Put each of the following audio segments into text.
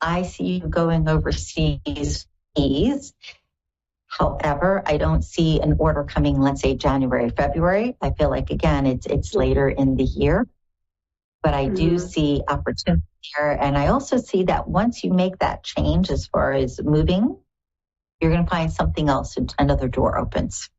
I see you going overseas. However, I don't see an order coming, let's say January, February. I feel like, again, it's later in the year, but I do see opportunity here. And I also see that once you make that change as far as moving, you're going to find something else and another door opens.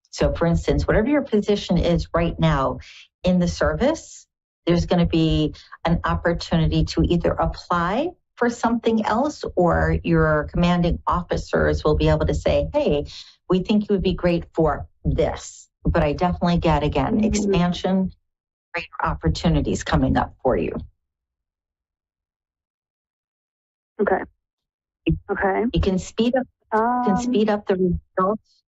So for instance, whatever your position is right now in the service, there's going to be an opportunity to either apply for something else, or your commanding officers will be able to say, hey, we think you would be great for this. But I definitely get, again, expansion, greater opportunities coming up for you. Okay. You can speed up the results,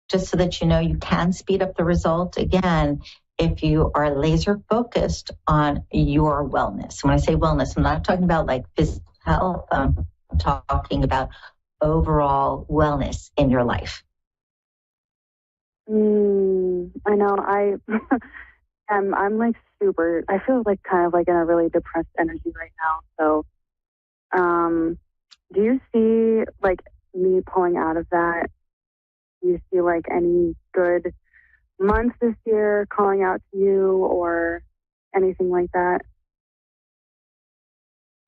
just so that you know you can speed up the result. Again, if you are laser focused on your wellness. When I say wellness, I'm not talking about like physical health. I'm talking about overall wellness in your life. I know. I'm like super, I feel like kind of like in a really depressed energy right now. So, do you see like me pulling out of that? Do you see like any good months this year calling out to you or anything like that?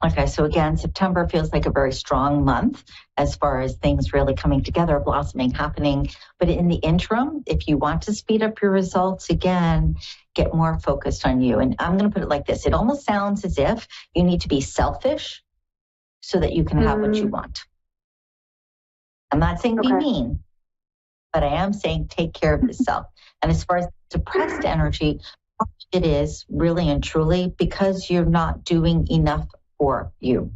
Okay, so again, September feels like a very strong month as far as things really coming together, blossoming, happening. But in the interim, if you want to speed up your results, again, get more focused on you. And I'm going to put it like this. It almost sounds as if you need to be selfish so that you can have what you want. I'm not saying be mean, but I am saying take care of yourself. And as far as depressed energy, it is really and truly because you're not doing enough for you.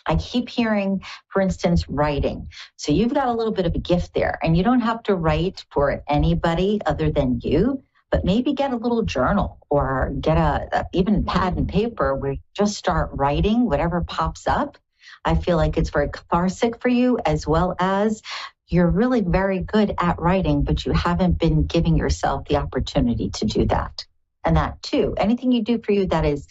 I keep hearing, for instance, writing. So you've got a little bit of a gift there, and you don't have to write for anybody other than you, but maybe get a little journal or get even pad and paper where you just start writing whatever pops up. I feel like it's very cathartic for you, as well as you're really very good at writing, but you haven't been giving yourself the opportunity to do that. And that too, anything you do for you that is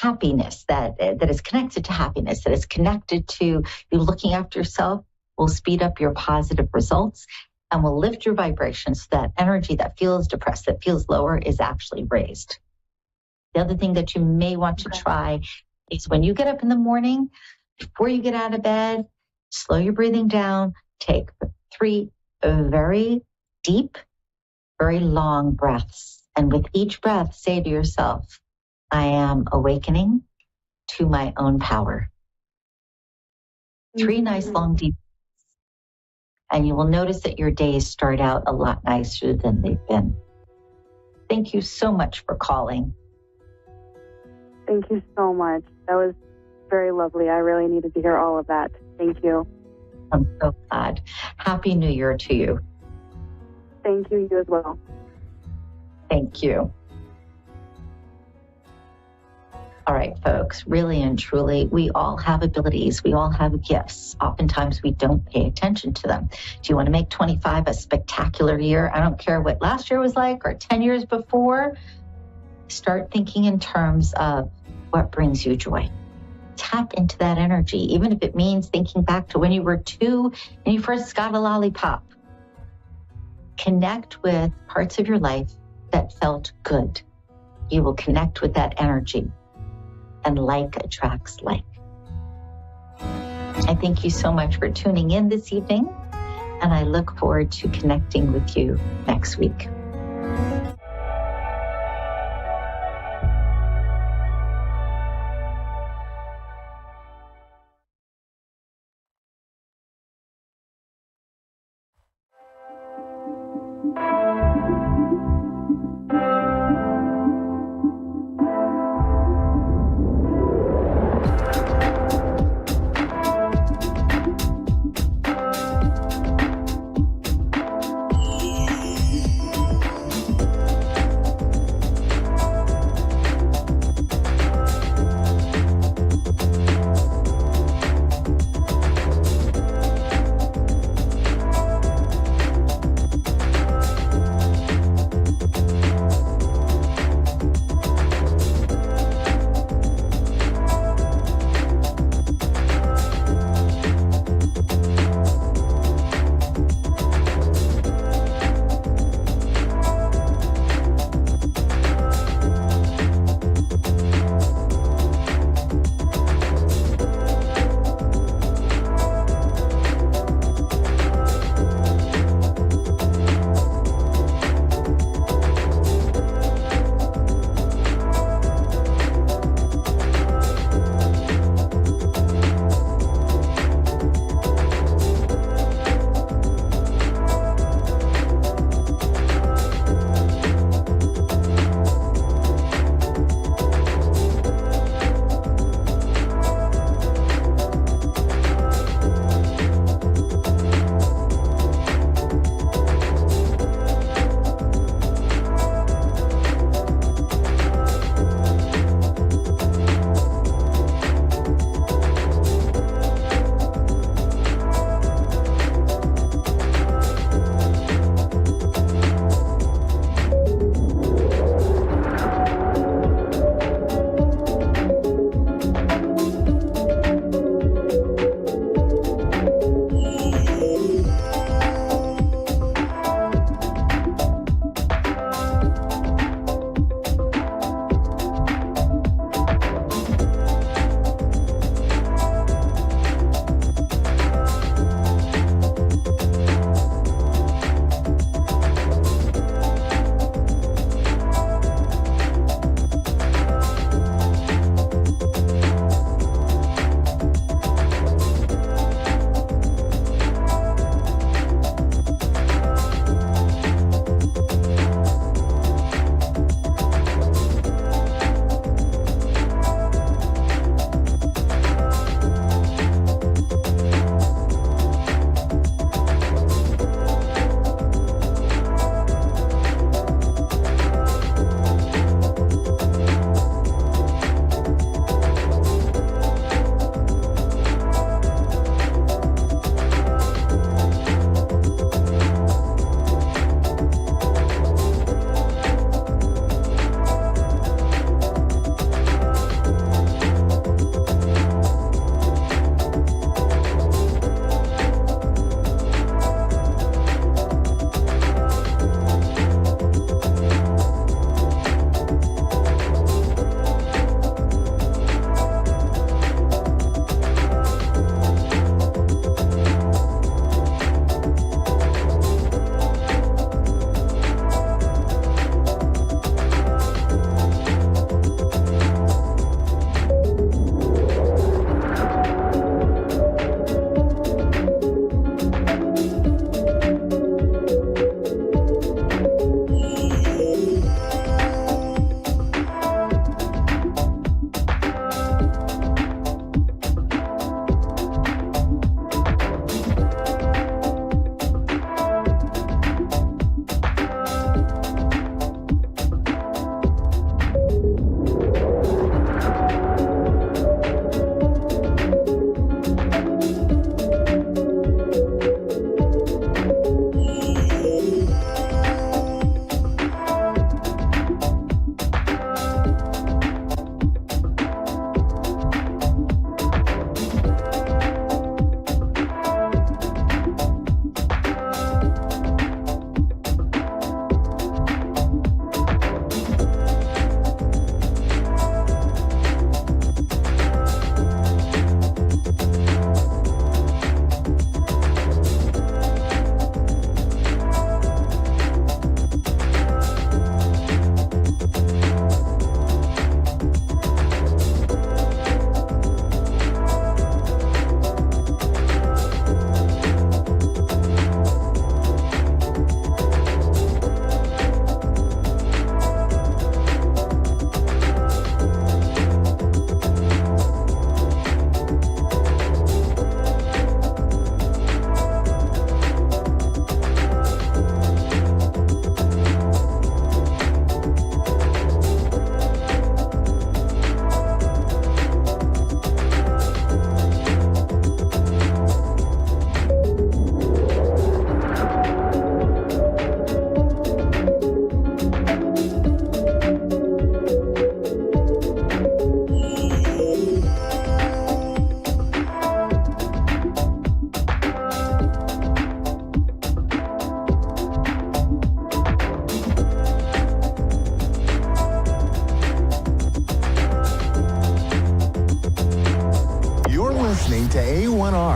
happiness, that is connected to happiness, that is connected to you looking after yourself, will speed up your positive results and will lift your vibrations so that energy that feels depressed, that feels lower, is actually raised. The other thing that you may want to try is when you get up in the morning, before you get out of bed, slow your breathing down, take 3 very deep, very long breaths. And with each breath, say to yourself, I am awakening to my own power. 3 nice long deep breaths. And you will notice that your days start out a lot nicer than they've been. Thank you so much for calling. Thank you so much. That was very lovely. I really needed to hear all of that. Thank you. I'm so glad. Happy New Year to you. Thank you, you as well. Thank you. All right, folks, really and truly, we all have abilities. We all have gifts. Oftentimes we don't pay attention to them. Do you want to make 25 a spectacular year? I don't care what last year was like or 10 years before. Start thinking in terms of what brings you joy. Tap into that energy, even if it means thinking back to when you were 2 and you first got a lollipop. Connect with parts of your life that felt good. You will connect with that energy, and like attracts like. I thank you so much for tuning in this evening, and I look forward to connecting with you next week.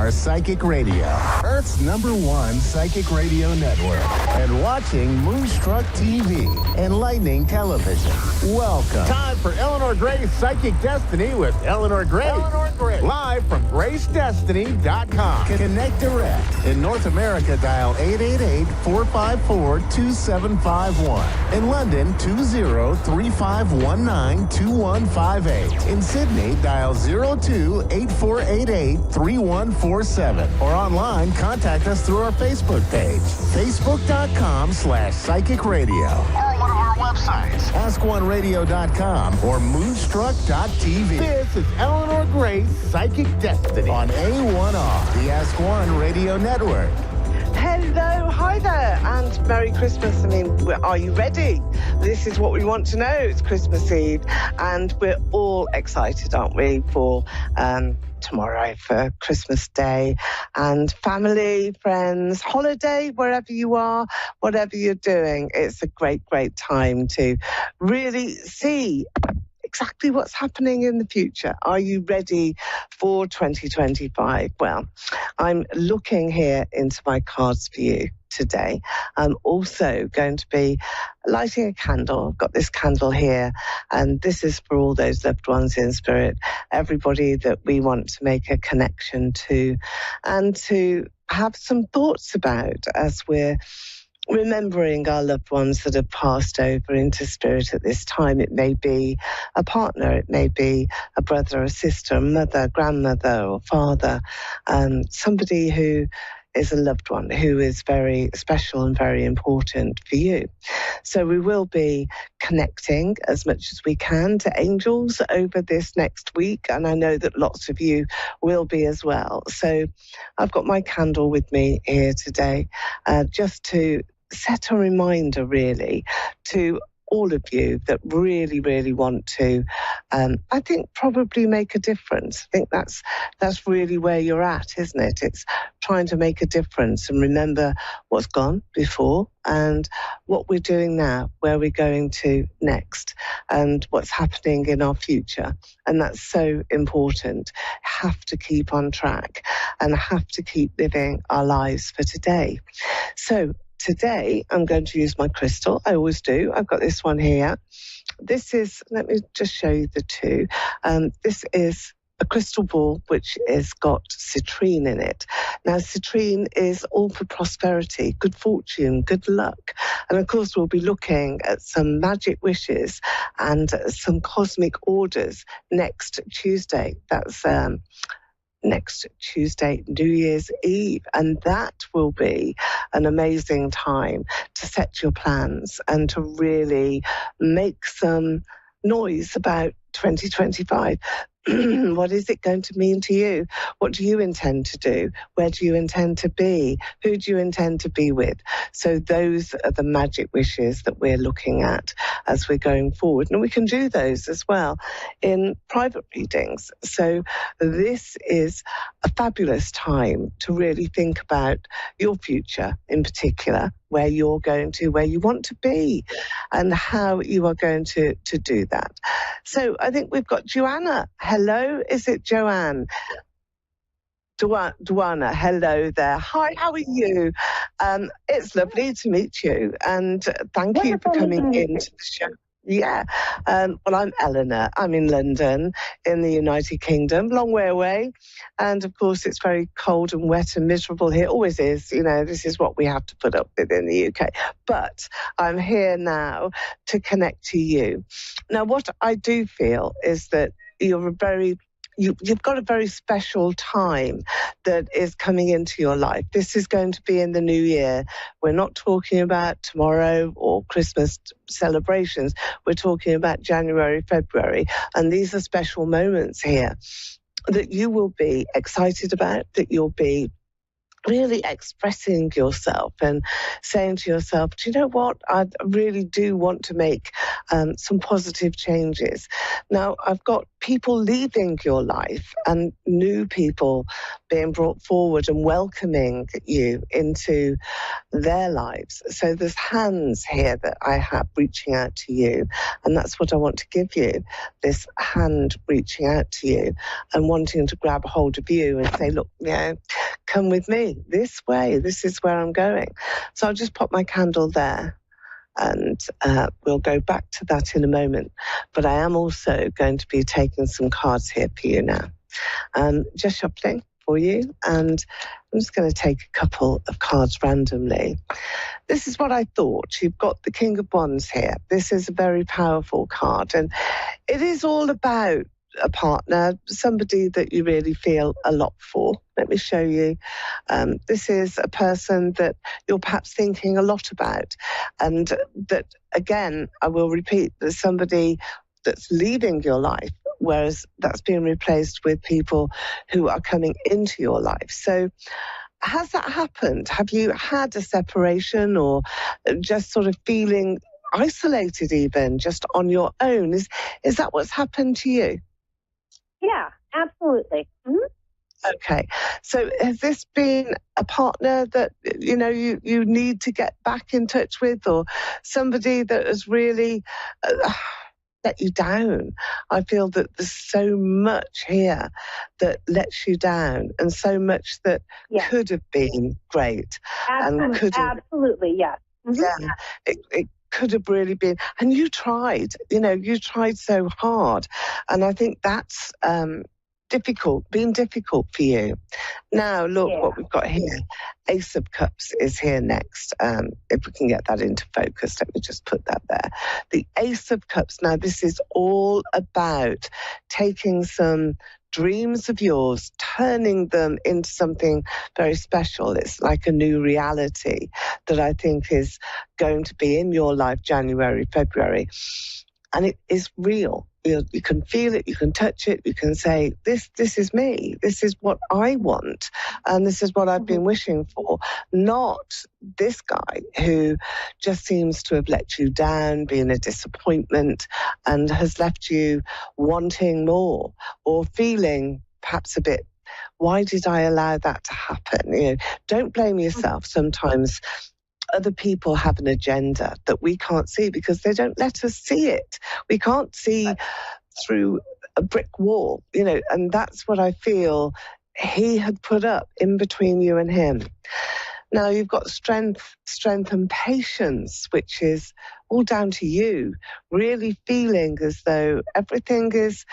A1R Psychic Radio, Earth's #1 psychic radio network, and watching Moonstruck TV, enlightening television. Welcome. Time for Eleanor Gray's Psychic Destiny with Eleanor Gray. Eleanor Gray. Live from GraceDestiny.com. Connect direct. In North America, dial 888-454-2751. In London, 20-3519-2158. In Sydney, dial 02-8488-3147. Or online, contact us through our Facebook page, facebook.com/psychic radio. Or one of our websites, askoneradio.com or moonstruck.tv. This is Eleanor Gray's Psychic Destiny on A1R, the Ask One Radio Network. Hello, hi there, and Merry Christmas. I mean, are you ready? This is what we want to know. It's Christmas Eve, and we're all excited, aren't we, for tomorrow, for Christmas Day, and family, friends, holiday, wherever you are, whatever you're doing. It's a great, great time to really see exactly what's happening in the future. Are you ready for 2025? Well, I'm looking here into my cards for you today. I'm also going to be lighting a candle. I've got this candle here, and this is for all those loved ones in spirit, everybody that we want to make a connection to and to have some thoughts about as we're remembering our loved ones that have passed over into spirit at this time. It may be a partner, it may be a brother or sister, a mother, grandmother or father, somebody who is a loved one who is very special and very important for you. So we will be connecting as much as we can to angels over this next week, and I know that lots of you will be as well. So I've got my candle with me here today, just to set a reminder really to all of you that really, really want to, I think, probably make a difference. I think that's really where you're at, isn't it? It's trying to make a difference and remember what's gone before and what we're doing now, where we're going to next, and what's happening in our future. And that's so important. Have to keep on track and have to keep living our lives for today. So today, I'm going to use my crystal. I always do. I've got this one here. This is, let me just show you the two. This is a crystal ball which has got citrine in it. Now, citrine is all for prosperity, good fortune, good luck. And of course, we'll be looking at some magic wishes and some cosmic orders next Tuesday. That's next Tuesday, New Year's Eve. And that will be an amazing time to set your plans and to really make some noise about 2025. What is it going to mean to you? What do you intend to do? Where do you intend to be? Who do you intend to be with? So those are the magic wishes that we're looking at as we're going forward. And we can do those as well in private readings. So this is a fabulous time to really think about your future in particular, where you're going to, where you want to be, and how you are going to do that. So I think we've got Joanna. Hello, is it Joanne? Duana, hello there. Hi, how are you? It's lovely to meet you, and thank you for coming into the show. Yeah. Well, I'm Eleanor. I'm in London, in the United Kingdom, long way away. And of course, it's very cold and wet and miserable here. Always is. You know, this is what we have to put up with in the UK. But I'm here now to connect to you. Now, what I do feel is that you've got a very special time that is coming into your life. This is going to be in the new year. We're not talking about tomorrow or Christmas celebrations. We're talking about January, February. And these are special moments here that you will be excited about, that you'll be really expressing yourself and saying to yourself, do you know what? I really do want to make some positive changes. Now, I've got people leaving your life and new people being brought forward and welcoming you into their lives. So there's hands here that I have reaching out to you, and that's what I want to give you, this hand reaching out to you and wanting to grab hold of you and say, look, come with me this way, this is where I'm going. So I'll just pop my candle there, and we'll go back to that in a moment. But I am also going to be taking some cards here for you now. Just shuffling for you, and I'm just going to take a couple of cards randomly. This is what I thought. You've got the King of Wands here. This is a very powerful card, and it is all about a partner, somebody that you really feel a lot for. Let me show you. This is a person that you're perhaps thinking a lot about, and that, again, I will repeat, there's somebody that's leaving your life, whereas that's being replaced with people who are coming into your life. So has that happened? Have you had a separation, or just sort of feeling isolated even, just on your own? Is that what's happened to you? Yeah, absolutely. Mm-hmm. Okay. So has this been a partner that, you need to get back in touch with, or somebody that has really let you down? I feel that there's so much here that lets you down, and so much that could have been great. Absolutely, yes. Mm-hmm. Yeah, it could have really been, and you tried so hard, and I think that's been difficult for you. Now look what we've got here. Ace of Cups is here next. If we can get that into focus, let me just put that there. The Ace of Cups. Now this is all about taking some dreams of yours, turning them into something very special. It's like a new reality that I think is going to be in your life January, February. And it is real. You can feel it, you can touch it, you can say, this is me, this is what I want, and this is what I've been wishing for. Not this guy who just seems to have let you down, been a disappointment, and has left you wanting more, or feeling perhaps a bit, why did I allow that to happen? Don't blame yourself. Sometimes other people have an agenda that we can't see because they don't let us see it. We can't see through a brick wall, and that's what I feel he had put up in between you and him. Now you've got strength and patience, which is all down to you, really feeling as though everything is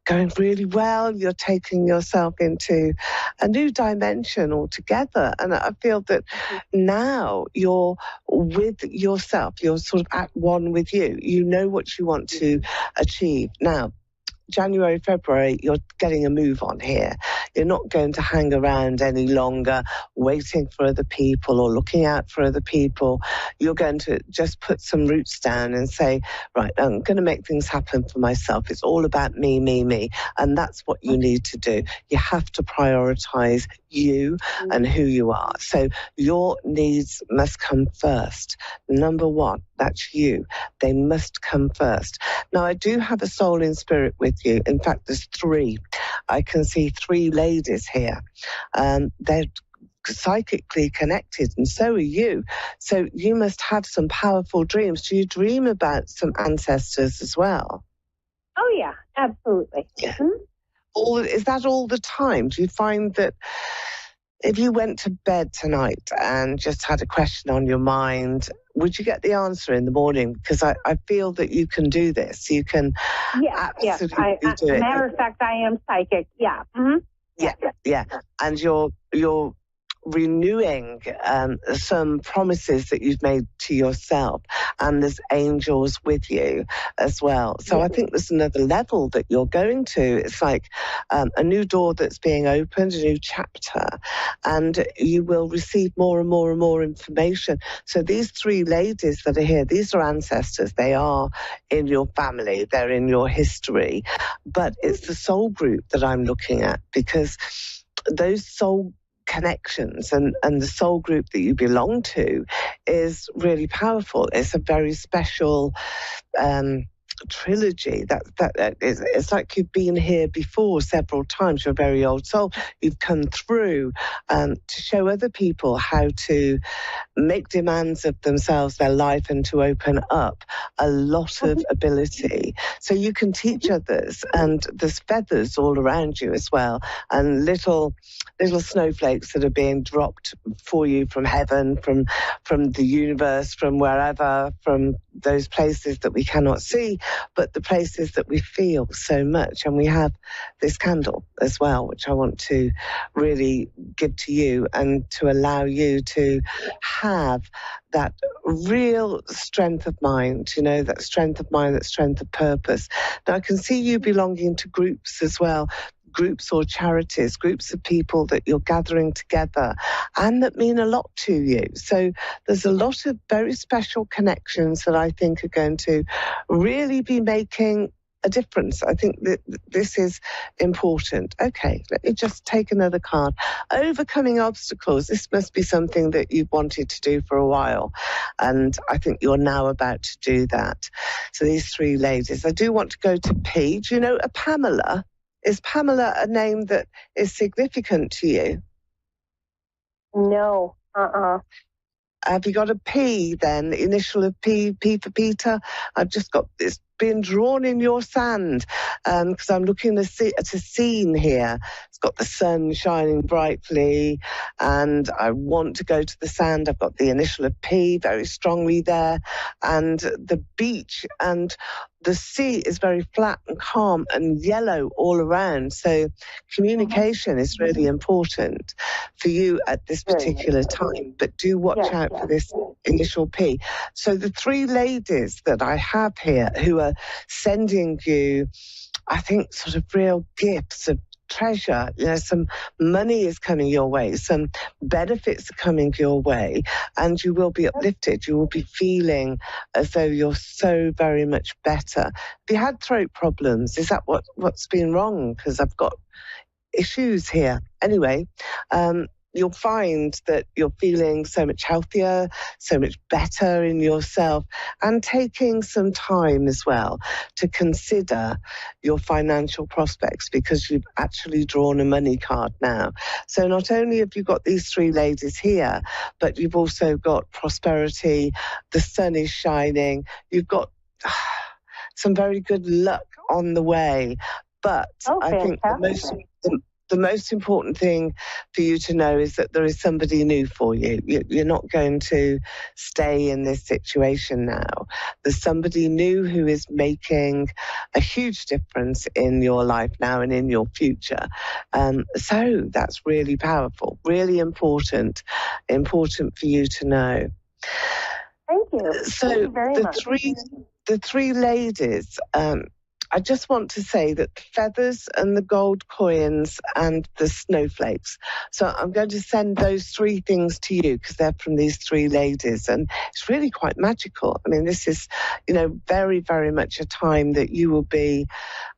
going really well. You're taking yourself into a new dimension altogether. And I feel that now you're with yourself. You're sort of at one with you. You know what you want to achieve. Now, January, February, you're getting a move on here. You're not going to hang around any longer waiting for other people or looking out for other people. You're going to just put some roots down and say, right, I'm going to make things happen for myself. It's all about me, me, me. And that's what you need to do. You have to prioritize you and who you are. So your needs must come first. Number one, that's you. They must come first. Now, I do have a soul in spirit with you. In fact, there's three. I can see three ladies here. They're psychically connected, and so are you. So you must have some powerful dreams. Do you dream about some ancestors as well? Oh, yeah, absolutely. Yeah. Mm-hmm. Is that all the time? Do you find that if you went to bed tonight and just had a question on your mind, would you get the answer in the morning? Because I feel that you can do this. You can absolutely do it. Matter of fact, I am psychic. Yeah. Mm-hmm. Yeah. And you're renewing some promises that you've made to yourself, and there's angels with you as well. So I think there's another level that you're going to. It's like a new door that's being opened, a new chapter, and you will receive more and more and more information. So these three ladies that are here, these are ancestors. They are in your family, they're in your history, but it's the soul group that I'm looking at, because those soul connections and the soul group that you belong to is really powerful. It's a very special trilogy. It's like you've been here before several times. You're a very old soul. You've come through to show other people how to make demands of themselves, their life, and to open up a lot of ability. So you can teach others, and there's feathers all around you as well, and little snowflakes that are being dropped for you from heaven, from the universe, from wherever, from those places that we cannot see, but the places that we feel so much. And we have this candle as well, which I want to really give to you and to allow you to have that real strength of mind, that strength of mind, that strength of purpose. Now, I can see you belonging to groups as well, groups or charities, groups of people that you're gathering together and that mean a lot to you. So there's a lot of very special connections that I think are going to really be making a difference. I think that this is important. Okay, let me just take another card. Overcoming obstacles. This must be something that you've wanted to do for a while, and I think you're now about to do that. So these three ladies. I do want to go to P. Do you know a Pamela? Is Pamela a name that is significant to you? No. Have you got a P then? The initial of P for Peter? I've just got this being drawn in your sand because I'm looking at a scene here. It's got the sun shining brightly and I want to go to the sand. I've got the initial of P very strongly there, and the beach and the sea is very flat and calm and yellow all around. So communication is really important for you at this particular time, but do watch out for this initial P. So the three ladies that I have here who are sending you, I think, sort of real gifts of treasure, some money is coming your way, some benefits are coming your way, and you will be uplifted. You will be feeling as though you're so very much better. Have you had throat problems? Is that what's been wrong? Because I've got issues here. Anyway, you'll find that you're feeling so much healthier, so much better in yourself, and taking some time as well to consider your financial prospects, because you've actually drawn a money card now. So not only have you got these three ladies here, but you've also got prosperity, the sun is shining, you've got some very good luck on the way. But I think the most important thing for you to know is that there is somebody new for you. You're not going to stay in this situation now. There's somebody new who is making a huge difference in your life now and in your future. So that's really powerful, really important for you to know. Thank you. So Thank you very much. The three ladies, I just want to say that the feathers and the gold coins and the snowflakes. So I'm going to send those three things to you because they're from these three ladies, and it's really quite magical. I mean, this is, very, very much a time that you will be,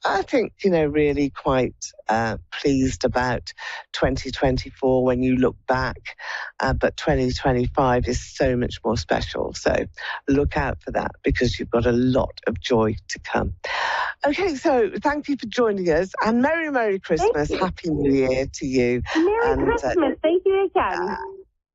I think, really quite pleased about 2024 when you look back, but 2025 is so much more special. So look out for that because you've got a lot of joy to come. Okay, so thank you for joining us, and Merry Christmas, Happy New Year to you. Merry Christmas, thank you again.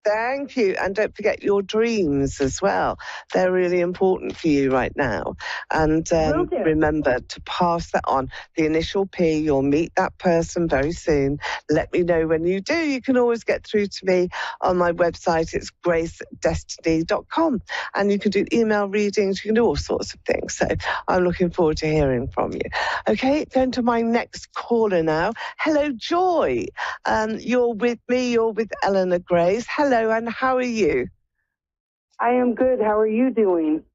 Thank you, and don't forget your dreams as well. They're really important for you right now. And remember to pass that on. The initial P, you'll meet that person very soon. Let me know when you do. You can always get through to me on my website. It's gracedestiny.com. And you can do email readings. You can do all sorts of things. So I'm looking forward to hearing from you. Okay, going to my next caller now. Hello, Joy. You're with me. You're with Eleanor Grace. Hello. And how are you? I am good. How are you doing?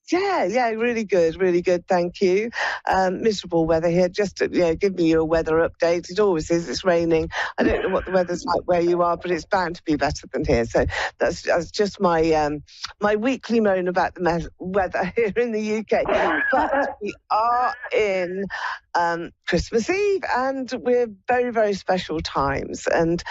Yeah, really good. Thank you. Miserable weather here. Just to, give me your weather update. It always is. It's raining. I don't know what the weather's like where you are, but it's bound to be better than here. So that's just my my weekly moan about the weather here in the UK. But we are in Christmas Eve, and we're very, very special times. And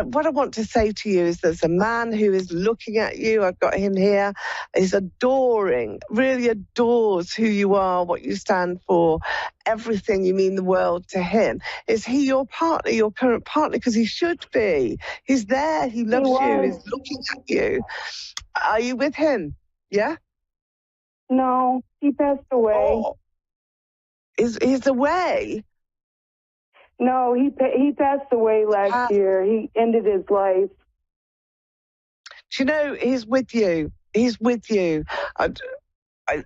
what I want to say to you is there's a man who is looking at you. I've got him here. He's adoring, really adores who you are, what you stand for, everything you mean the world to him. Is he your partner, your current partner? Because he should be. He's there. He loves you. He's looking at you. Are you with him? Yeah? No, he passed away. Oh. He's away? No, he passed away last year. He ended his life. Do you know, he's with you. He's with you.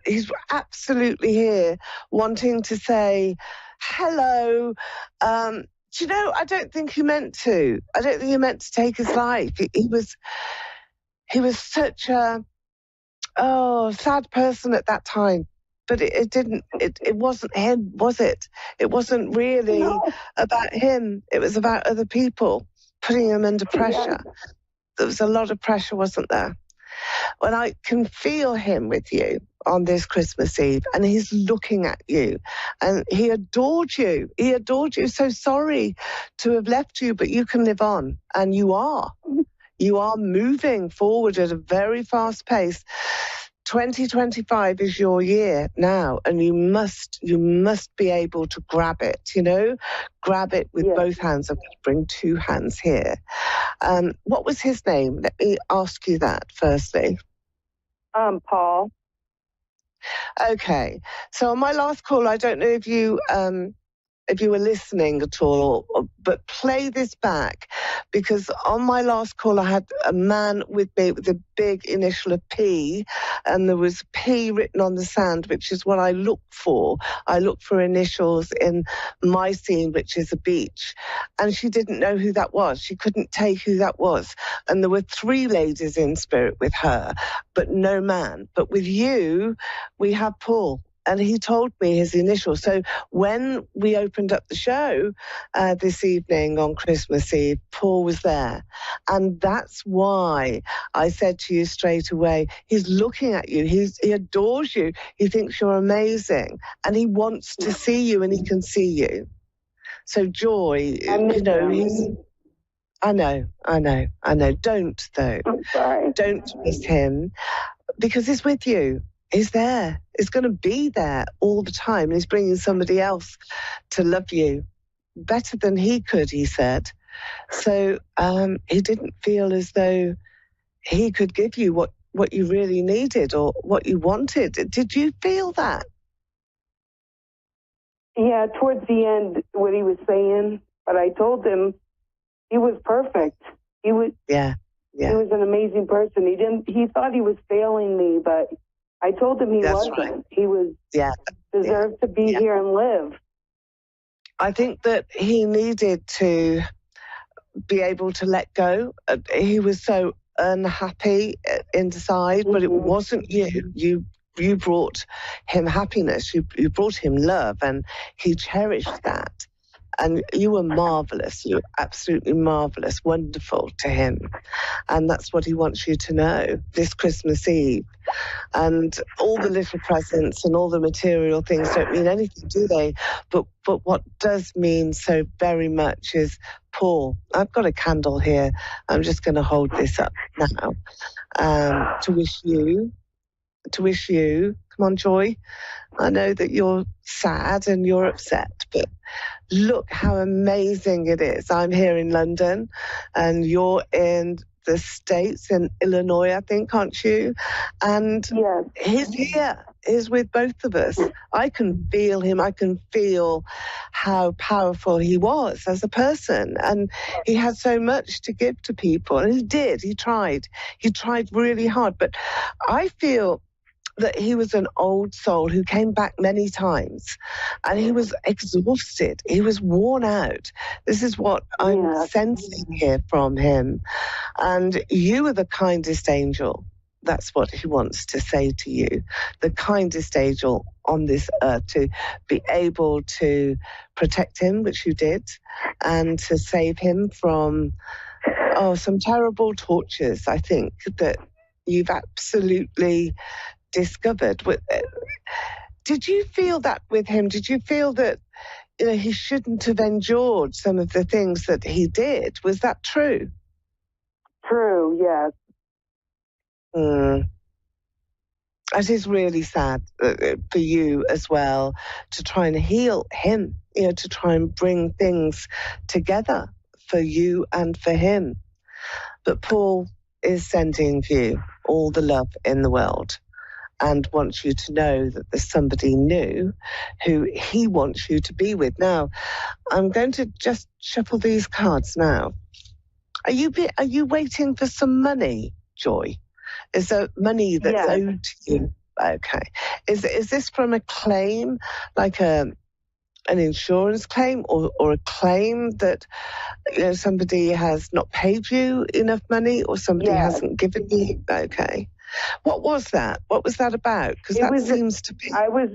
He's absolutely here, wanting to say hello. Do you know, I don't think he meant to. I don't think he meant to take his life. He was such a sad person at that time. But it wasn't him, was it? It wasn't really about him. It was about other people, putting him under pressure. There was a lot of pressure, wasn't there? When I can feel him with you on this Christmas Eve, and he's looking at you, and he adored you. He adored you. So sorry to have left you, but you can live on, and you are. You are moving forward at a very fast pace. 2025 is your year now, and you must be able to grab it, grab it with both hands. I'm going to bring two hands here. What was his name? Let me ask you that firstly. Paul. Okay. So on my last call, I don't know if you were listening at all, but play this back, because on my last call I had a man with me with a big initial of P, and there was P written on the sand, which is what I look for. I look for initials in my scene, which is a beach, and she didn't know who that was. She couldn't take who that was, and there were 3 ladies in spirit with her, but no man. But with you, we have Paul. And he told me his initials. So when we opened up the show this evening on Christmas Eve, Paul was there. And that's why I said to you straight away, he's looking at you. He adores you. He thinks you're amazing. And he wants to see you, and he can see you. So Joy, I know. Don't, though. I'm sorry. Don't miss him, because he's with you. He's there. He's going to be there all the time. And he's bringing somebody else to love you better than he could, he said. So he didn't feel as though he could give you what you really needed or what you wanted. Did you feel that? Yeah, towards the end, what he was saying, but I told him he was perfect. He was. Yeah. He was an amazing person. He thought he was failing me, but I told him he wasn't. Right. He was deserved to be here and live. I think that he needed to be able to let go. He was so unhappy inside, but it wasn't you. You brought him happiness. You brought him love, and he cherished that. And you were marvelous. You were absolutely marvelous, wonderful to him. And that's what he wants you to know this Christmas Eve. And all the little presents and all the material things don't mean anything, do they? But what does mean so very much is, Paul, I've got a candle here. I'm just going to hold this up now to wish you, come on, Joy. I know that you're sad and you're upset, but look how amazing it is. I'm here in London and you're in the States, in Illinois, I think, aren't you? And he's here. He's with both of us. I can feel him. I can feel how powerful he was as a person. And he had so much to give to people. And he did. He tried. He tried really hard. But I feel that he was an old soul who came back many times, and he was exhausted. He was worn out. This is what I'm sensing here from him. And you are the kindest angel. That's what he wants to say to you. The kindest angel on this earth, to be able to protect him, which you did, and to save him from some terrible tortures, I think, that you've absolutely discovered. Did you feel that with him? Did you feel that, he shouldn't have endured some of the things that he did? Was that true? True, yes. It is really sad for you as well to try and heal him, to try and bring things together for you and for him. But Paul is sending you all the love in the world and wants you to know that there's somebody new who he wants you to be with. Now, I'm going to just shuffle these cards now. Are you waiting for some money, Joy? Is there money that's owed to you? Okay. Is this from a claim, like an insurance claim, or a claim that somebody has not paid you enough money, or somebody hasn't given you? Okay. What was that? What was that about? Because that seems to be. I was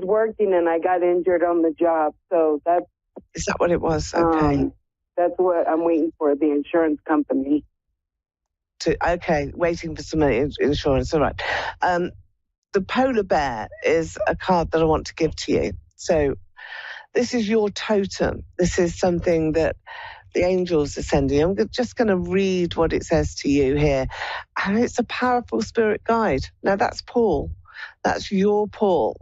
working and I got injured on the job, so that's. Is that what it was? Okay. That's what I'm waiting for, the insurance company. Waiting for some insurance. All right. The polar bear is a card that I want to give to you. So this is your totem. This is something that the angels are sending. I'm just going to read what it says to you here. And it's a powerful spirit guide. Now that's Paul. That's your Paul.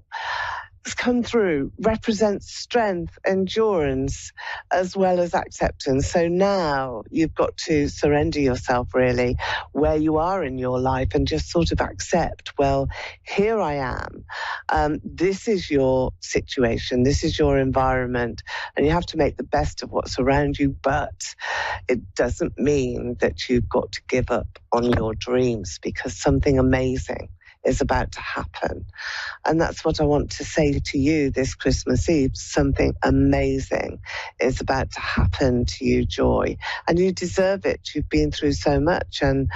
It's come through, represents strength, endurance, as well as acceptance. So now you've got to surrender yourself really where you are in your life and just sort of accept, well, here I am. This is your situation. This is your environment. And you have to make the best of what's around you. But it doesn't mean that you've got to give up on your dreams, because something amazing is about to happen. And that's what I want to say to you this Christmas Eve. Something amazing is about to happen to you, Joy. And you deserve it. You've been through so much. And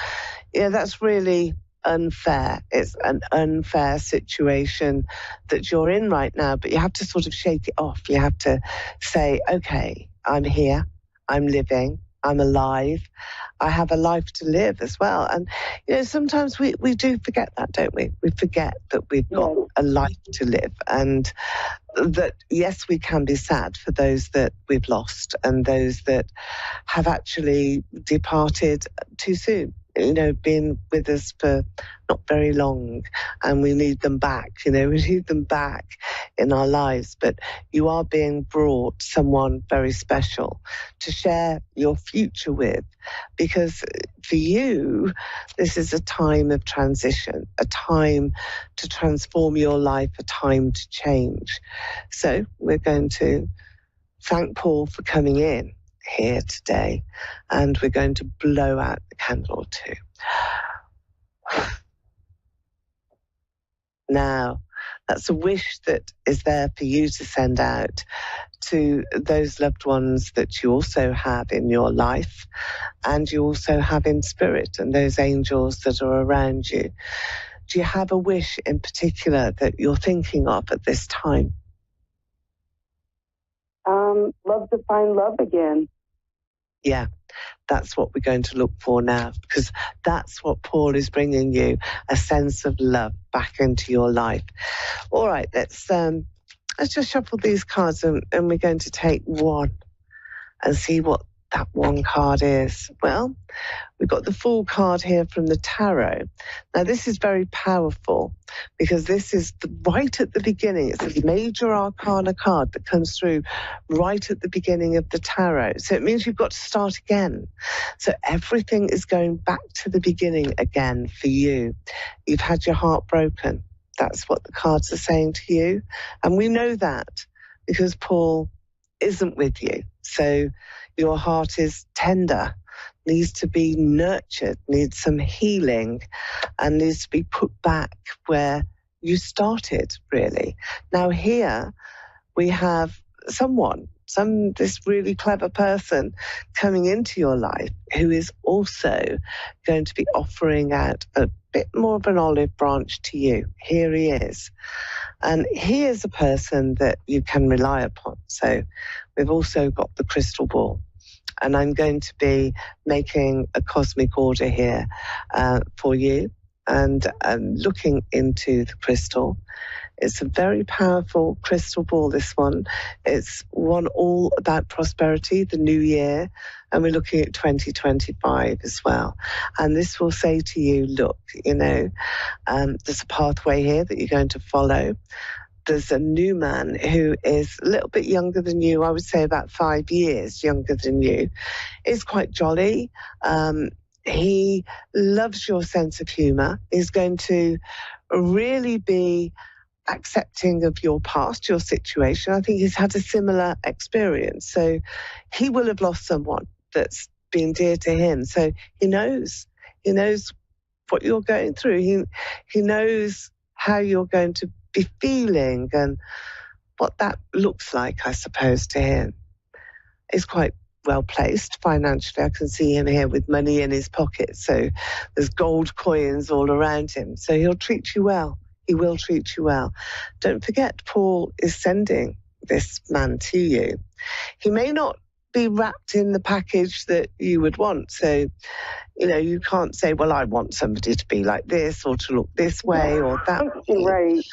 that's really unfair. It's an unfair situation that you're in right now, but you have to sort of shake it off. You have to say, okay, I'm here, I'm living, I'm alive. I have a life to live as well. And, sometimes we do forget that, don't we? We forget that we've got a life to live, and that, yes, we can be sad for those that we've lost and those that have actually departed too soon, been with us for not very long, and we need them back, we need them back in our lives. But you are being brought someone very special to share your future with, because for you, this is a time of transition, a time to transform your life, a time to change. So we're going to thank Paul for coming in here today, and we're going to blow out the candle or two. Now, that's a wish that is there for you to send out to those loved ones that you also have in your life, and you also have in spirit, and those angels that are around you. Do you have a wish in particular that you're thinking of at this time? Love to find love again. Yeah, that's what we're going to look for now, because that's what Paul is bringing you, a sense of love back into your life. All right, let's just shuffle these cards, and we're going to take one and see what that one card is. Well, we've got the Fool card here from the tarot. Now, this is very powerful because this is right at the beginning. It's a major arcana card that comes through right at the beginning of the tarot. So it means you've got to start again. So everything is going back to the beginning again for you. You've had your heart broken. That's what the cards are saying to you. And we know that because Paul isn't with you. So your heart is tender, needs to be nurtured, needs some healing, and needs to be put back where you started, really. Now here we have this really clever person coming into your life who is also going to be offering out a bit more of an olive branch to you. Here he is. And he is a person that you can rely upon. So we've also got the crystal ball. And I'm going to be making a cosmic order here for you and looking into the crystal. It's a very powerful crystal ball, this one. It's one all about prosperity, the new year, and we're looking at 2025 as well. And this will say to you, look, there's a pathway here that you're going to follow. There's a new man who is a little bit younger than you, I would say about 5 years younger than you. He's quite jolly. He loves your sense of humor. He's going to really be accepting of your past, your situation. I think he's had a similar experience. So he will have lost someone that's been dear to him. So he knows what you're going through. He knows how you're going to be feeling and what that looks like, I suppose, to him. He's quite well placed financially. I can see him here with money in his pocket. So there's gold coins all around him. So he'll treat you well. He will treat you well. Don't forget, Paul is sending this man to you. He may not be wrapped in the package that you would want. So, you can't say, well, I want somebody to be like this or to look this way or that. Right.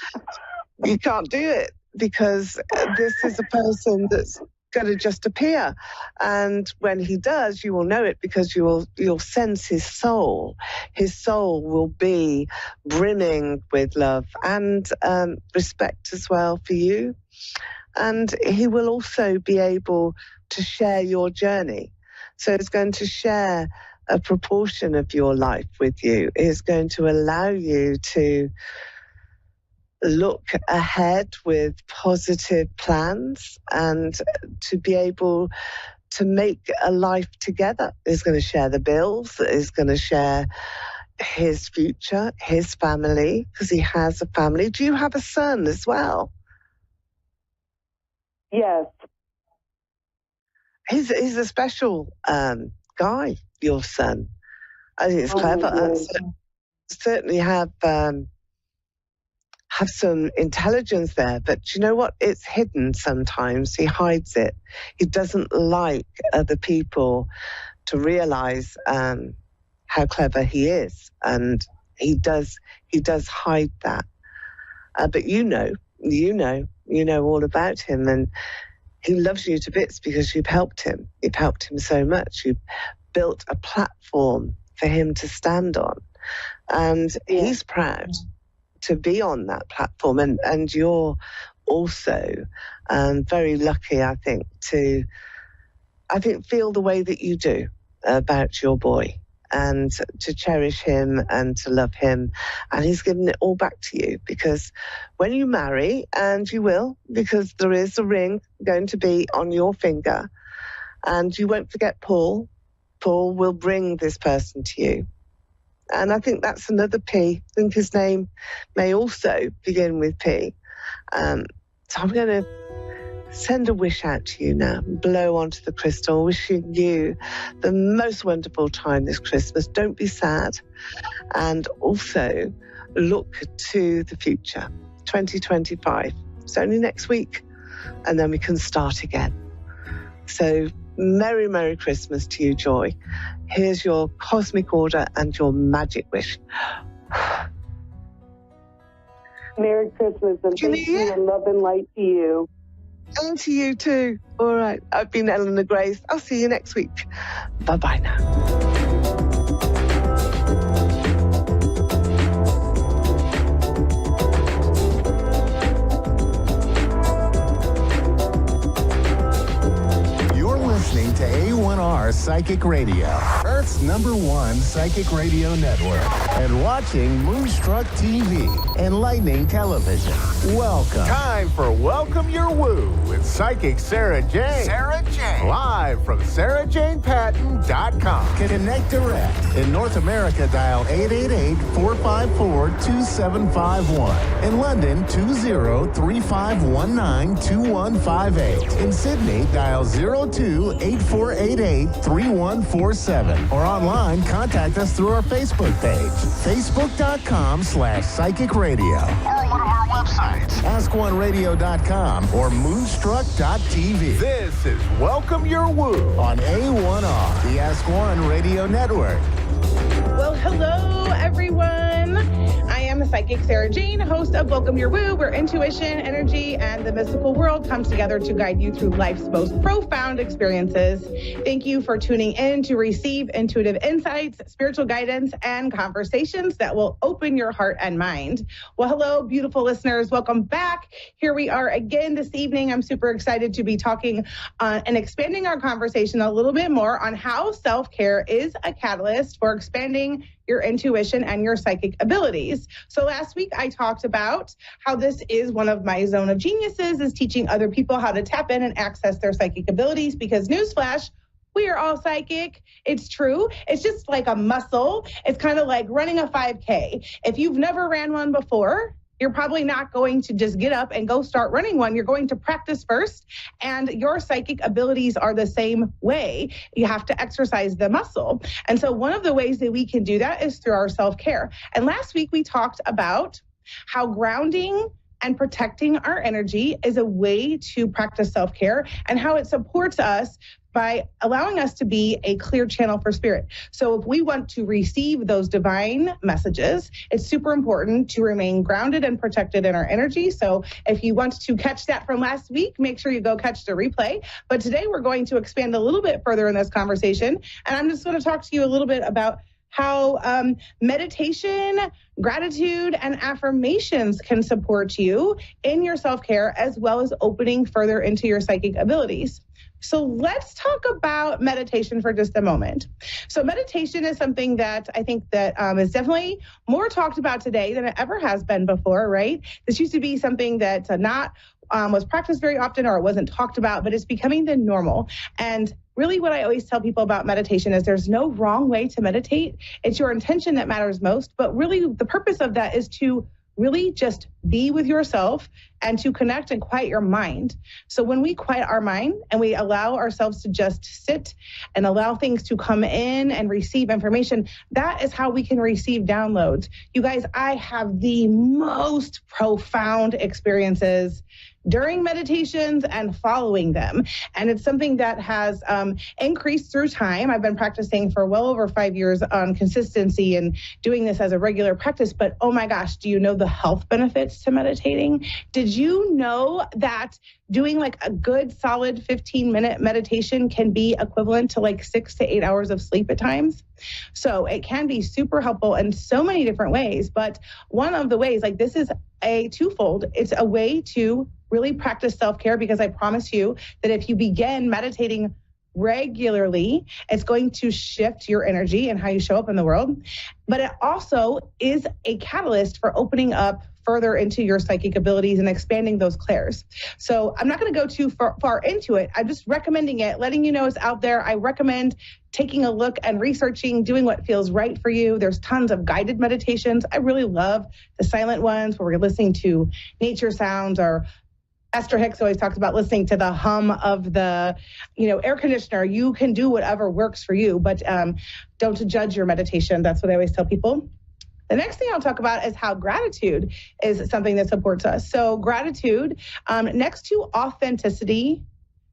You can't do it because this is a person that's going to just appear. And when he does, you will know it because you'll sense his soul. His soul will be brimming with love and respect as well for you. And he will also be able to share your journey. So it's going to share a proportion of your life with you. It's going to allow you to look ahead with positive plans and to be able to make a life together. He's going to share the bills, he's going to share his future, his family, because he has a family. Do you have a son as well? Yes. He's a special guy, your son. I think it's clever. And certainly have some intelligence there, but you know what? It's hidden sometimes. He hides it. He doesn't like other people to realize how clever he is, and he does hide that. But you know all about him, and he loves you to bits because you've helped him. You've helped him so much. You've built a platform for him to stand on, and he's proud to be on that platform, and you're also very lucky, I think, to feel the way that you do about your boy and to cherish him and to love him. And he's given it all back to you, because when you marry, and you will, because there is a ring going to be on your finger, and you won't forget Paul will bring this person to you. And I think that's another P. I think his name may also begin with P. So I'm going to send a wish out to you now, blow onto the crystal, wishing you the most wonderful time this Christmas. Don't be sad. And also look to the future, 2025. It's only next week, and then we can start again. So Merry, Merry Christmas to you, Joy. Here's your cosmic order and your magic wish. Merry Christmas, and thank you, and love and light to you. And to you too. All right. I've been Eleanor Grace. I'll see you next week. Bye-bye now. Listening to A1R Psychic Radio, Earth's #1 psychic radio network, and watching Moonstruck TV and Lightning Television. Welcome. Time for Welcome Your Woo with psychic Sarah Jane. Live from SarahJanePatton.com. Connect direct. In North America, dial 888-454-2751. In London, 20-3519-2158. In Sydney, dial 02-8488-3147. Or online, contact us through our Facebook page, facebook.com/psychic radio. Or one of our websites, askoneradio.com or moonstruck.tv. This is Welcome Your Woo on A1R, the Ask One Radio Network. Well, hello, everyone. I am I'm Psychic Sarah Jane, host of Welcome Your Woo, where intuition, energy, and the mystical world comes together to guide you through life's most profound experiences. Thank you for tuning in to receive intuitive insights, spiritual guidance, and conversations that will open your heart and mind. Well, hello, beautiful listeners. Welcome back. Here we are again this evening. I'm super excited to be talking and expanding our conversation a little bit more on how self-care is a catalyst for expanding your intuition and your psychic abilities. So last week I talked about how this is one of my zone of geniuses, is teaching other people how to tap in and access their psychic abilities, because newsflash, we are all psychic. It's true. It's just like a muscle. It's kind of like running a 5K. If you've never ran one before, you're probably not going to just get up and go start running one. You're going to practice first, and your psychic abilities are the same way. You have to exercise the muscle. And so one of the ways that we can do that is through our self-care. And last week we talked about how grounding and protecting our energy is a way to practice self-care, and how it supports us by allowing us to be a clear channel for spirit. So if we want to receive those divine messages, it's super important to remain grounded and protected in our energy. So if you want to catch that from last week, make sure you go catch the replay. But today we're going to expand a little bit further in this conversation. And I'm just going to talk to you a little bit about how meditation, gratitude, and affirmations can support you in your self-care, as well as opening further into your psychic abilities. So let's talk about meditation for just a moment. So meditation is something that I think that is definitely more talked about today than it ever has been before, right? This used to be something that was practiced very often, or it wasn't talked about, but it's becoming the normal. And really what I always tell people about meditation is there's no wrong way to meditate. It's your intention that matters most. But really the purpose of that is to really just be with yourself and to connect and quiet your mind. So when we quiet our mind and we allow ourselves to just sit and allow things to come in and receive information, that is how we can receive downloads. You guys, I have the most profound experiences during meditations and following them. And it's something that has increased through time. I've been practicing for well over 5 years on consistency and doing this as a regular practice. But oh my gosh, do you know the health benefits to meditating? Did you know that doing like a good solid 15-minute meditation can be equivalent to like 6 to 8 hours of sleep at times? So it can be super helpful in so many different ways. But one of the ways, like this is a twofold. It's a way to really practice self-care, because I promise you that if you begin meditating regularly, it's going to shift your energy and how you show up in the world. But it also is a catalyst for opening up further into your psychic abilities and expanding those clairs. So I'm not going to go too far into it. I'm just recommending it, letting you know it's out there. I recommend taking a look and researching, doing what feels right for you. There's tons of guided meditations. I really love the silent ones where we're listening to nature sounds, or Esther Hicks always talks about listening to the hum of the, air conditioner. You can do whatever works for you, but don't judge your meditation. That's what I always tell people. The next thing I'll talk about is how gratitude is something that supports us. So gratitude, next to authenticity,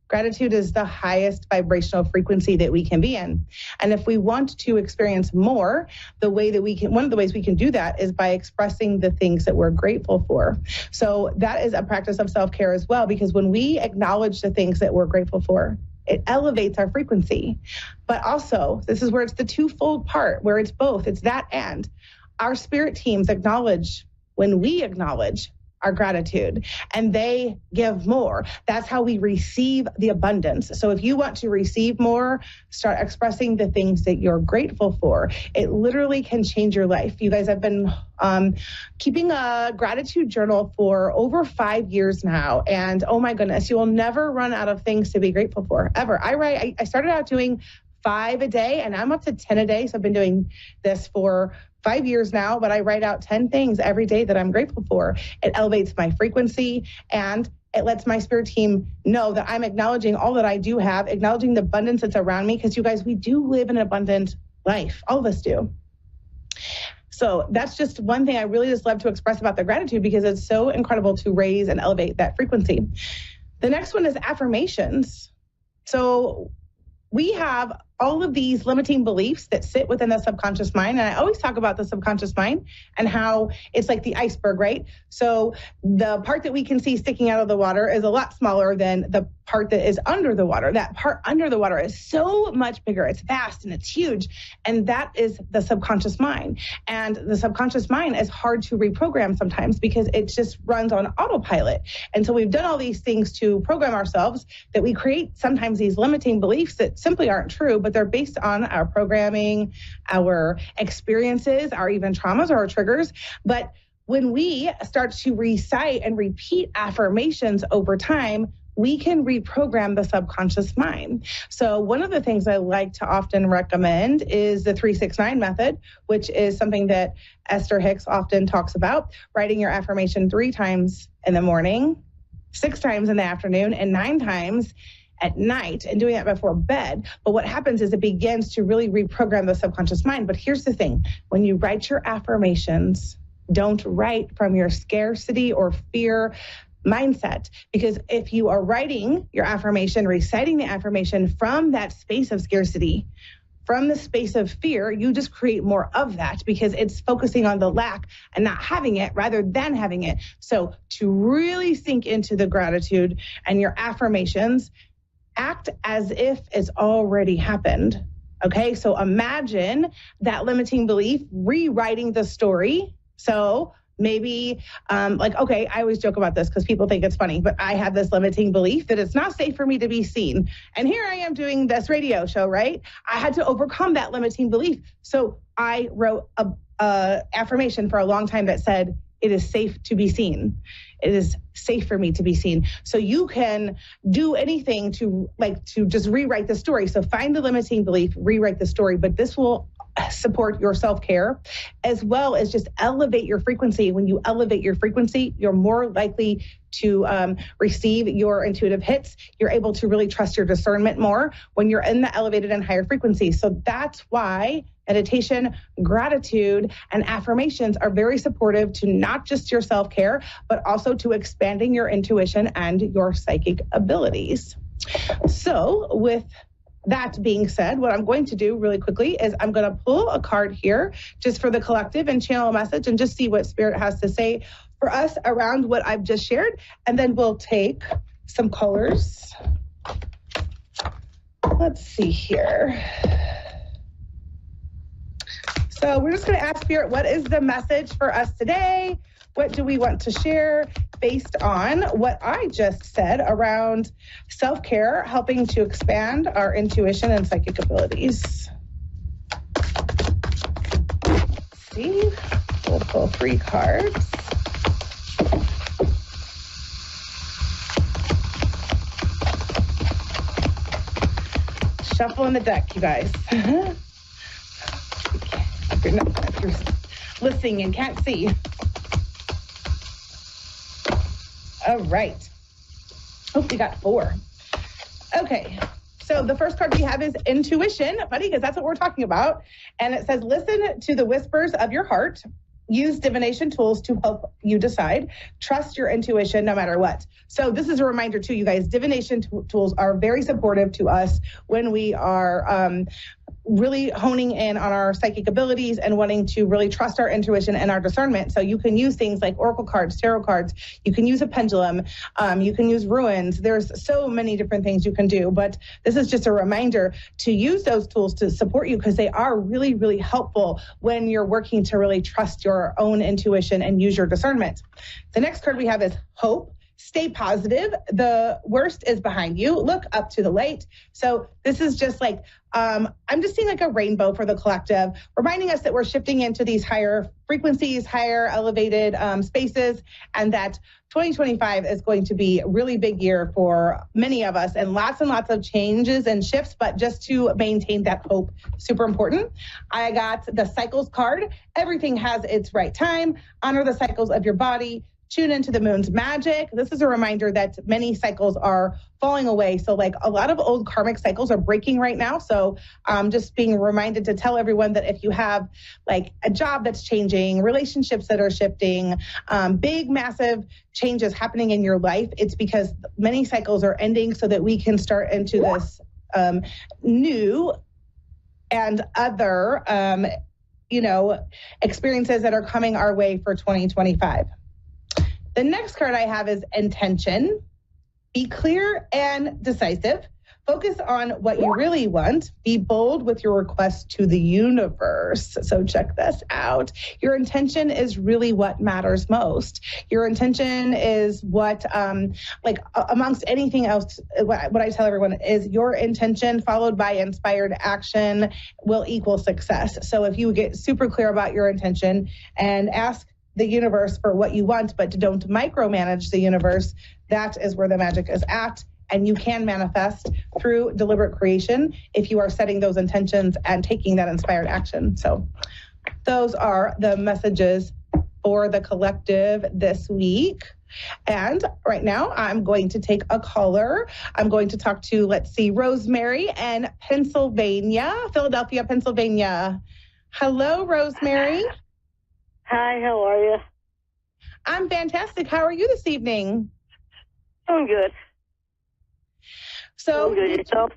gratitude is the highest vibrational frequency that we can be in. And if we want to experience more, one of the ways we can do that is by expressing the things that we're grateful for. So that is a practice of self-care as well, because when we acknowledge the things that we're grateful for, it elevates our frequency. But also, this is where it's the twofold part, where it's both. It's that and our spirit teams acknowledge when we acknowledge our gratitude, and they give more. That's how we receive the abundance. So if you want to receive more, start expressing the things that you're grateful for. It literally can change your life. You guys, have been keeping a gratitude journal for over 5 years now. And oh my goodness, you will never run out of things to be grateful for, ever. I started out doing 5 a day, and I'm up to 10 a day. So I've been doing this for 5 years now, but I write out 10 things every day that I'm grateful for. It elevates my frequency, and it lets my spirit team know that I'm acknowledging all that I do have, acknowledging the abundance that's around me. Because you guys, we do live an abundant life. All of us do. So that's just one thing I really just love to express about the gratitude, because it's so incredible to raise and elevate that frequency. The next one is affirmations. So we have all of these limiting beliefs that sit within the subconscious mind. And I always talk about the subconscious mind and how it's like the iceberg, right? So the part that we can see sticking out of the water is a lot smaller than the part that is under the water. That part under the water is so much bigger. It's vast and it's huge. And that is the subconscious mind. And the subconscious mind is hard to reprogram sometimes because it just runs on autopilot. And so we've done all these things to program ourselves that we create sometimes these limiting beliefs that simply aren't true, but they're based on our programming, our experiences, our even traumas or our triggers. But when we start to recite and repeat affirmations over time, we can reprogram the subconscious mind. So one of the things I like to often recommend is the 3-6-9 method, which is something that Esther Hicks often talks about, writing your affirmation 3 times in the morning, 6 times in the afternoon, and 9 times at night, and doing that before bed. But what happens is it begins to really reprogram the subconscious mind. But here's the thing, when you write your affirmations, don't write from your scarcity or fear mindset, because if you are writing your affirmation, reciting the affirmation from that space of scarcity, from the space of fear, you just create more of that because it's focusing on the lack and not having it rather than having it. So to really sink into the gratitude and your affirmations, act as if it's already happened. Okay, so imagine that limiting belief rewriting the story. So maybe okay, I always joke about this because people think it's funny, but I have this limiting belief that it's not safe for me to be seen. And here I am doing this radio show, right? I had to overcome that limiting belief. So I wrote a affirmation for a long time that said, it is safe to be seen. It is safe for me to be seen. So you can do anything to just rewrite the story. So find the limiting belief, rewrite the story, but this will support your self-care as well as just elevate your frequency. When you elevate your frequency, you're more likely to receive your intuitive hits. You're able to really trust your discernment more when you're in the elevated and higher frequency. So that's why meditation, gratitude, and affirmations are very supportive to not just your self-care, but also to expanding your intuition and your psychic abilities. So with that being said, what I'm going to do really quickly is I'm going to pull a card here just for the collective and channel a message and just see what Spirit has to say for us around what I've just shared. And then we'll take some colors. Let's see here. So we're just going to ask Spirit, what is the message for us today? What do we want to share based on what I just said around self-care, helping to expand our intuition and psychic abilities? Let's see, we'll pull 3 cards. Shuffling the deck, you guys. If you're listening and can't see. All right. Oh, we got 4. Okay. So the first card we have is intuition. Funny, because that's what we're talking about. And it says, listen to the whispers of your heart. Use divination tools to help you decide. Trust your intuition no matter what. So this is a reminder too, you guys, divination tools are very supportive to us when we are really honing in on our psychic abilities and wanting to really trust our intuition and our discernment. So you can use things like oracle cards, tarot cards. You can use a pendulum. You can use runes. There's so many different things you can do. But this is just a reminder to use those tools to support you because they are really, really helpful when you're working to really trust your own intuition and use your discernment. The next card we have is hope. Stay positive. The worst is behind you. Look up to the light. So this is just like, I'm just seeing like a rainbow for the collective, reminding us that we're shifting into these higher frequencies, higher elevated spaces, and that 2025 is going to be a really big year for many of us and lots of changes and shifts, but just to maintain that hope, super important. I got the cycles card. Everything has its right time. Honor the cycles of your body. Tune into the moon's magic. This is a reminder that many cycles are falling away. So like a lot of old karmic cycles are breaking right now. So just being reminded to tell everyone that if you have like a job that's changing, relationships that are shifting, big, massive changes happening in your life, it's because many cycles are ending so that we can start into this new and other, experiences that are coming our way for 2025. The next card I have is intention. Be clear and decisive. Focus on what you really want. Be bold with your request to the universe. So check this out. Your intention is really what matters most. Your intention is what, amongst anything else, what I tell everyone is your intention followed by inspired action will equal success. So if you get super clear about your intention and ask the universe for what you want, but don't micromanage the universe, that is where the magic is at. And you can manifest through deliberate creation if you are setting those intentions and taking that inspired action. So those are the messages for the collective this week. And right now I'm going to take a caller. I'm going to talk to, Rosemary in Philadelphia, Pennsylvania. Hello, Rosemary. Hi, how are you? I'm fantastic. How are you this evening? I'm good. So, yourself?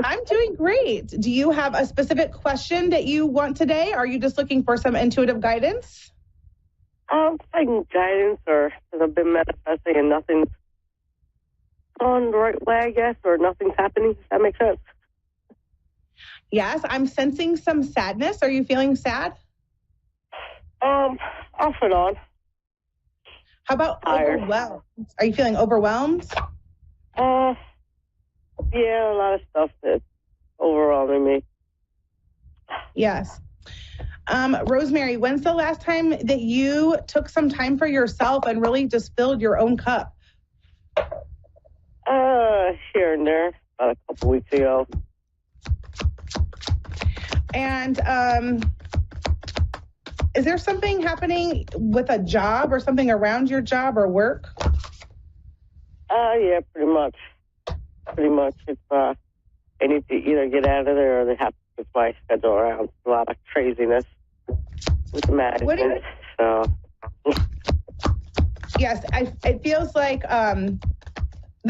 I'm doing great. Do you have a specific question that you want today? Or are you just looking for some intuitive guidance? Taking guidance, or because I've been manifesting and nothing's on the right way, I guess, or nothing's happening. Does that make sense? Yes, I'm sensing some sadness. Are you feeling sad? Off and on. How about overwhelmed? Are you feeling overwhelmed? Yeah, a lot of stuff that's overwhelming me. Yes. Rosemary, when's the last time that you took some time for yourself and really just filled your own cup? Here and there, about a couple weeks ago. And is there something happening with a job or something around your job or work? Yeah, pretty much. It's, I need to either get out of there or they have to switch my schedule around. It's a lot of craziness with the management. Yes, it feels like the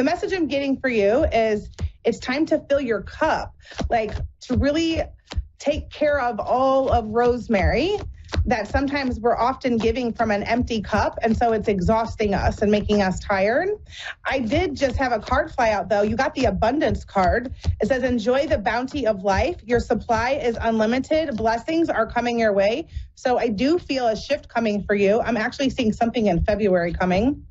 message I'm getting for you is it's time to fill your cup, to really take care of all of Rosemary, that sometimes we're often giving from an empty cup, and so it's exhausting us and making us tired. I did just have a card fly out, though. You got the abundance card. It says, enjoy the bounty of life. Your supply is unlimited. Blessings are coming your way. So I do feel a shift coming for you. I'm actually seeing something in February coming.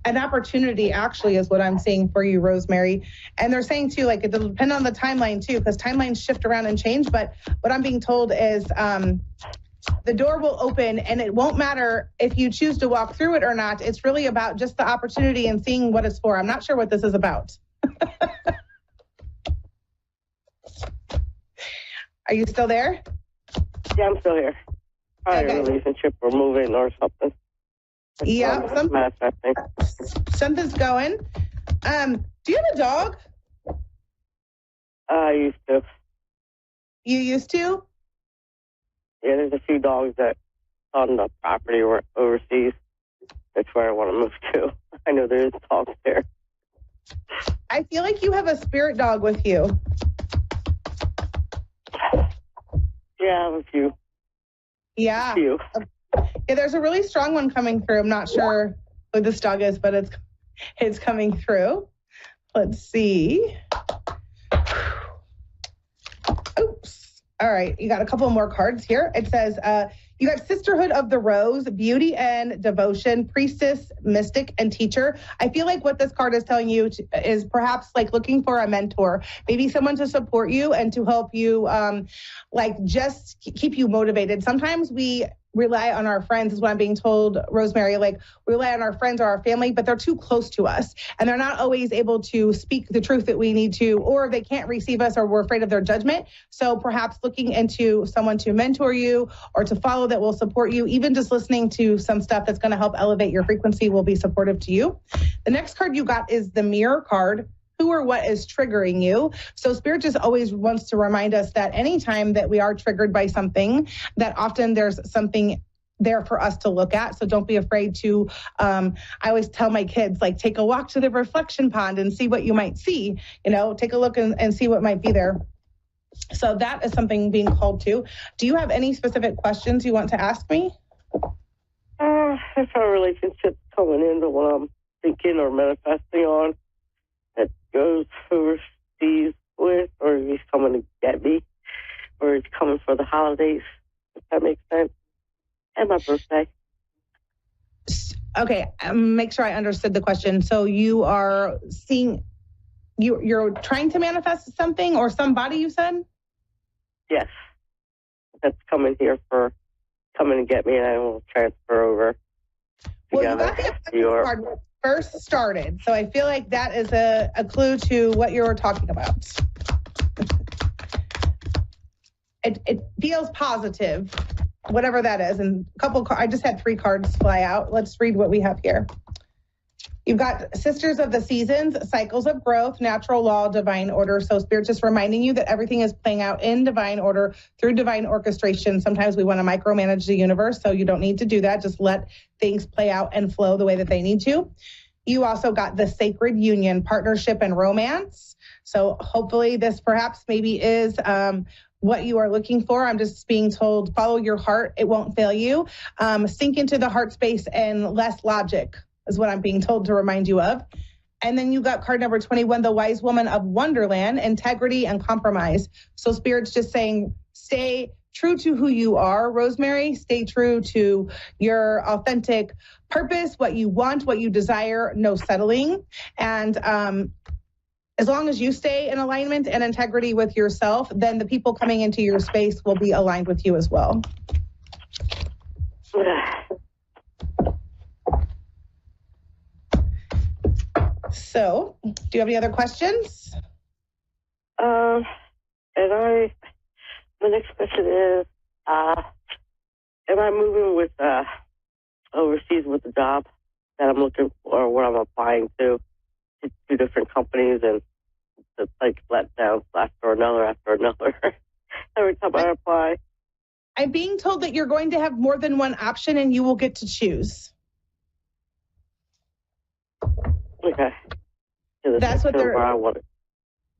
An opportunity actually is what I'm seeing for you, Rosemary. And they're saying too, it'll depend on the timeline too, because timelines shift around and change. But what I'm being told is the door will open, and it won't matter if you choose to walk through it or not. It's really about just the opportunity and seeing what it's for. I'm not sure what this is about. Are you still there? Yeah, I'm still here. Probably a relationship or moving or something. Yeah, something's going. Do you have a dog? I used to. You used to? Yeah, there's a few dogs that on the property overseas. That's where I want to move to. I know there's dogs there. I feel like you have a spirit dog with you. Yeah, I have a few. Yeah. Yeah, there's a really strong one coming through. I'm not sure who this dog is, but it's coming through. Let's see. Oops. All right, you got a couple more cards here. It says, you got Sisterhood of the Rose, Beauty and Devotion, Priestess, Mystic, and Teacher. I feel like what this card is telling you is perhaps looking for a mentor, maybe someone to support you and to help you, just keep you motivated. Sometimes we rely on our friends, is what I'm being told, Rosemary. We rely on our friends or our family, but they're too close to us, and they're not always able to speak the truth that we need to, or they can't receive us, or we're afraid of their judgment. So perhaps looking into someone to mentor you or to follow that will support you, even just listening to some stuff that's going to help elevate your frequency will be supportive to you. The next card you got is the Mirror card. Who or what is triggering you? So Spirit just always wants to remind us that anytime that we are triggered by something, that often there's something there for us to look at. So don't be afraid to, I always tell my kids, like, take a walk to the reflection pond and see what you might see, take a look and see what might be there. So that is something being called to. Do you have any specific questions you want to ask me? If our relationship's coming into what I'm thinking or manifesting on that goes overseas with, or he's coming to get me, or he's coming for the holidays, if that makes sense. And my birthday. Okay, make sure I understood the question. So you are seeing, you're trying to manifest something or somebody, you said? Yes. That's coming to get me, and I will transfer over. Well, you got the card when it first started, so I feel like that is a clue to what you're talking about. It feels positive, whatever that is. And I just had 3 cards fly out. Let's read what we have here. You've got Sisters of the Seasons, Cycles of Growth, Natural Law, Divine Order. So Spirit's just reminding you that everything is playing out in divine order through divine orchestration. Sometimes we want to micromanage the universe, so you don't need to do that. Just let things play out and flow the way that they need to. You also got the Sacred Union, Partnership and Romance. So hopefully this perhaps maybe is what you are looking for. I'm just being told, follow your heart. It won't fail you. Sink into the heart space and less logic is what I'm being told to remind you of. And then you got card number 21, the Wise Woman of Wonderland, Integrity and Compromise. So Spirit's just saying, stay true to who you are, Rosemary. Stay true to your authentic purpose, what you want, what you desire, no settling. And as long as you stay in alignment and integrity with yourself, then the people coming into your space will be aligned with you as well. So, do you have any other questions? My next question is, am I moving with overseas with the job that I'm looking for, or what I'm applying to 2 different companies, and it's like letdowns after another. Every time I apply. I'm being told that you're going to have more than one option and you will get to choose. Okay. That's what they're. I want it.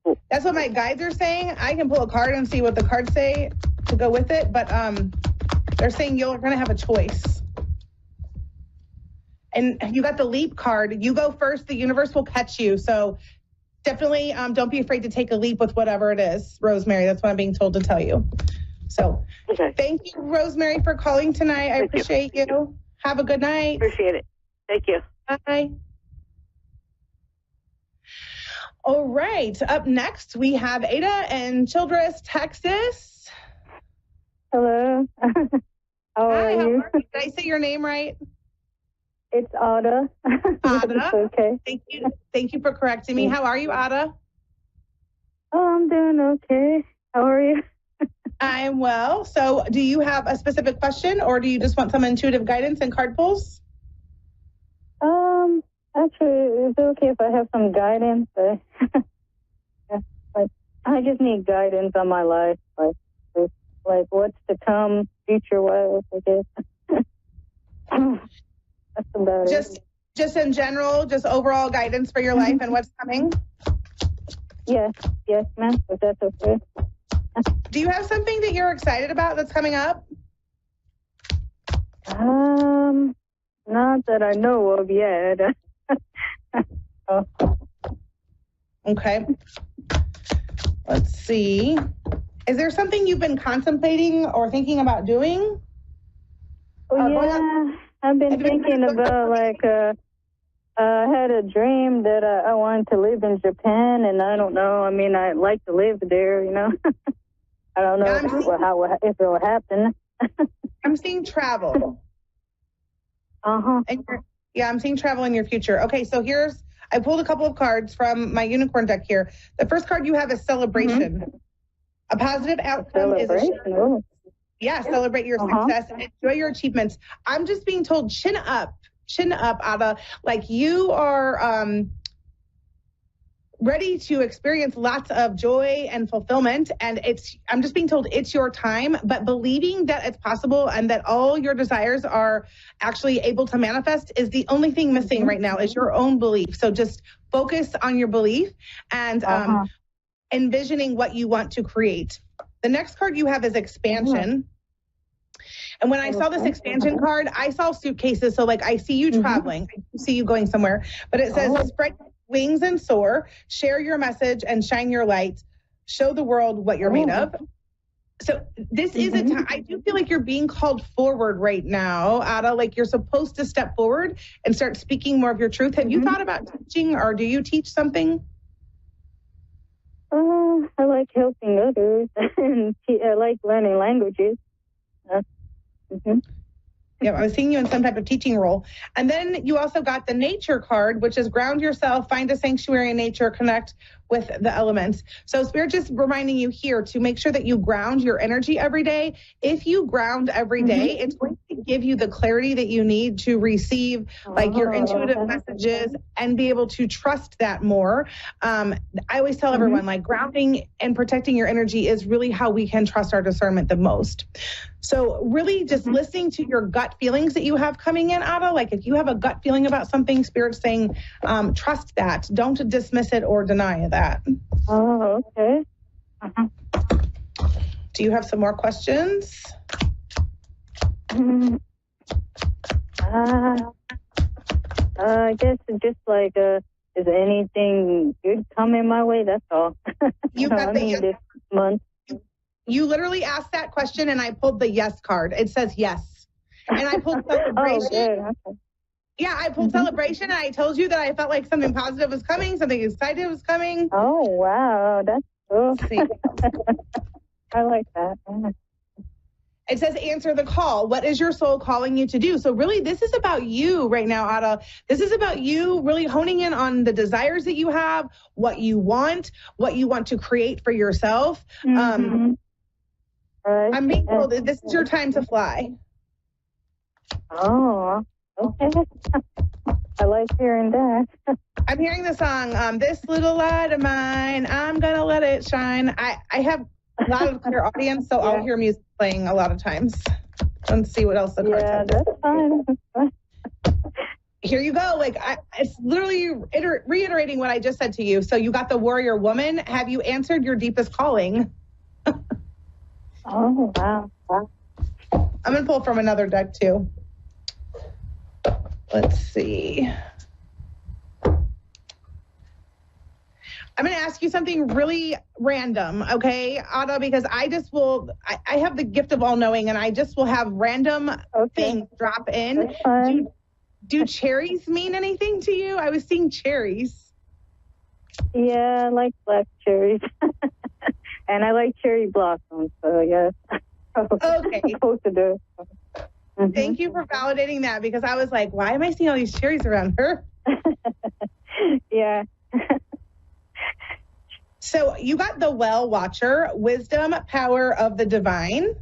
Cool. That's what my guides are saying. I can pull a card and see what the cards say to go with it, but they're saying you're going to have a choice. And you got the leap card. You go first. The universe will catch you. So definitely don't be afraid to take a leap with whatever it is, Rosemary. That's what I'm being told to tell you. So Thank you, Rosemary, for calling tonight. I appreciate you. Have a good night. Appreciate it. Thank you. Bye. All right. Up next, we have Ada in Childress, Texas. Hello. How are you? Did I say your name right? It's Ada. Ada. Okay. Thank you for correcting me. How are you, Ada? Oh, I'm doing okay. How are you? I'm well. So do you have a specific question, or do you just want some intuitive guidance and card pulls? Actually, it's okay if I have some guidance. I just need guidance on my life, like what's to come, future-wise, I guess. That's about it. Just in general, just overall guidance for your life and what's coming? Yes, ma'am, if that's okay. Do you have something that you're excited about that's coming up? Not that I know of yet. Okay. Let's see. Is there something you've been contemplating or thinking about doing? Yeah, I've been thinking about I had a dream that I wanted to live in Japan, and I don't know. I mean, I'd like to live there, I don't know if it will happen. I'm seeing travel. Uh-huh. I'm seeing travel in your future. Okay, so I pulled a couple of cards from my unicorn deck here. The first card you have is celebration. Mm-hmm. A positive outcome is celebrate your success and enjoy your achievements. I'm just being told, chin up, Ada. Like you are ready to experience lots of joy and fulfillment. And I'm just being told it's your time, but believing that it's possible and that all your desires are actually able to manifest is the only thing missing right now is your own belief. So just focus on your belief and envisioning what you want to create. The next card you have is expansion. And when I saw this expansion card, I saw suitcases. So like I see you traveling, I see you going somewhere, but it says spread wings and soar, share your message and shine your light, show the world what you're made of. So this is a time, I do feel like you're being called forward right now, Ada, like you're supposed to step forward and start speaking more of your truth. Have you thought about teaching, or do you teach something? I like helping others and I like learning languages. Yeah, I was seeing you in some type of teaching role. And then you also got the nature card, which is ground yourself, find a sanctuary in nature, connect with the elements. So Spirit just reminding you here to make sure that you ground your energy every day. If you ground every day, it's going to give you the clarity that you need to receive like your intuitive messages and be able to trust that more. I always tell everyone like grounding and protecting your energy is really how we can trust our discernment the most. So really just listening to your gut feelings that you have coming in, Ada, like if you have a gut feeling about something, Spirit's saying, trust that. Don't dismiss it or deny that. Oh, okay. Do you have some more questions? I guess it's just like, is anything good coming my way? That's all. You got this month. You literally asked that question and I pulled the yes card. It says yes. And I pulled celebration. Okay. Yeah, I pulled celebration and I told you that I felt like something positive was coming, something excited was coming. Oh, wow. That's cool. I like that. It says answer the call. What is your soul calling you to do? So really, this is about you right now, Ada. This is about you really honing in on the desires that you have, what you want to create for yourself. I'm being told that this is your time to fly. Oh, okay. I like hearing that. I'm hearing the song, This Little Light of Mine, I'm gonna let it shine. I have a lot of clear audience, so I'll hear music playing a lot of times. Let's see what else the cards have. That's fine. Here you go. Like it's literally reiterating what I just said to you. So you got the warrior woman. Have you answered your deepest calling? Oh, wow. I'm going to pull from another deck too. Let's see. I'm going to ask you something really random, okay, Ada, because I have the gift of all knowing and I just will have random things drop in. Do cherries mean anything to you? I was seeing cherries. Yeah, I like black cherries. And I like cherry blossoms, so yes. Okay. Supposed to do. Thank you for validating that because I was like, why am I seeing all these cherries around her? Yeah. So you got the Well Watcher, Wisdom, Power of the Divine.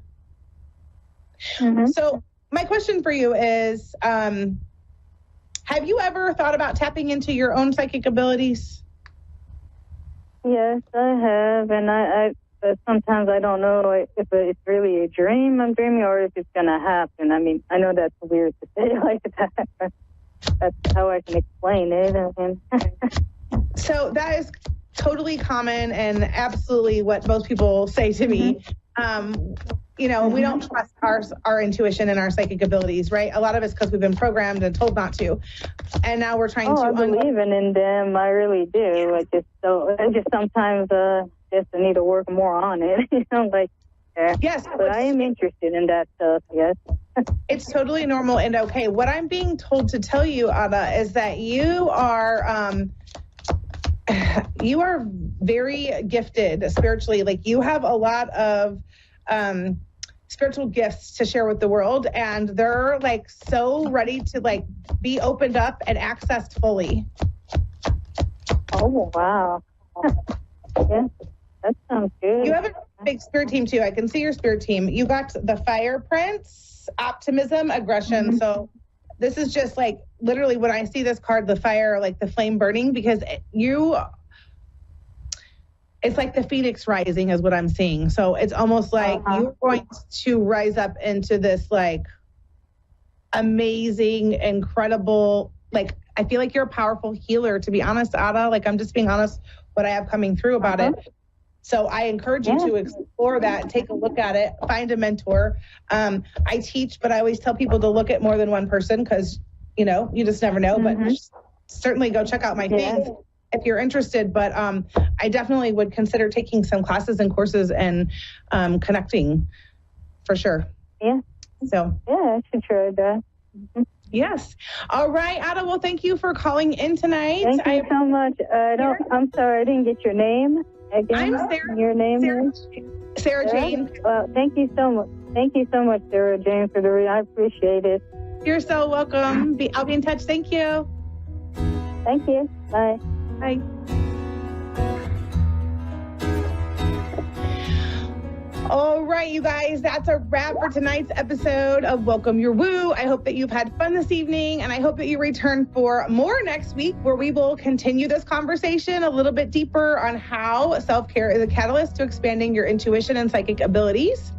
So my question for you is, have you ever thought about tapping into your own psychic abilities? Yes, I have, and I sometimes I don't know if it's really a dream I'm dreaming or if it's going to happen. I mean, I know that's weird to say like that, but that's how I can explain it. So that is totally common and absolutely what most people say to me. We don't trust our intuition and our psychic abilities, right? A lot of it's because we've been programmed and told not to. And now we're trying to... I believe in them. I really do. I just sometimes just need to work more on it. Yes. But I am interested in that stuff, yes. It's totally normal and okay. What I'm being told to tell you, Ada, is that you are very gifted spiritually. Like you have a lot of spiritual gifts to share with the world, and they're like so ready to like be opened up and accessed fully. Oh, wow. Yeah, that sounds good. You have a big spirit team too. I can see your spirit team. You got the Fire Prince, Optimism, Aggression. So this is just like literally when I see this card, the fire, like the flame burning, because you it's like the phoenix rising is what I'm seeing. So it's almost like you're going to rise up into this like amazing, incredible, like, I feel like you're a powerful healer, to be honest, Ada. Like, I'm just being honest what I have coming through about it. So I encourage you to explore that, take a look at it, find a mentor. I teach, but I always tell people to look at more than one person because, you know, you just never know. But certainly go check out my things if you're interested. But I definitely would consider taking some classes and courses and connecting for sure. Yeah. So I should try that. Yes. All right, Ada. Well, thank you for calling in tonight. Thank you so much. I'm sorry, I didn't get your name again. I'm Sarah. Your name is Sarah Jane. Well, thank you so much. Thank you so much, Sarah Jane, for the read. I appreciate it. You're so welcome. I'll be in touch. Thank you. Thank you. Bye. Bye. All right, you guys, that's a wrap for tonight's episode of Welcome Your Woo. I hope that you've had fun this evening, and I hope that you return for more next week, where we will continue this conversation a little bit deeper on how self-care is a catalyst to expanding your intuition and psychic abilities.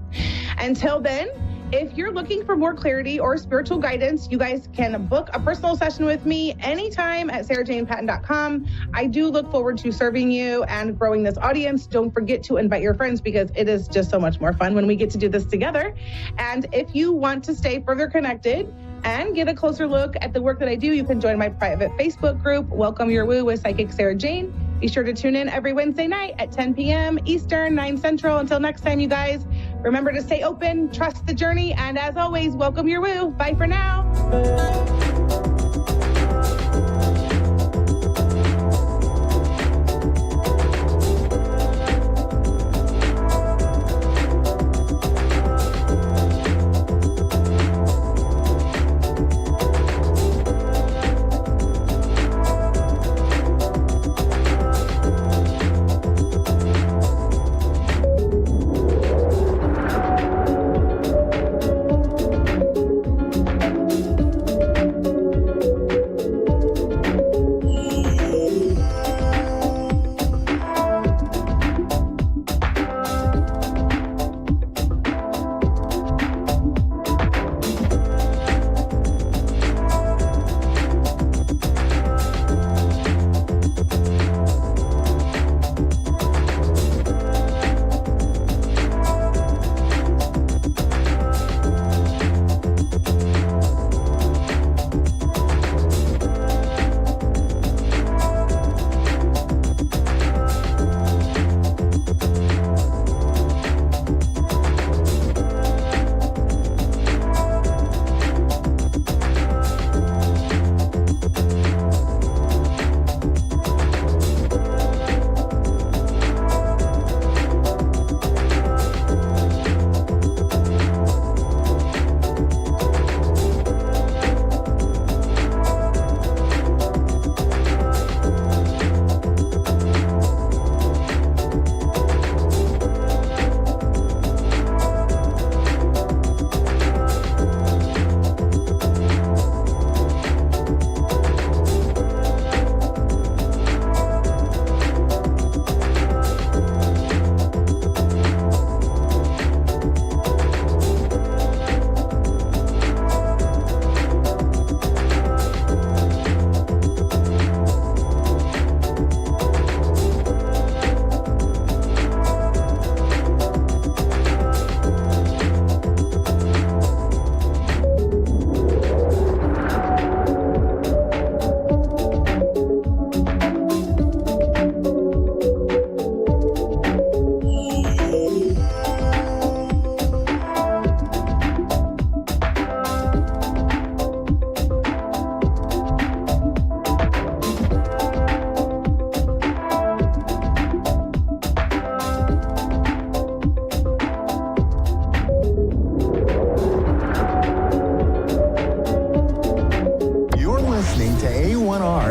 Until then, if you're looking for more clarity or spiritual guidance, you guys can book a personal session with me anytime at sarahjanepatton.com. I do look forward to serving you and growing this audience. Don't forget to invite your friends because it is just so much more fun when we get to do this together. And if you want to stay further connected and get a closer look at the work that I do, you can join my private Facebook group, Welcome Your Woo with Psychic Sarah Jane. Be sure to tune in every Wednesday night at 10 p.m. Eastern, 9 Central. Until next time, you guys, remember to stay open, trust the journey, and as always, welcome your woo. Bye for now.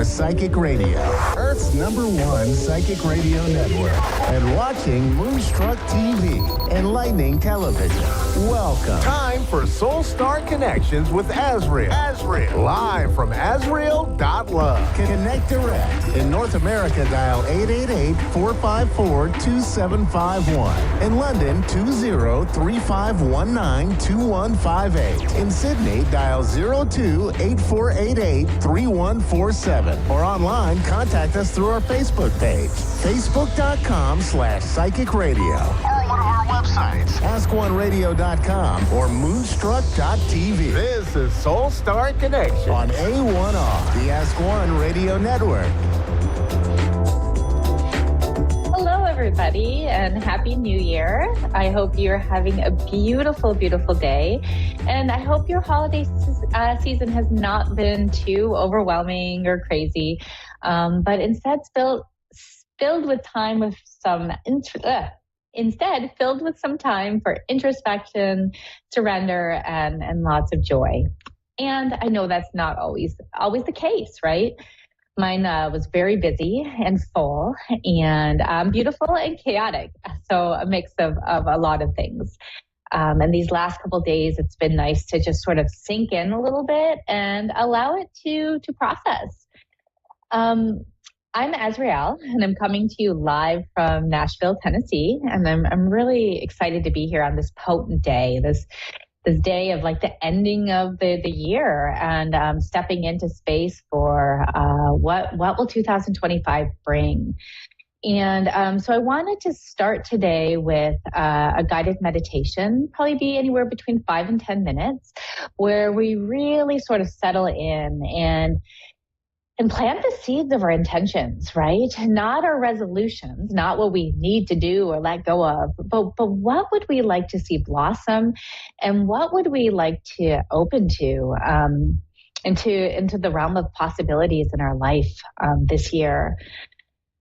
Psychic Radio, Earth's #1 psychic radio network and watching Moonstruck TV, enlightening television. Welcome. Time for Soul Star Connections with Azriel. Live from Azriel.love. Connect direct. In North America, dial 888-454-2751. In London, 20-3519-2158. In Sydney, dial 02-8488-3147. Or online, contact us through our Facebook page, facebook.com/psychic radio. Or one of our websites, askoneradio.com or moonstruck.tv. This is Soul Star Connection on A1R, the Ask One Radio Network. Hello, everybody, and Happy New Year. I hope you're having a beautiful, beautiful day. And I hope your holiday season has not been too overwhelming or crazy, but instead filled with time with some filled with some time for introspection, surrender, and lots of joy. And I know that's not always the case, right? Mine was very busy and full and beautiful and chaotic. So a mix of a lot of things. And these last couple of days, it's been nice to just sort of sink in a little bit and allow it to process. I'm Azriel, and I'm coming to you live from Nashville, Tennessee. And I'm really excited to be here on this potent day, this day of like the ending of the year, and stepping into space for what will 2025 bring. And so I wanted to start today with a guided meditation, probably be anywhere between 5 and 10 minutes, where we really sort of settle in and plant the seeds of our intentions, right? Not our resolutions, not what we need to do or let go of, but what would we like to see blossom, and what would we like to open to into the realm of possibilities in our life this year.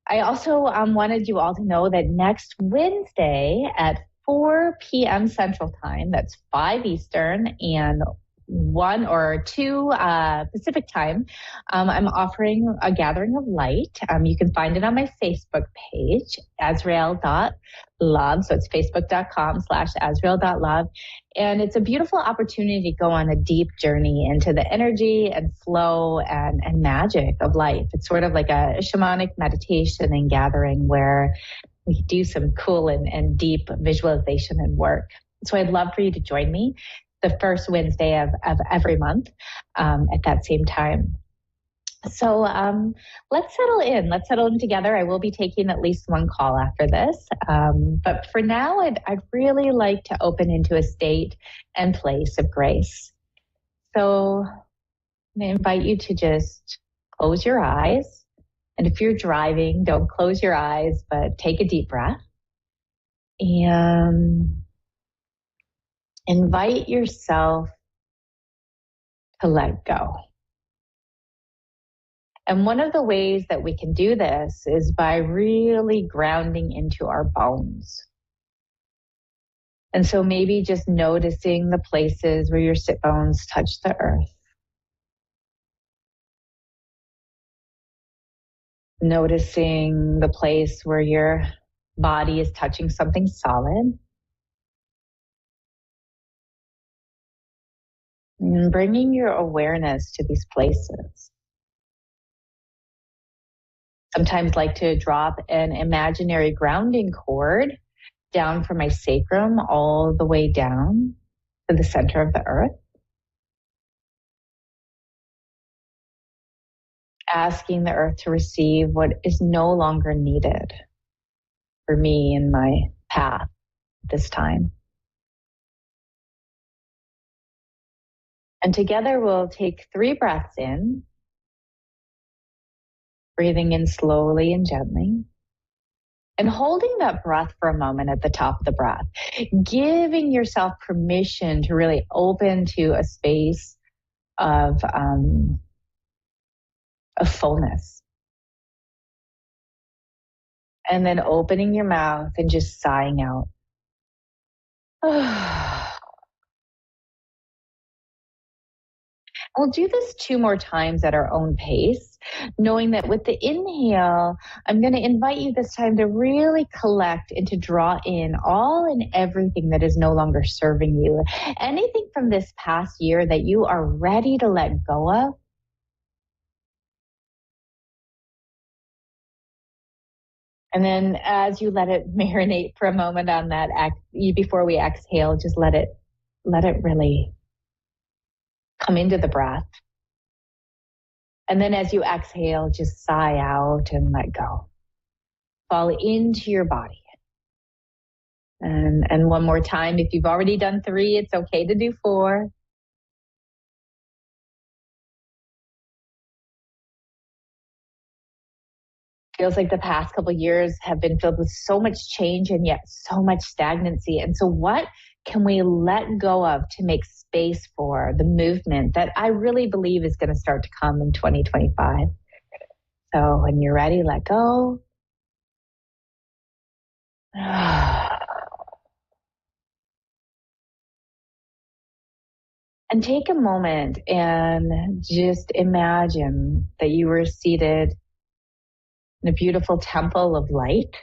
I also wanted you all to know that next Wednesday at 4 p.m. Central Time, that's 5 Eastern and 1 or 2 Pacific Time, I'm offering a gathering of light. You can find it on my Facebook page, Azriel.love. So it's facebook.com/Azriel.love. And it's a beautiful opportunity to go on a deep journey into the energy and flow and magic of life. It's sort of like a shamanic meditation and gathering where we do some cool and deep visualization and work. So I'd love for you to join me the first Wednesday of every month at that same time. So let's settle in. Let's settle in together. I will be taking at least one call after this. But for now, I'd really like to open into a state and place of grace. So I'm going to invite you to just close your eyes. And if you're driving, don't close your eyes, but take a deep breath. And invite yourself to let go. And one of the ways that we can do this is by really grounding into our bones. And so maybe just noticing the places where your sit bones touch the earth. Noticing the place where your body is touching something solid. And bringing your awareness to these places. Sometimes like to drop an imaginary grounding cord down from my sacrum all the way down to the center of the earth. Asking the earth to receive what is no longer needed for me in my path at this time. And together we'll take 3 breaths in, breathing in slowly and gently, and holding that breath for a moment at the top of the breath, giving yourself permission to really open to a space of fullness. And then opening your mouth and just sighing out. We'll do this 2 more times at our own pace, knowing that with the inhale, I'm going to invite you this time to really collect and to draw in all and everything that is no longer serving you. Anything from this past year that you are ready to let go of. And then as you let it marinate for a moment on that, before we exhale, just let it really come into the breath. And then as you exhale, just sigh out and let go. Fall into your body. And one more time, if you've already done 3, it's okay to do 4. Feels like the past couple of years have been filled with so much change and yet so much stagnancy. And so what can we let go of to make space for the movement that I really believe is going to start to come in 2025? So when you're ready, let go. And take a moment and just imagine that you were seated in a beautiful temple of light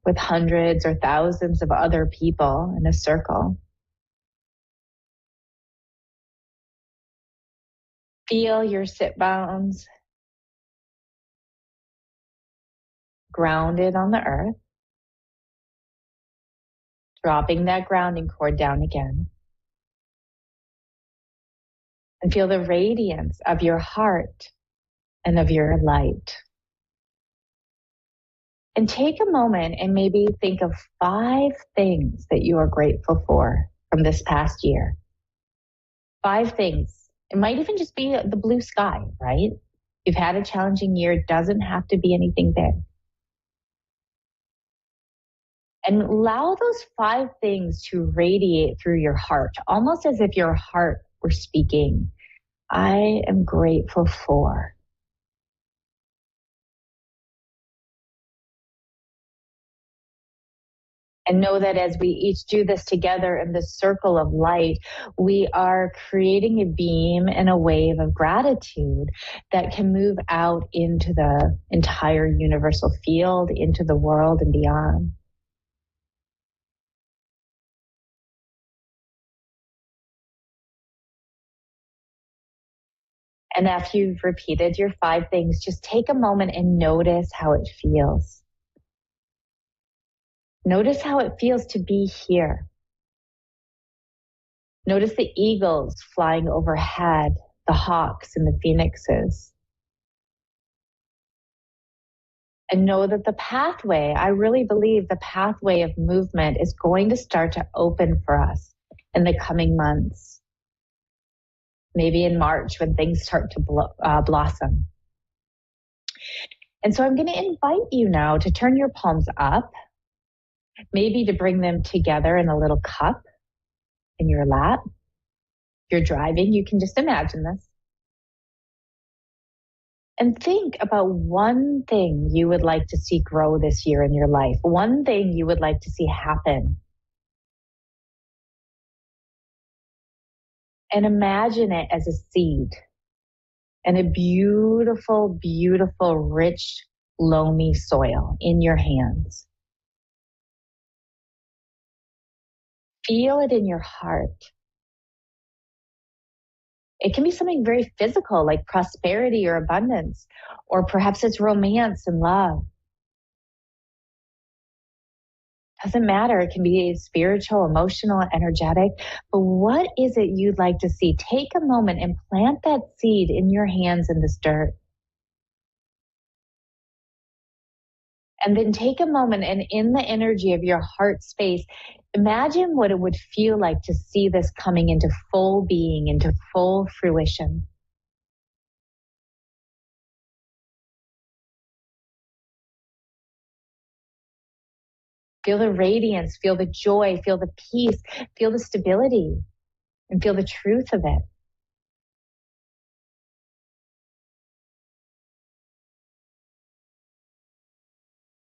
with hundreds or thousands of other people in a circle. Feel your sit bones grounded on the earth, dropping that grounding cord down again. And feel the radiance of your heart and of your light. And take a moment and maybe think of 5 things that you are grateful for from this past year. 5 things. It might even just be the blue sky, right? You've had a challenging year. It doesn't have to be anything big. And allow those 5 things to radiate through your heart, almost as if your heart were speaking. I am grateful for. And know that as we each do this together in this circle of light, we are creating a beam and a wave of gratitude that can move out into the entire universal field, into the world and beyond. And after you've repeated your 5 things, just take a moment and notice how it feels. Notice how it feels to be here. Notice the eagles flying overhead, the hawks and the phoenixes. And know that the pathway, I really believe the pathway of movement is going to start to open for us in the coming months. Maybe in March when things start to blossom. And so I'm going to invite you now to turn your palms up, maybe to bring them together in a little cup in your lap. If you're driving, you can just imagine this. And think about one thing you would like to see grow this year in your life, one thing you would like to see happen. And imagine it as a seed and a beautiful, beautiful, rich, loamy soil in your hands. Feel it in your heart. It can be something very physical like prosperity or abundance, or perhaps it's romance and love. Doesn't matter. It can be spiritual, emotional, energetic. But what is it you'd like to see? Take a moment and plant that seed in your hands in this dirt. And then take a moment and in the energy of your heart space, imagine what it would feel like to see this coming into full being, into full fruition. Feel the radiance, feel the joy, feel the peace, feel the stability, and feel the truth of it.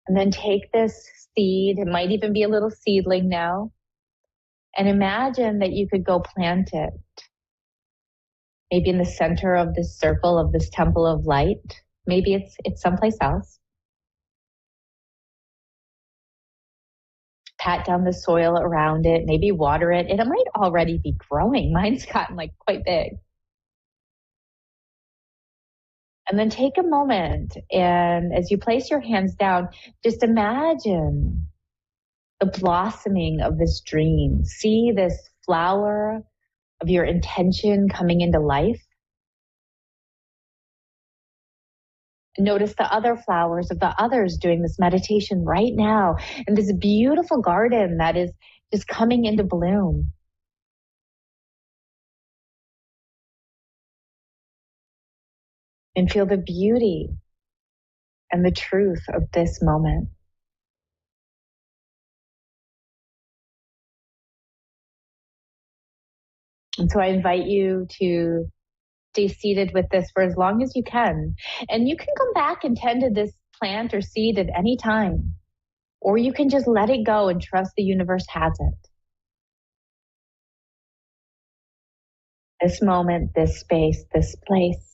And then take this seed, it might even be a little seedling now, And imagine that you could go plant it, maybe in the center of this circle of this temple of light. Maybe it's someplace else. Pat down the soil around it, maybe water it. It might already be growing. Mine's gotten like quite big. And then take a moment, and as you place your hands down, just imagine the blossoming of this dream. See this flower of your intention coming into life. Notice the other flowers of the others doing this meditation right now, and this beautiful garden that is just coming into bloom. And feel the beauty and the truth of this moment. And so I invite you to stay seated with this for as long as you can. And you can come back and tend to this plant or seed at any time. Or you can just let it go and trust the universe has it. This moment, this space, this place.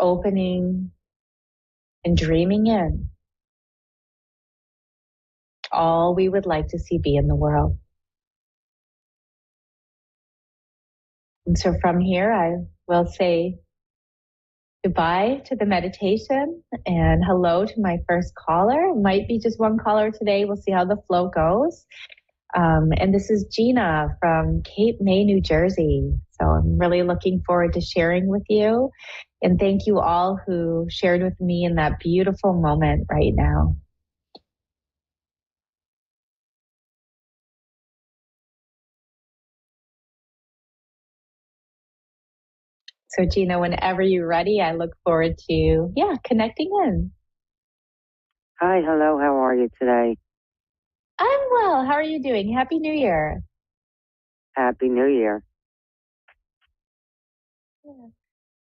Opening and dreaming in all we would like to see be in the world. And so from here, I will say goodbye to the meditation and hello to my first caller. It might be just one caller today. We'll see how the flow goes. And this is Gina from Cape May, New Jersey. So I'm really looking forward to sharing with you. And thank you all who shared with me in that beautiful moment right now. So Gina, whenever you're ready, I look forward to, connecting in. Hi, hello, how are you today? I'm well. How are you doing? Happy New Year. Happy New Year. Yeah.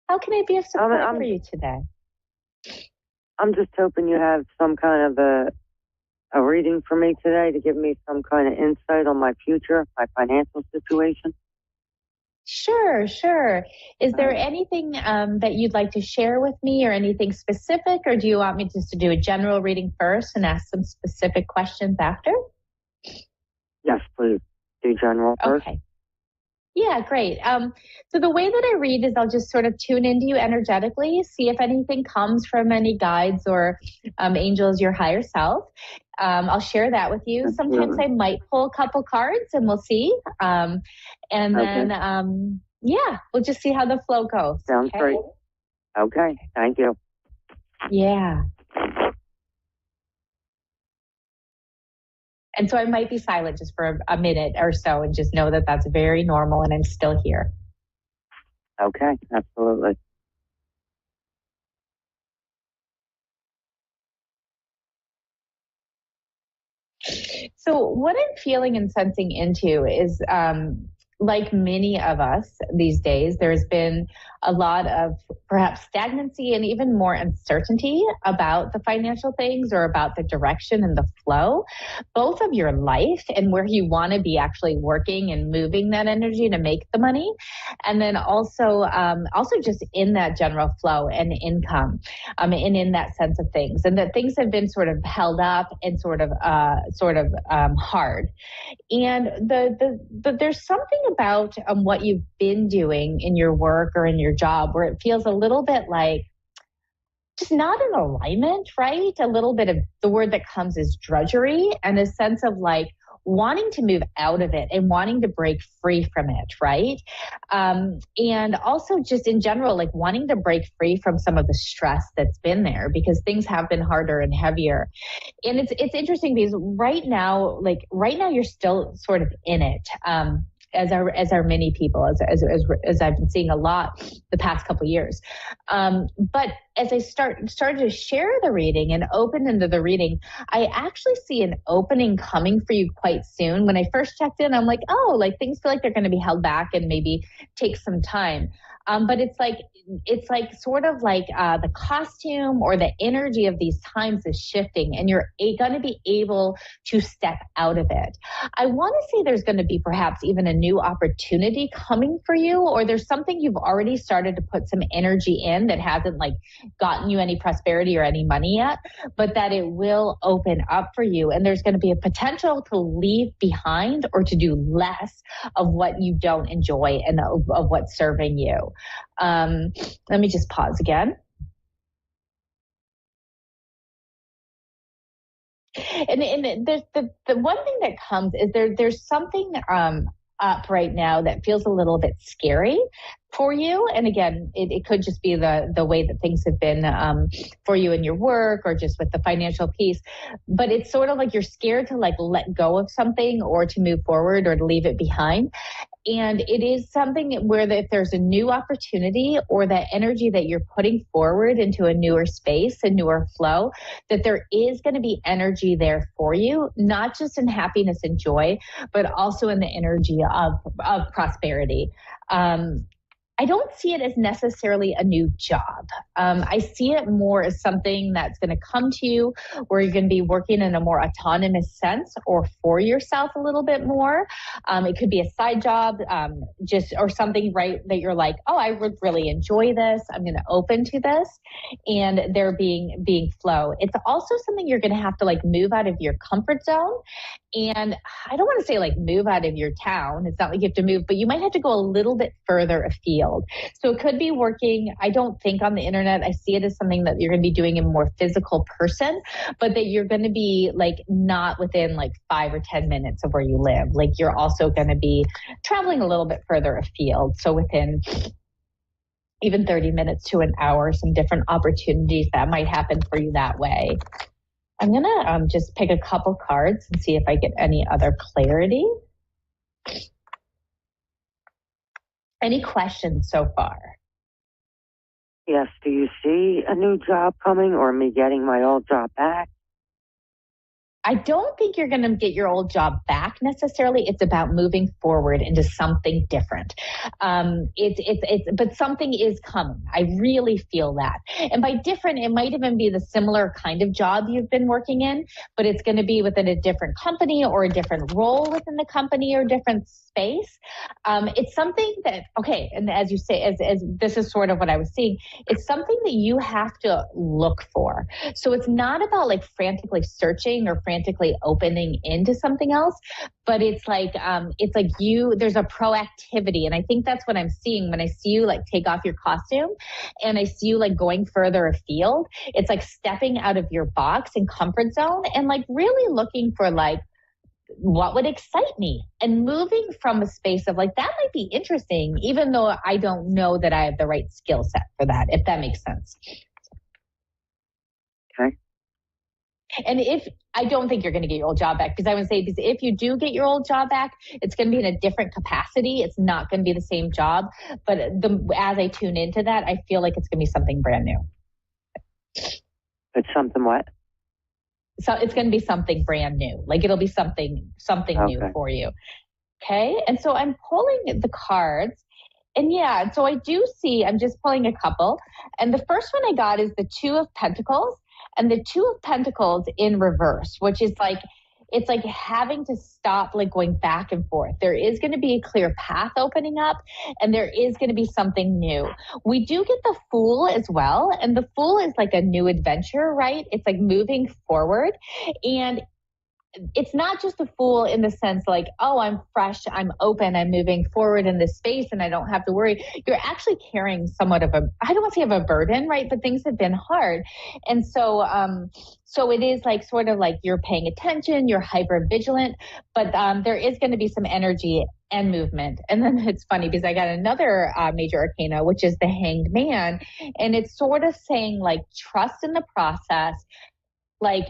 How can I be of support for you today? I'm just hoping you have some kind of a reading for me today to give me some kind of insight on my future, my financial situation. Sure. Is there anything that you'd like to share with me or anything specific, or do you want me just to do a general reading first and ask some specific questions after? Yes, please. Do general first. Okay. Yeah, great. So the way that I read is I'll just sort of tune into you energetically, see if anything comes from any guides or angels, your higher self. I'll share that with you. Sometimes I might pull a couple cards and we'll see. And then, we'll just see how the flow goes. Sounds great. Okay, thank you. Yeah. And so I might be silent just for a minute or so and just know that that's very normal and I'm still here. Okay, absolutely. So what I'm feeling and sensing into is, like many of us these days, there's been a lot of perhaps stagnancy and even more uncertainty about the financial things or about the direction and the flow, both of your life and where you want to be actually working and moving that energy to make the money. And then also just in that general flow and income, and in that sense of things, and that things have been sort of held up and sort of hard. And there's something about what you've been doing in your work or in your job where it feels a little bit like just not in alignment, right? A little bit of the word that comes is drudgery and a sense of like wanting to move out of it and wanting to break free from it, right? And also just in general, like wanting to break free from some of the stress that's been there because things have been harder and heavier. And it's interesting because right now you're still sort of in it. As are many people, as I've been seeing a lot the past couple of years. But as I started to share the reading and open into the reading, I actually see an opening coming for you quite soon. When I first checked in, I'm like, oh, like things feel like they're going to be held back and maybe take some time. But it's like sort of like the costume or the energy of these times is shifting, and you're going to be able to step out of it. I want to say there's going to be perhaps even a new opportunity coming for you, or there's something you've already started to put some energy in that hasn't like gotten you any prosperity or any money yet, but that it will open up for you. And there's going to be a potential to leave behind or to do less of what you don't enjoy and of what's serving you. Let me just pause again. And there's the one thing that comes is there's something up right now that feels a little bit scary for you. And again, it could just be the way that things have been for you in your work or just with the financial piece. But it's sort of like you're scared to like let go of something or to move forward or to leave it behind. And it is something where if there's a new opportunity or that energy that you're putting forward into a newer space, a newer flow, that there is going to be energy there for you, not just in happiness and joy, but also in the energy of prosperity. I don't see it as necessarily a new job. I see it more as something that's going to come to you where you're going to be working in a more autonomous sense or for yourself a little bit more. It could be a side job, or something, right, that you're like, oh, I would really enjoy this. I'm going to open to this, and there being flow. It's also something you're going to have to like move out of your comfort zone. And I don't want to say like move out of your town. It's not like you have to move, but you might have to go a little bit further afield. So it could be working, I don't think on the internet. I see it as something that you're going to be doing in a more physical person, but that you're going to be like not within like 5 or 10 minutes of where you live. Like you're also going to be traveling a little bit further afield. So within even 30 minutes to an hour, some different opportunities that might happen for you that way. I'm going to just pick a couple cards and see if I get any other clarity. Any questions so far? Yes. Do you see a new job coming or me getting my old job back? I don't think you're going to get your old job back necessarily. It's about moving forward into something different. But something is coming. I really feel that. And by different, it might even be the similar kind of job you've been working in, but it's going to be within a different company or a different role within the company or different space. It's something that, okay, and as you say, as this is sort of what I was seeing, it's something that you have to look for. So it's not about like frantically searching or frantically opening into something else, but it's like there's a proactivity. And I think that's what I'm seeing when I see you like take off your costume and I see you like going further afield. It's like stepping out of your box and comfort zone and like really looking for like, what would excite me, and moving from a space of like, that might be interesting, even though I don't know that I have the right skill set for that, if that makes sense. Okay. And if I don't think you're going to get your old job back, because I would say, because if you do get your old job back, it's going to be in a different capacity. It's not going to be the same job. But as I tune into that, I feel like it's going to be something brand new. It's something what? So it's going to be something brand new. Like it'll be something okay. New for you. Okay. And so I'm pulling the cards. And yeah, so I do see, I'm just pulling a couple. And the first one I got is the 2 of Pentacles. And the 2 of Pentacles in reverse, which is like, it's like having to stop like going back and forth. There is going to be a clear path opening up, and there is going to be something new. We do get the Fool as well. And the Fool is like a new adventure, right? It's like moving forward. And it's not just a Fool in the sense like, oh, I'm fresh, I'm open, I'm moving forward in this space and I don't have to worry. You're actually carrying somewhat of I don't want to say of a burden, right? But things have been hard. And so, so it is like sort of like you're paying attention, you're hyper vigilant, but there is going to be some energy and movement. And then it's funny because I got another major arcana, which is the Hanged Man. And it's sort of saying like, trust in the process, like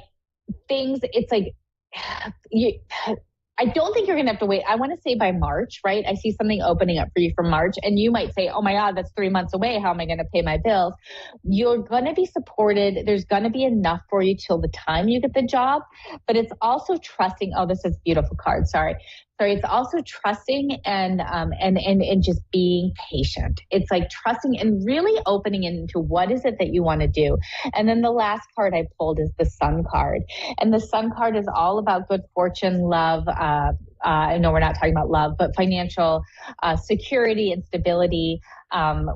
things, it's like, I don't think you're going to have to wait. I want to say by March, right? I see something opening up for you for March, and you might say, oh my God, that's 3 months away. How am I going to pay my bills? You're going to be supported. There's going to be enough for you till the time you get the job, but it's also trusting. Oh, this is a beautiful card. Sorry. sorry, it's also trusting and just being patient. It's like trusting and really opening into what is it that you want to do. And then the last card I pulled is the Sun card. And the Sun card is all about good fortune, love. I know we're not talking about love, but financial security and stability.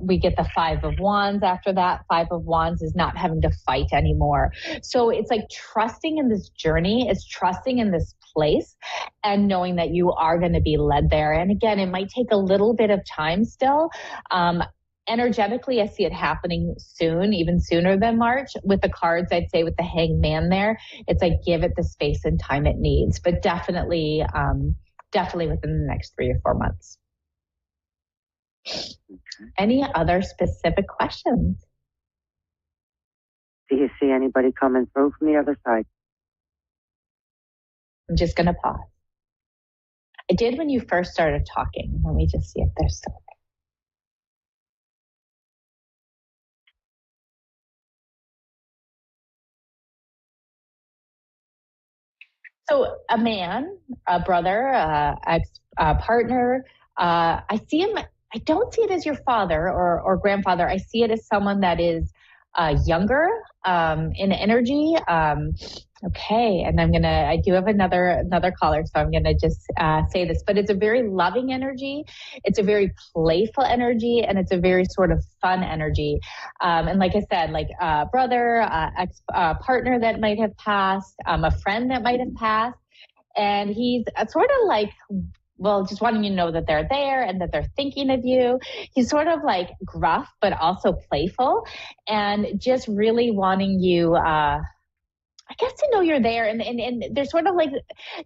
We get the Five of Wands after that. Five of Wands is not having to fight anymore. So it's like trusting in this journey, it's trusting in this place and knowing that you are going to be led there. And again, it might take a little bit of time still. Energetically, I see it happening soon, even sooner than March. With the cards, I'd say with the Hangman there, it's like give it the space and time it needs, but definitely within the next 3 or 4 months. Any other specific questions? Do you see anybody coming through from the other side? I'm just going to pause. I did when you first started talking. Let me just see if they're still there. So a man, a brother, ex-partner, I see him, I don't see it as your father or grandfather. I see it as someone that is younger in energy. Okay, and I do have another caller, so I'm gonna just say this, but it's a very loving energy. It's a very playful energy, and it's a very sort of fun energy. And like I said, like a brother, ex-partner that might have passed, a friend that might have passed, and he's sort of like, well, just wanting you to know that they're there and that they're thinking of you. He's sort of like gruff, but also playful, and just really wanting you, I guess, to know you're there. And they're sort of like,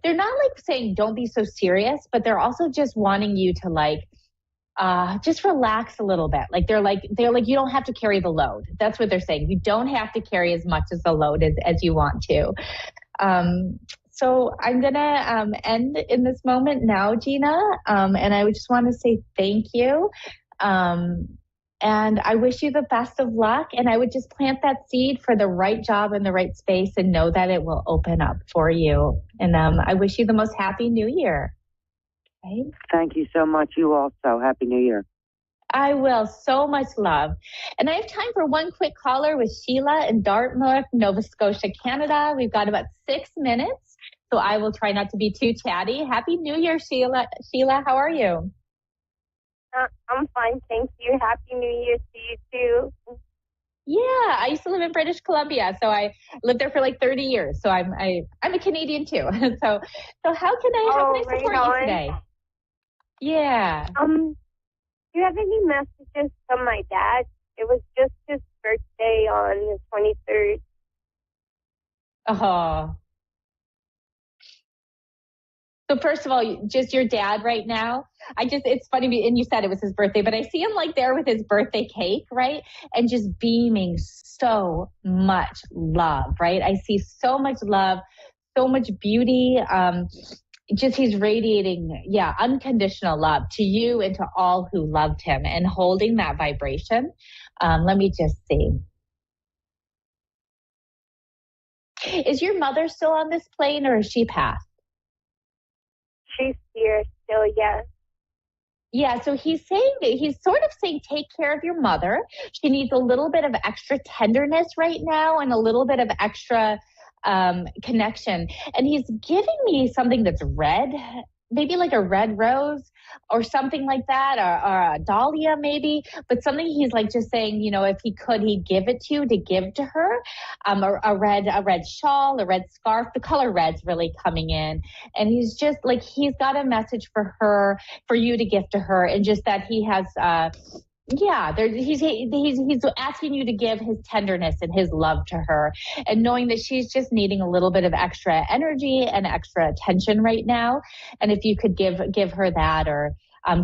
they're not like saying, don't be so serious, but they're also just wanting you to like, just relax a little bit. Like they're like, you don't have to carry the load. That's what they're saying. You don't have to carry as much as the load as you want to. So I'm going to end in this moment now, Gina. And I would just want to say thank you. And I wish you the best of luck. And I would just plant that seed for the right job in the right space and know that it will open up for you. And I wish you the most happy New Year. Okay? Thank you so much. You also. Happy New Year. I will. So much love. And I have time for one quick caller with Sheila in Dartmouth, Nova Scotia, Canada. We've got about 6 minutes, so I will try not to be too chatty. Happy New Year, Sheila. Sheila, how are you? I'm fine, thank you. Happy New Year to you too. Yeah, I used to live in British Columbia, so I lived there for like 30 years. So I'm a Canadian too. So how can I support you today? Yeah. Do you have any messages from my dad? It was just his birthday on the 23rd. Oh. So first of all, just your dad right now. It's funny, and you said it was his birthday, but I see him like there with his birthday cake, right? And just beaming so much love, right? I see so much love, so much beauty. Just he's radiating, unconditional love to you and to all who loved him and holding that vibration. Let me just see. Is your mother still on this plane or has she passed? She's here still, yes. Yeah, so he's sort of saying, take care of your mother. She needs a little bit of extra tenderness right now and a little bit of extra connection. And he's giving me something that's red, maybe like a red rose or something like that, or a dahlia maybe, but something he's like just saying, if he could, he'd give it to you to give to her. A red shawl, a red scarf. The color red's really coming in. And he's just like, he's got a message for her, for you to give to her, and just that he has he's asking you to give his tenderness and his love to her, and knowing that she's just needing a little bit of extra energy and extra attention right now. And if you could give her that, or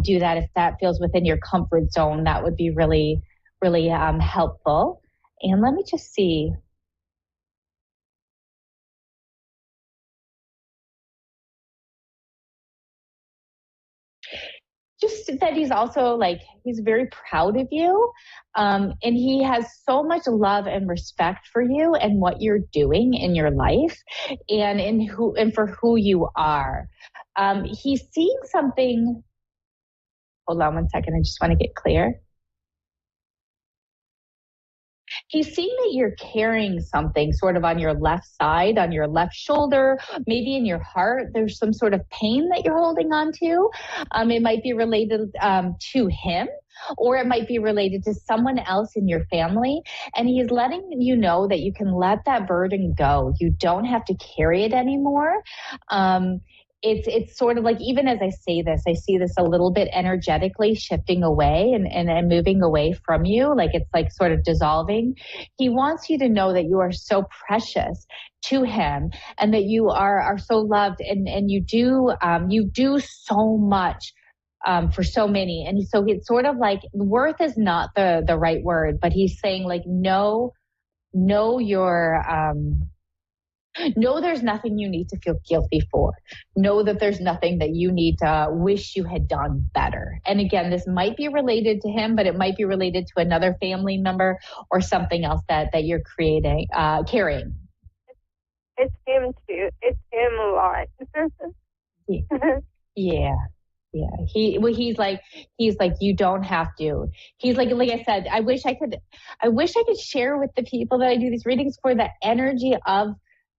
do that if that feels within your comfort zone, that would be really, really helpful. And let me just see. just that he's also like, he's very proud of you. And he has so much love and respect for you and what you're doing in your life and for who you are. He's seeing something. Hold on one second. I just want to get clear. He's seeing that you're carrying something sort of on your left side, on your left shoulder, maybe in your heart. There's some sort of pain that you're holding on to. It might be related to him, or it might be related to someone else in your family. And he's letting you know that you can let that burden go. You don't have to carry it anymore. It's sort of like, even as I say this, I see this a little bit energetically shifting away and moving away from you. Like it's like sort of dissolving. He wants you to know that you are so precious to him and that you are so loved and you do so much for so many. And so it's sort of like, worth is not the right word, but he's saying like, know there's nothing you need to feel guilty for. Know that there's nothing that you need to wish you had done better. And again, this might be related to him, but it might be related to another family member or something else that you're carrying. It's him too. It's him a lot. Yeah. He's like, you don't have to. He's like I said, I wish I could share with the people that I do these readings for the energy of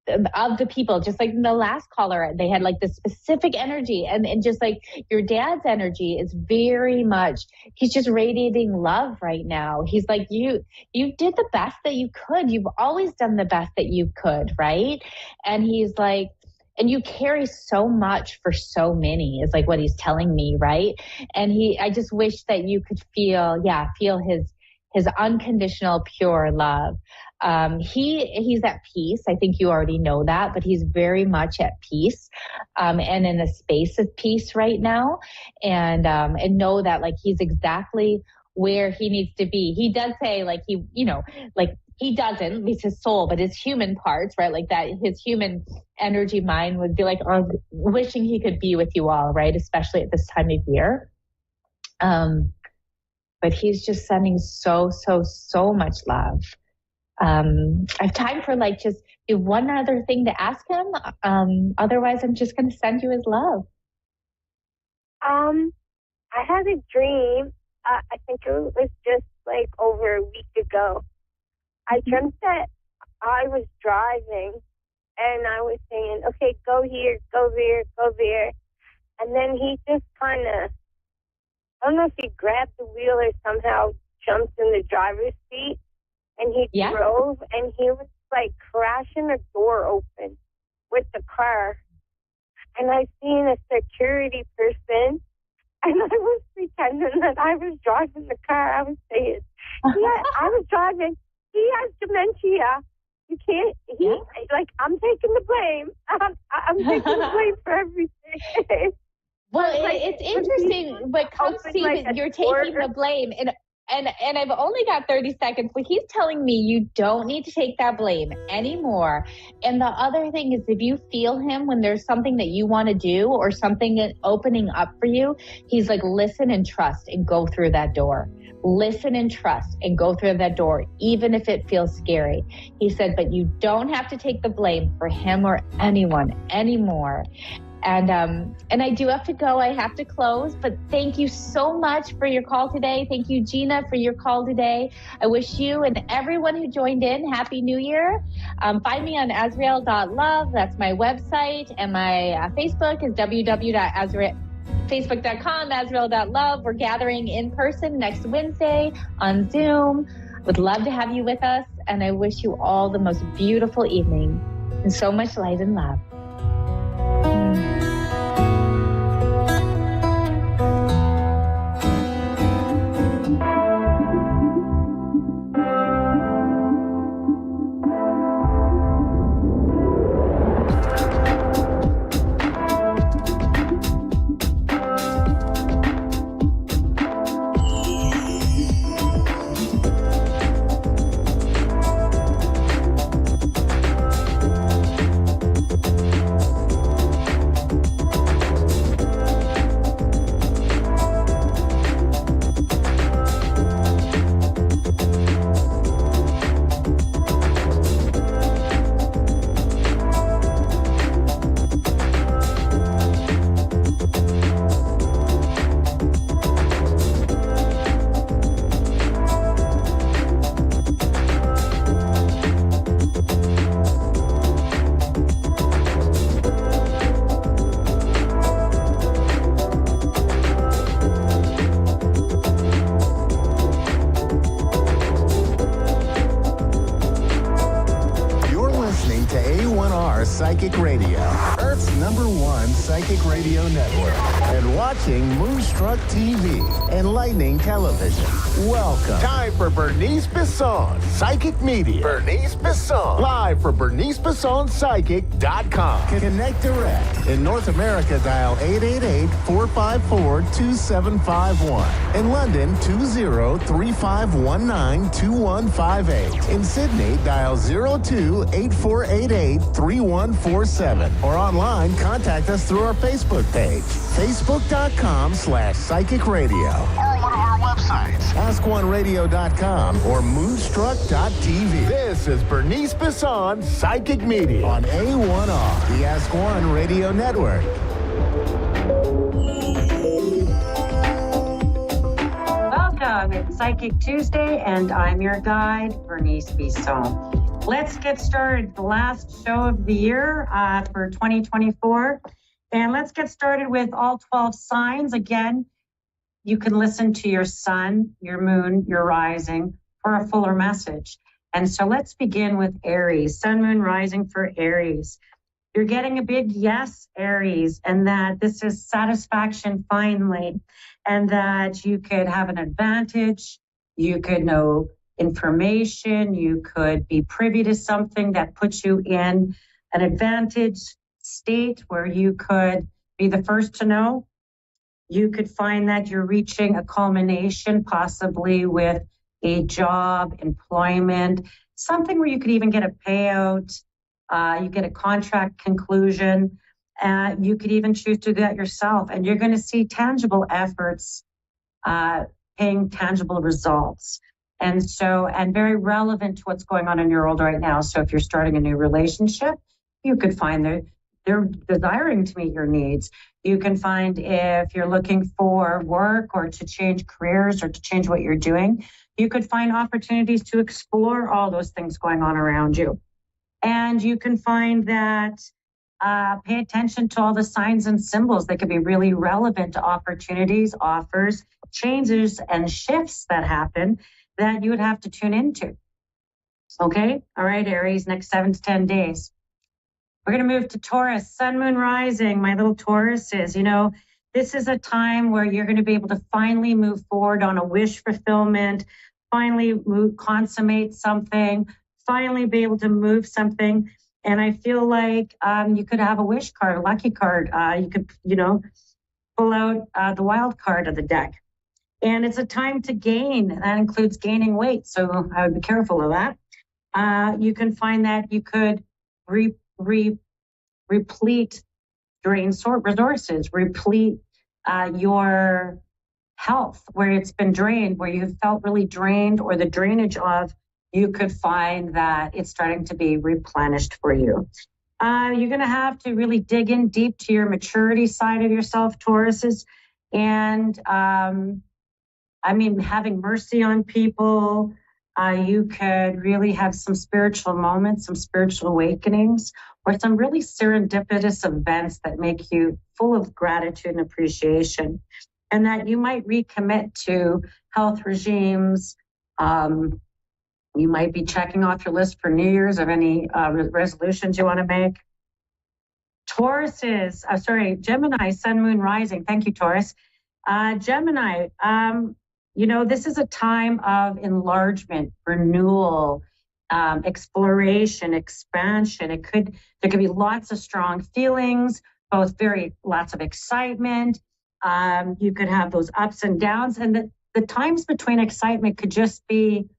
the people, just like the last caller, they had like this specific energy and just like your dad's energy is very much, he's just radiating love right now. He's like, you did the best that you could. You've always done the best that you could. Right. And he's like, and you carry so much for so many is like what he's telling me. Right. And I just wish that you could feel his unconditional pure love. He's at peace. I think you already know that, but he's very much at peace, and in a space of peace right now. And know that like he's exactly where he needs to be. He does say like he doesn't, it's his soul, but his human parts, right? Like that, his human energy mind would be like, oh, wishing he could be with you all, right? Especially at this time of year. But he's just sending so much love. I have time for like just one other thing to ask him. Otherwise, I'm just going to send you his love. I had a dream. I think it was just like over a week ago. I dreamt that I was driving and I was saying, okay, go here, go there, go there. And then he just kind of, I don't know if he grabbed the wheel or somehow jumped in the driver's seat and he drove and he was like crashing a door open with the car. And I seen a security person and I was pretending that I was driving the car. I was saying, I was driving. He has dementia. You can't, I'm taking the blame. I'm taking the blame for everything. Well, it's interesting, but come see that you're taking the blame. And I've only got 30 seconds, but he's telling me you don't need to take that blame anymore. And the other thing is, if you feel him when there's something that you want to do or something opening up for you, he's like, listen and trust and go through that door. Listen and trust and go through that door, even if it feels scary. He said, but you don't have to take the blame for him or anyone anymore. And I do have to go. I have to close. But thank you so much for your call today. Thank you, Gina, for your call today. I wish you and everyone who joined in Happy New Year. Find me on Azrael.love. That's my website. And my Facebook is facebook.com, Azrael.love. We're gathering in person next Wednesday on Zoom. Would love to have you with us. And I wish you all the most beautiful evening and so much light and love. A1R Psychic Radio, Earth's #1 psychic radio network, and watching Moonstruck TV and Lightning Television. Welcome. Time for Bernice Bisson, Psychic Media. Bernice Bisson, live for BerniceBissonPsychic.com. Connect direct. In North America, dial 888-454-2751. In London, 20-3519-2158. In Sydney, dial 02-8488-3147. Or online, contact us through our Facebook page, facebook.com/psychic radio. Or one of our websites, askoneradio.com or moonstruck.tv. This is Bernice Bisson, Psychic Media on A1R, the Ask One Radio Network. Welcome. It's Psychic Tuesday, and I'm your guide, Bernice Bisson. Let's get started. The last show of the year for 2024. And let's get started with all 12 signs. Again, you can listen to your sun, your moon, your rising for a fuller message. And so let's begin with Aries, sun, moon, rising for Aries. You're getting a big yes, Aries, and that this is satisfaction finally, and that you could have an advantage, you could know information, you could be privy to something that puts you in an advantage state where you could be the first to know. You could find that you're reaching a culmination, possibly with a job, employment, something where you could even get a payout, you get a contract conclusion, you could even choose to do that yourself. And you're going to see tangible efforts paying tangible results. And very relevant to what's going on in your world right now. So if you're starting a new relationship, you could find they're desiring to meet your needs. You can find if you're looking for work or to change careers or to change what you're doing, you could find opportunities to explore all those things going on around you. And you can find that pay attention to all the signs and symbols that could be really relevant to opportunities, offers, changes, and shifts that happen that you would have to tune into. Okay? All right, Aries, next 7 to 10 days. We're going to move to Taurus, sun, moon, rising. My little Tauruses, this is a time where you're going to be able to finally move forward on a wish fulfillment, finally consummate something, finally be able to move something. And I feel like you could have a wish card, a lucky card. You could, pull out the wild card of the deck. And it's a time to gain. That includes gaining weight. So I would be careful of that. You can find that you could replete drained resources, replete your health where it's been drained, where you felt really drained, or the drainage of, you could find that it's starting to be replenished for you. You're going to have to really dig in deep to your maturity side of yourself, Tauruses, and having mercy on people. You could really have some spiritual moments, some spiritual awakenings, or some really serendipitous events that make you full of gratitude and appreciation. And that you might recommit to health regimes. You might be checking off your list for New Year's of any resolutions you want to make. Gemini, sun, moon, rising. Thank you, Taurus. Gemini, this is a time of enlargement, renewal, exploration, expansion. There could be lots of strong feelings, lots of excitement. You could have those ups and downs, and the times between excitement could just be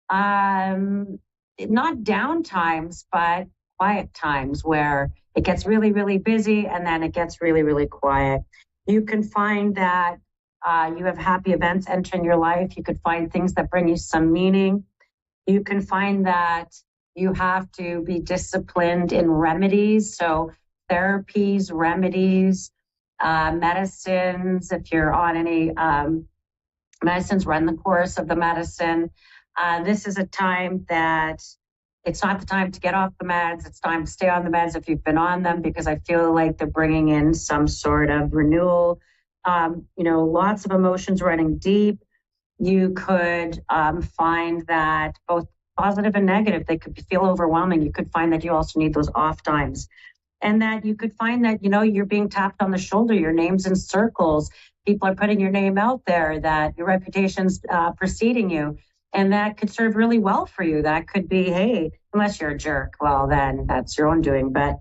not down times, but quiet times where it gets really, really busy and then it gets really, really quiet. You can find that you have happy events entering your life. You could find things that bring you some meaning. You can find that you have to be disciplined in remedies. So therapies, remedies, medicines. If you're on any medicines, run the course of the medicine. This is a time that it's not the time to get off the meds. It's time to stay on the meds if you've been on them, because I feel like they're bringing in some sort of renewal. Lots of emotions running deep. You could find that both positive and negative. They could feel overwhelming. You could find that you also need those off times. And that you could find that, you're being tapped on the shoulder, your name's in circles, people are putting your name out there, that your reputation's preceding you. And that could serve really well for you. That could be, hey, unless you're a jerk, well, then that's your own doing. But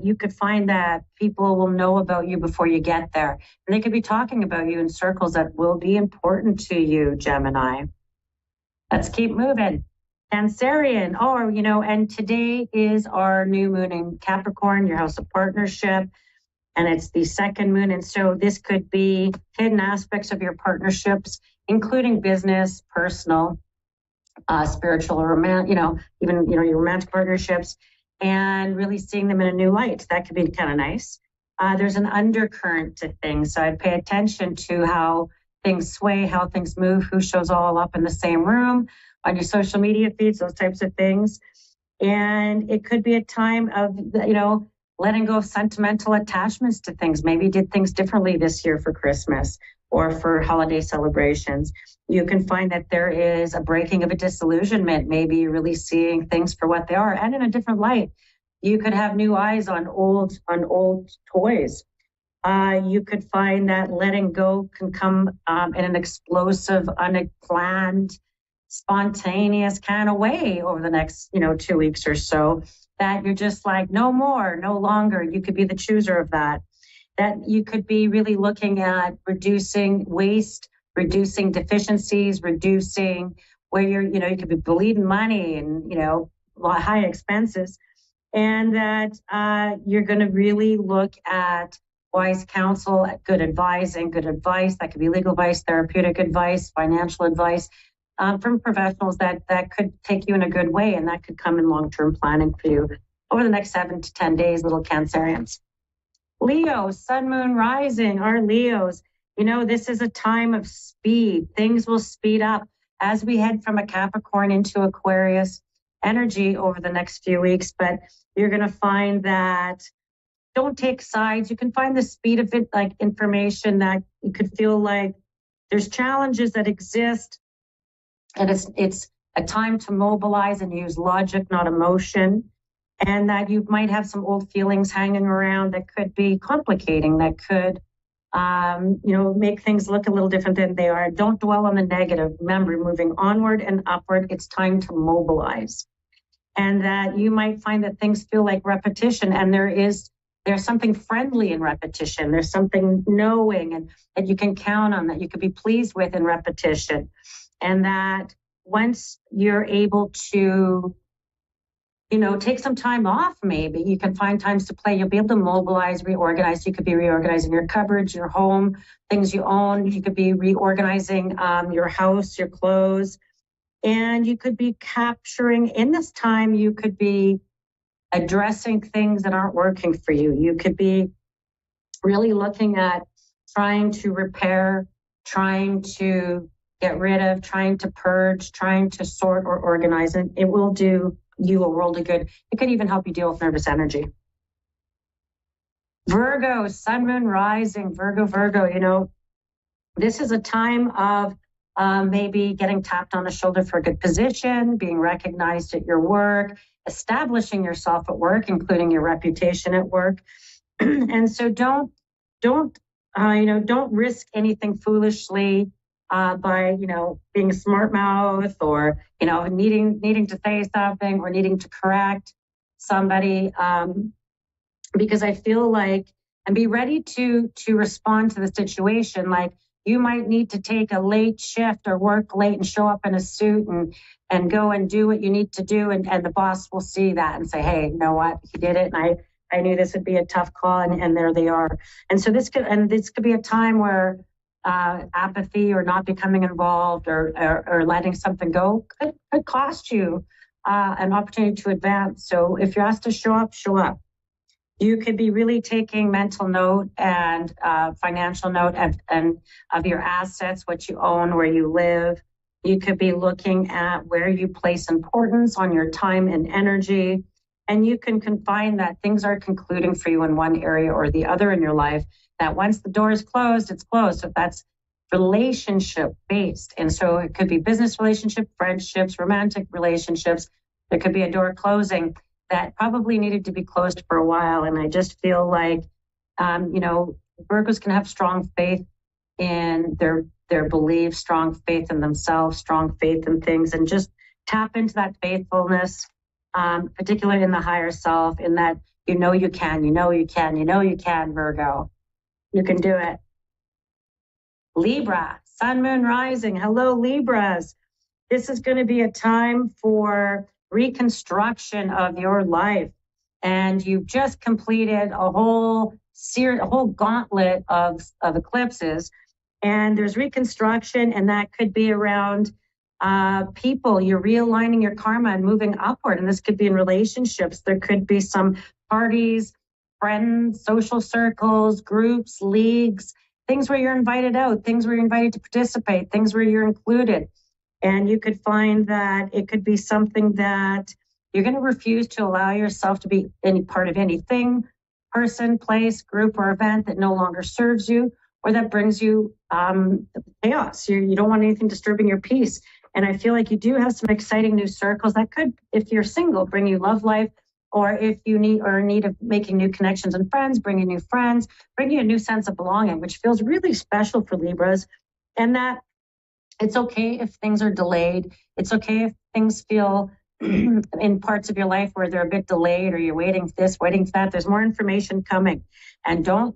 you could find that people will know about you before you get there. And they could be talking about you in circles that will be important to you, Gemini. Let's keep moving. Cancerian, and today is our new moon in Capricorn, your house of partnership, and it's the second moon. And so this could be hidden aspects of your partnerships, including business, personal, spiritual, or even your romantic partnerships, and really seeing them in a new light. That could be kind of nice. There's an undercurrent to things, so I'd pay attention to how things sway, how things move, who shows all up in the same room, on your social media feeds, those types of things. And it could be a time of, letting go of sentimental attachments to things. Maybe you did things differently this year for Christmas or for holiday celebrations. You can find that there is a breaking of a disillusionment, maybe really seeing things for what they are and in a different light. You could have new eyes on old toys. You could find that letting go can come in an explosive, unplanned, spontaneous kind of way over the next 2 weeks or so, that you're just like, no more, no longer. You could be the chooser of that you could be really looking at reducing waste, reducing deficiencies, reducing where you could be bleeding money and high expenses, and that you're going to really look at wise counsel, good advice. That could be legal advice, therapeutic advice, financial advice, from professionals that could take you in a good way, and that could come in long-term planning for you over the next 7 to 10 days, little Cancerians. Leo, sun, moon, rising, our Leos. This is a time of speed. Things will speed up as we head from a Capricorn into Aquarius energy over the next few weeks, but you're going to find that don't take sides. You can find the speed of it, like information that you could feel like there's challenges that exist, and it's a time to mobilize and use logic, not emotion, and that you might have some old feelings hanging around that could be complicating, that could, make things look a little different than they are. Don't dwell on the negative. Remember, moving onward and upward, it's time to mobilize. And that you might find that things feel like repetition, and there's something friendly in repetition. There's something knowing and that you can count on, that you could be pleased with in repetition. And that once you're able to, take some time off, maybe you can find times to play. You'll be able to mobilize, reorganize. You could be reorganizing your cupboards, your home, things you own. You could be reorganizing your house, your clothes. And you could be capturing, in this time, you could be addressing things that aren't working for you. You could be really looking at trying to repair, trying to get rid of, trying to purge, trying to sort or organize. And it will do you a world of good. It could even help you deal with nervous energy. Virgo, sun, moon, rising, Virgo, this is a time of maybe getting tapped on the shoulder for a good position, being recognized at your work, establishing yourself at work, including your reputation at work. And so don't risk anything foolishly by being a smart mouth, or needing to say something, or needing to correct somebody, because I feel like, and be ready to respond to the situation. Like, you might need to take a late shift or work late and show up in a suit and go and do what you need to do, and the boss will see that and say, hey, you know what, he did it, and I knew this would be a tough call, and there they are. And so this could be a time where apathy or not becoming involved or letting something go could cost you an opportunity to advance. So if you're asked to show up, show up. You could be really taking mental note and financial note of your assets, what you own, where you live. You could be looking at where you place importance on your time and energy. And you can find that things are concluding for you in one area or the other in your life, that once the door is closed, it's closed. So if that's relationship based. And so it could be business relationship, friendships, romantic relationships. There could be a door closing that probably needed to be closed for a while. And I just feel like, Virgos can have strong faith in their beliefs, strong faith in themselves, strong faith in things, and just tap into that faithfulness, particularly in the higher self, in that you can, Virgo. You can do it. Libra, Sun, Moon, Rising. Hello, Libras. This is going to be a time for reconstruction of your life. And you've just completed a whole gauntlet of eclipses. And there's reconstruction, and that could be around people. You're realigning your karma and moving upward. And this could be in relationships. There could be some parties, friends, social circles, groups, leagues, things where you're invited out, things where you're invited to participate, things where you're included. And you could find that it could be something that you're going to refuse to allow yourself to be any part of anything, person, place, group, or event that no longer serves you or that brings you chaos. You don't want anything disturbing your peace. And I feel like you do have some exciting new circles that could, if you're single, bring you love life, or if you need of making new connections and friends, bring you new friends, bring you a new sense of belonging, which feels really special for Libras. And that it's okay if things are delayed. It's okay if things feel in parts of your life where they're a bit delayed, or you're waiting for this, waiting for that. There's more information coming. And don't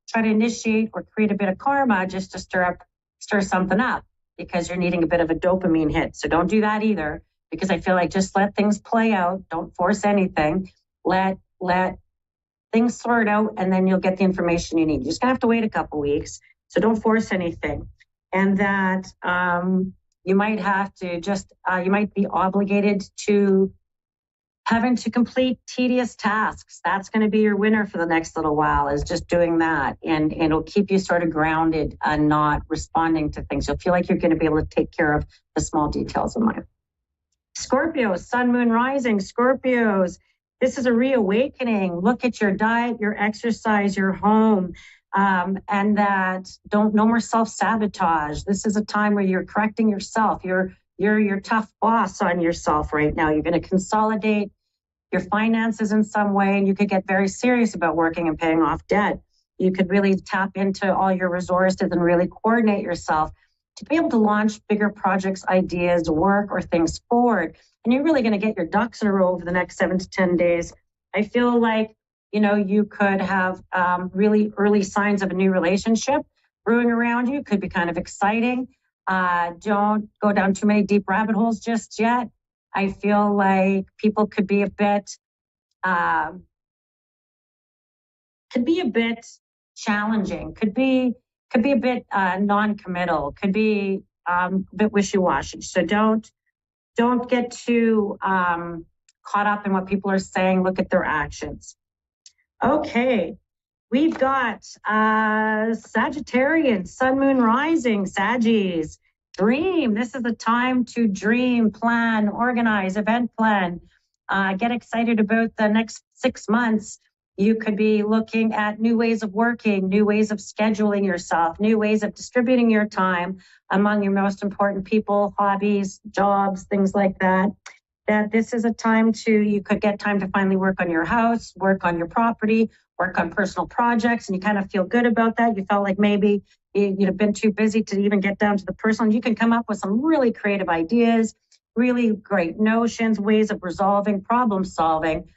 try to initiate or create a bit of karma just to stir something up because you're needing a bit of a dopamine hit. So don't do that either, because I feel like just let things play out. Don't force anything. Let things sort out, and then you'll get the information you need. You're just gonna have to wait a couple weeks. So don't force anything. And that you might have to you might be obligated to having to complete tedious tasks. That's going to be your winner for the next little while, is just doing that. And it'll keep you sort of grounded and not responding to things. You'll feel like you're going to be able to take care of the small details in life. Scorpios, Sun, Moon, Rising. Scorpios, this is a reawakening. Look at your diet, your exercise, your home. And that no more self-sabotage. This is a time where you're correcting yourself. You're your tough boss on yourself right now. You're going to consolidate your finances in some way, and you could get very serious about working and paying off debt. You could really tap into all your resources and really coordinate yourself to be able to launch bigger projects, ideas, work, or things forward. And you're really going to get your ducks in a row over the next 7 to 10 days. I feel like you could have really early signs of a new relationship brewing around you. Could be kind of exciting. Don't go down too many deep rabbit holes just yet. I feel like people could be a bit challenging. Could be a bit non-committal. Could be a bit wishy-washy. So don't get too caught up in what people are saying. Look at their actions. Okay, we've got Sagittarian, Sun, Moon, Rising, Saggies. Dream. This is the time to dream, plan, organize, event plan. Get excited about the next 6 months. You could be looking at new ways of working, new ways of scheduling yourself, new ways of distributing your time among your most important people, hobbies, jobs, things like that. That this is a time you could get time to finally work on your house, work on your property, work on personal projects, and you kind of feel good about that. You felt like maybe you'd have been too busy to even get down to the personal. You can come up with some really creative ideas, really great notions, ways of resolving, problem solving,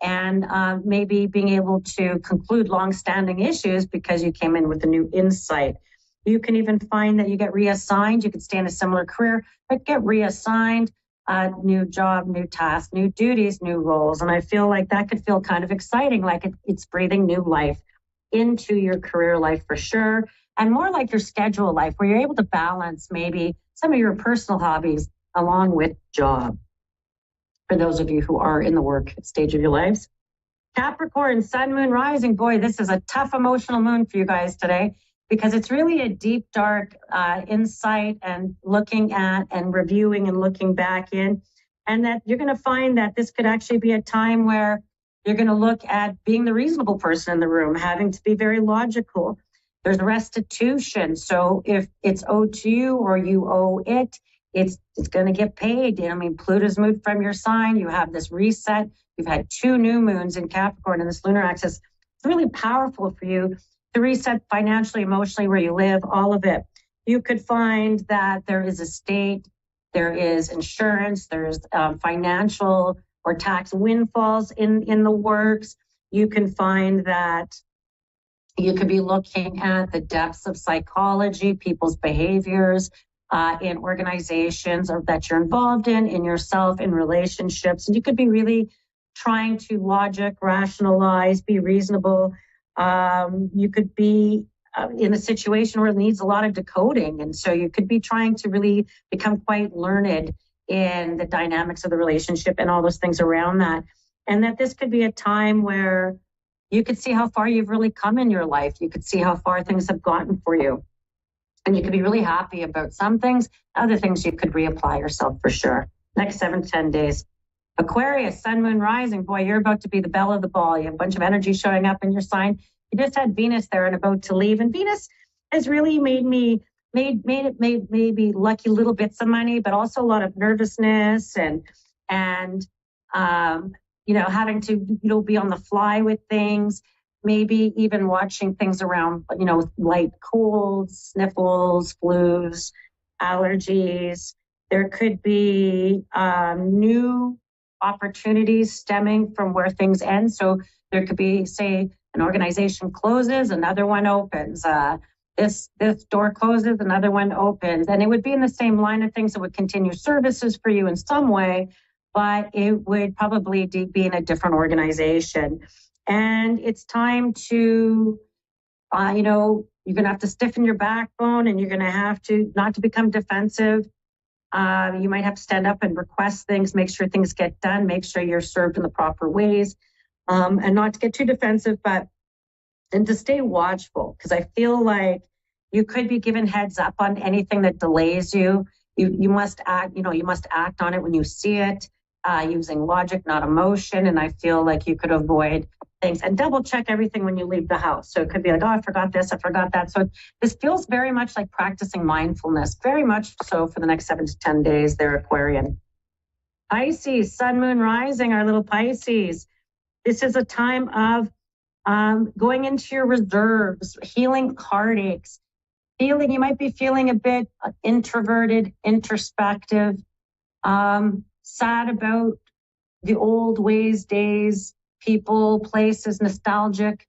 and maybe being able to conclude long-standing issues because you came in with a new insight. You can even find that you get reassigned. You could stay in a similar career, but get reassigned. New job, new tasks, new duties, new roles. And I feel like that could feel kind of exciting, like it's breathing new life into your career life for sure. And more like your schedule life, where you're able to balance maybe some of your personal hobbies along with job. For those of you who are in the work stage of your lives. Capricorn, Sun, Moon, Rising. Boy, this is a tough emotional moon for you guys today, because it's really a deep, dark insight and looking at and reviewing and looking back in. And that you're going to find that this could actually be a time where you're going to look at being the reasonable person in the room, having to be very logical. There's restitution. So if it's owed to you or you owe it, it's going to get paid. I mean, Pluto's moved from your sign. You have this reset. You've had 2 new moons in Capricorn and this lunar axis. It's really powerful for you to reset financially, emotionally, where you live, all of it. You could find that there is estate, there is insurance, there's financial or tax windfalls in the works. You can find that you could be looking at the depths of psychology, people's behaviors in organizations or that you're involved in yourself, in relationships. And you could be really trying to logic, rationalize, be reasonable. You could be in a situation where it needs a lot of decoding. And so you could be trying to really become quite learned in the dynamics of the relationship and all those things around that. And that this could be a time where you could see how far you've really come in your life. You could see how far things have gotten for you. And you could be really happy about some things. Other things you could reapply yourself for sure. Next 7 to 10 days. Aquarius, sun, moon, rising. Boy, you're about to be the belle of the ball. You have a bunch of energy showing up in your sign. You just had Venus there and about to leave. And Venus has really made me maybe lucky little bits of money, but also a lot of nervousness and having to, be on the fly with things, maybe even watching things around, light colds, sniffles, flus, allergies. There could be new opportunities stemming from where things end. So there could be, say, an organization closes, another one opens. This door closes, another one opens. And it would be in the same line of things that would continue services for you in some way, but it would probably be in a different organization. And it's time to, you're going to have to stiffen your backbone and you're going to have to not to become defensive. You might have to stand up and request things, make sure things get done, make sure you're served in the proper ways, and not to get too defensive, and to stay watchful, because I feel like you could be given heads up on anything that delays you. You must act, you must act on it when you see it, using logic, not emotion. And I feel like you could avoid things and double check everything when you leave the house. So it could be like, oh, I forgot this, I forgot that. So this feels very much like practicing mindfulness, very much so for the next 7 to 10 days there, Aquarian. Pisces, sun, moon, rising, our little Pisces. This is a time of going into your reserves, healing heartaches, you might be feeling a bit introverted, introspective, sad about the old ways, days, people, places, nostalgic.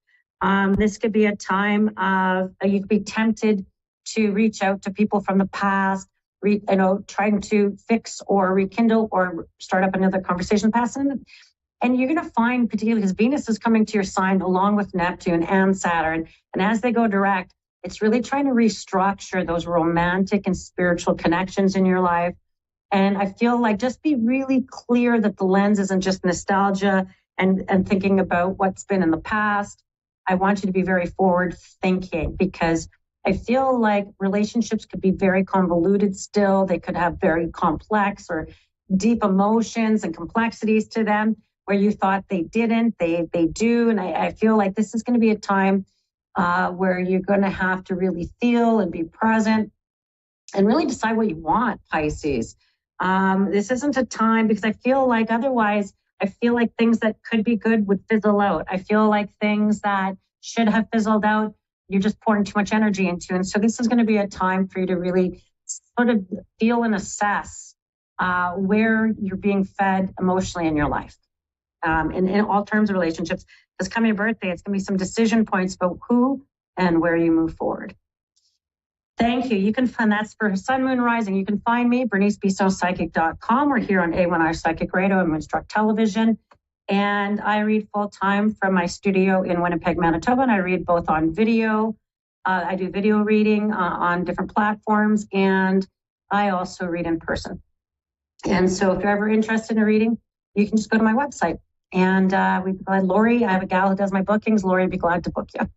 This could be a time of, you could be tempted to reach out to people from the past, trying to fix or rekindle or start up another conversation past. And you're going to find, particularly because Venus is coming to your sign along with Neptune and Saturn, and as they go direct, it's really trying to restructure those romantic and spiritual connections in your life. And I feel like just be really clear that the lens isn't just nostalgia and thinking about what's been in the past. I want you to be very forward thinking, because I feel like relationships could be very convoluted still. They could have very complex or deep emotions and complexities to them where you thought they didn't, they do. And I feel like this is going to be a time where you're going to have to really feel and be present and really decide what you want, Pisces. This isn't a time, because I feel like otherwise, I feel like things that could be good would fizzle out. I feel like things that should have fizzled out, you're just pouring too much energy into. And so this is going to be a time for you to really sort of feel and assess where you're being fed emotionally in your life. In all terms of relationships, this coming birthday, it's going to be some decision points about who and where you move forward. Thank you. You can find, that's for Sun, Moon, Rising. You can find me, BerniceBissonPsychic.com. We're here on A1R Psychic Radio and Moonstruck Television. And I read full time from my studio in Winnipeg, Manitoba. And I read both on video. I do video reading on different platforms. And I also read in person. And so if you're ever interested in reading, you can just go to my website. And we'd be glad, Lori, I have a gal who does my bookings. Lori would be glad to book you.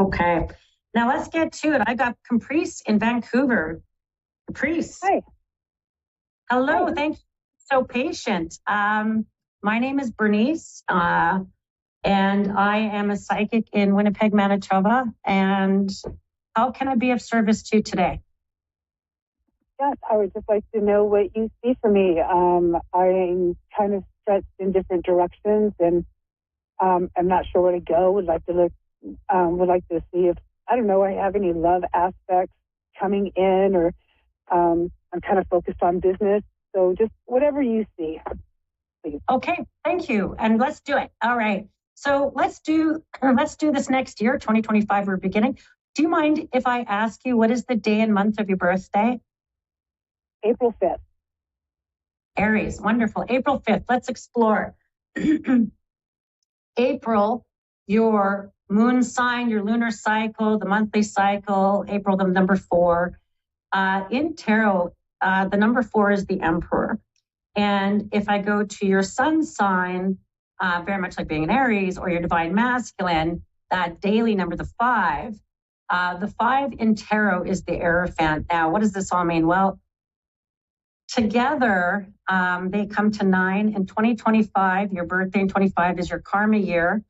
Okay. Now let's get to it. I got Caprice in Vancouver. Caprice. Hi. Hello. Hi. Thank you. So patient. My name is Bernice, and I am a psychic in Winnipeg, Manitoba. And How can I be of service to you today? Yes, I would just like to know what you see for me. I'm kind of stretched in different directions, and I'm not sure where to go. Would like to see if, I don't know, I have any love aspects coming in, or I'm kind of focused on business. So just whatever you see, please. Okay, thank you. And let's do it. All right. So let's do this next year, 2025, we're beginning. Do you mind if I ask you, what is the day and month of your birthday? April 5th. Aries, wonderful. April 5th, let's explore. April, your moon sign, your lunar cycle, the monthly cycle, April, the number 4. In tarot, the number 4 is the Emperor. And if I go to your sun sign, very much like being an Aries, or your divine masculine, that daily number, the 5, the 5 in tarot is the Hierophant. Now, what does this all mean? Well, together, they come to 9 in 2025. Your birthday in 25 is your karma year,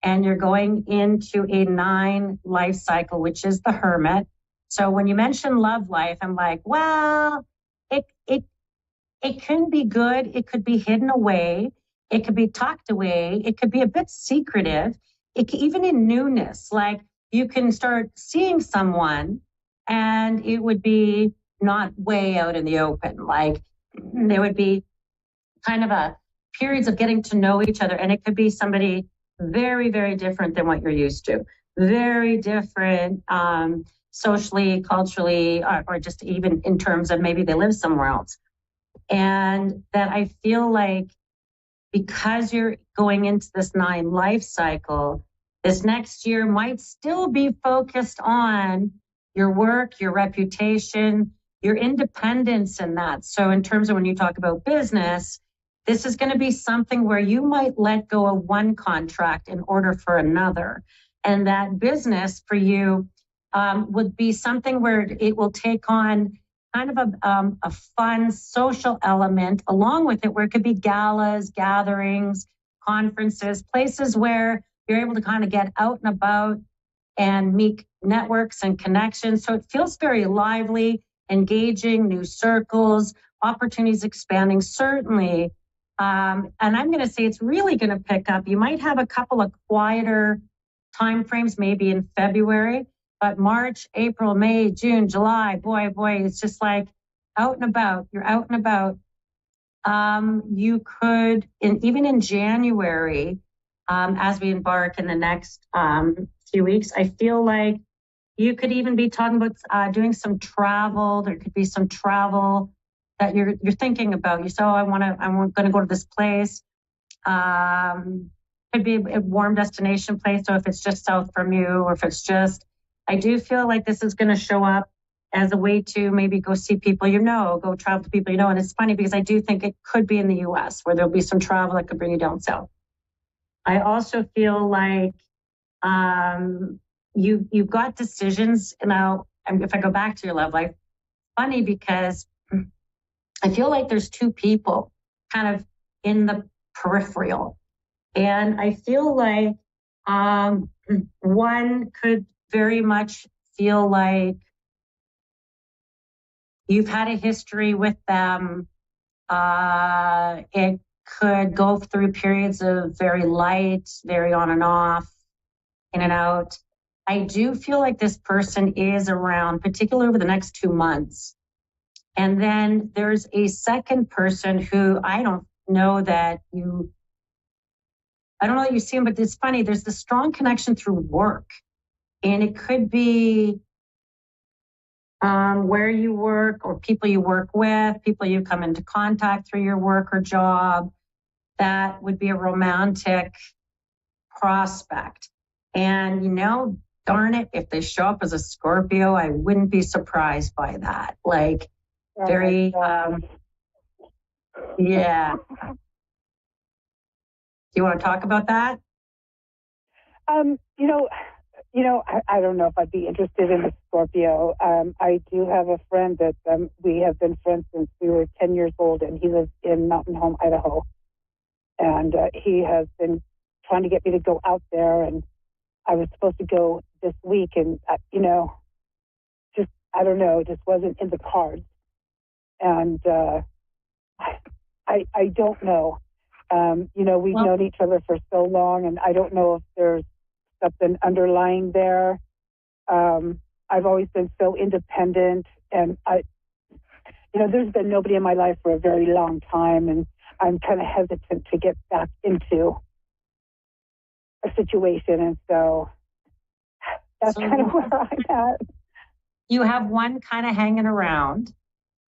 and you're going into a 9 life cycle, which is the Hermit. So when you mention love life, I'm like, well, it can be good. It could be hidden away. It could be tucked away. It could be a bit secretive. Even in newness, like you can start seeing someone and it would be not way out in the open. Like there would be kind of a periods of getting to know each other. And it could be somebody very, very different than what you're used to. Very different socially, culturally, or just even in terms of maybe they live somewhere else. And that I feel like because you're going into this 9 life cycle, this next year might still be focused on your work, your reputation, your independence in that. So in terms of when you talk about business, this is going to be something where you might let go of one contract in order for another. And that business for you would be something where it will take on kind of a fun social element along with it, where it could be galas, gatherings, conferences, places where you're able to kind of get out and about and meet networks and connections. So it feels very lively, engaging, new circles, opportunities expanding, certainly. And I'm going to say it's really going to pick up. You might have a couple of quieter timeframes, maybe in February. But March, April, May, June, July, boy, it's just like out and about. You're out and about. You could, even in January, as we embark in the next few weeks, I feel like you could even be talking about doing some travel. There could be some travel that you're thinking about. You say, I'm going to go to this place. Could be a warm destination place. So if it's just south from you, or if it's just, I do feel like this is going to show up as a way to maybe go see people go travel to people And it's funny because I do think it could be in the US where there'll be some travel that could bring you down south. I also feel like you've got decisions. Now, if I go back to your love life, funny because I feel like there's 2 people kind of in the peripheral. And I feel like one could very much feel like you've had a history with them. It could go through periods of very light, very on and off, in and out. I do feel like this person is around, particularly over the next 2 months. And then there's a second person who I don't know that you see him, but it's funny. There's this strong connection through work. And it could be where you work or people you work with, people you come into contact through your work or job. That would be a romantic prospect. And, darn it, if they show up as a Scorpio, I wouldn't be surprised by that. Like, very, yeah. Do you want to talk about that? I don't know if I'd be interested in a Scorpio. I do have a friend that we have been friends since we were 10 years old, and he lives in Mountain Home, Idaho. And he has been trying to get me to go out there, and I was supposed to go this week, and, I don't know, it just wasn't in the cards. And I don't know. We've known each other for so long, and I don't know if there's something underlying there. I've always been so independent, and there's been nobody in my life for a very long time, and I'm kind of hesitant to get back into a situation, and so that's kind of where I'm at. You have one kind of hanging around,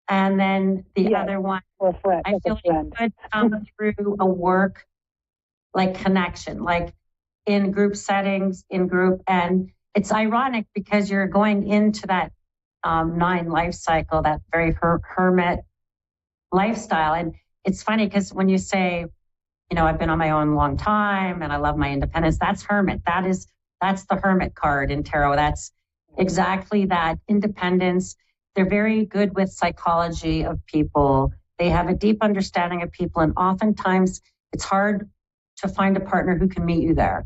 and then the other one, I feel like it could come through a work like connection, like in group settings, and it's ironic because you're going into that 9 life cycle, that very hermit lifestyle. And it's funny because when you say, I've been on my own a long time and I love my independence, that's hermit. That's the hermit card in tarot. That's exactly that independence. They're very good with psychology of people. They have a deep understanding of people. And oftentimes it's hard to find a partner who can meet you there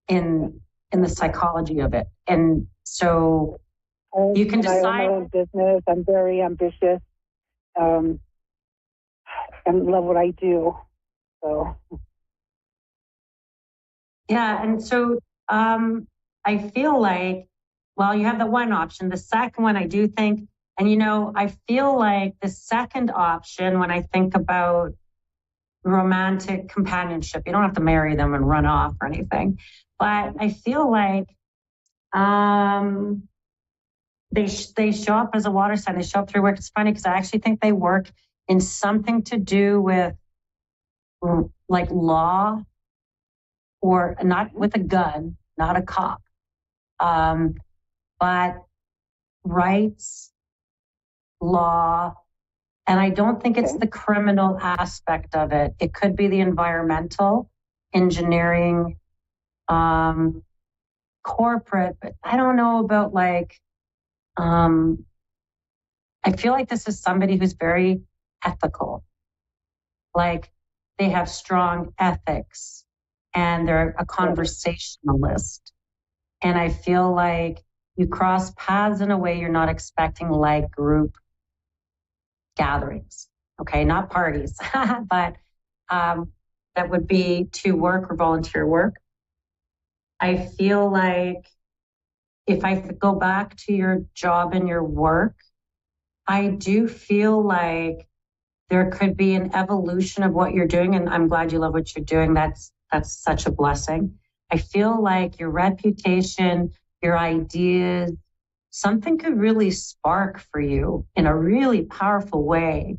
in the psychology of it. And so you can decide. I own my own business. I'm very ambitious and love what I do. So. Yeah. And so I feel like, well, you have the one option. The second one, I do think, and I feel like the second option, when I think about romantic companionship, you don't have to marry them and run off or anything, but I feel like they show up as a water sign. They show up through work. It's funny because I actually think they work in something to do with like law, or not with a gun, not a cop, but rights, law. And I don't think it's the criminal aspect of it. It could be the environmental, engineering, corporate, but I don't know about I feel like this is somebody who's very ethical. Like they have strong ethics and they're a conversationalist. And I feel like you cross paths in a way you're not expecting, like group gatherings. Okay, not parties, but that would be to work or volunteer work. I feel like if I go back to your job and your work, I do feel like there could be an evolution of what you're doing. And I'm glad you love what you're doing. That's such a blessing. I feel like your reputation, your ideas, something could really spark for you in a really powerful way,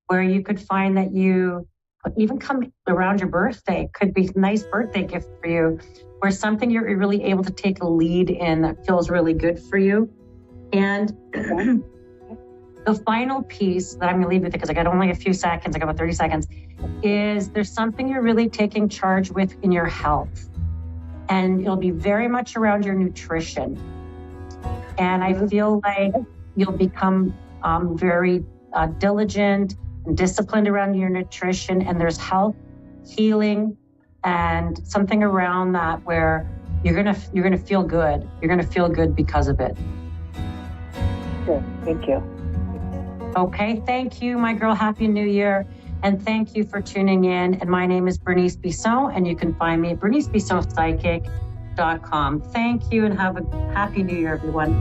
where you could find that you even come around your birthday, could be a nice birthday gift for you, where something you're really able to take a lead in that feels really good for you. And the final piece that I'm going to leave with, because I got only a few seconds, I got about 30 seconds, is there's something you're really taking charge with in your health. And it'll be very much around your nutrition. And I feel like you'll become very diligent and disciplined around your nutrition. And there's health, healing, and something around that where you're gonna feel good. You're gonna feel good because of it. Good. Thank you. Okay, thank you, my girl. Happy New Year. And thank you for tuning in. And my name is Bernice Bisson, and you can find me at bernicebissonpsychic.com. Thank you, and have a happy New Year, everyone.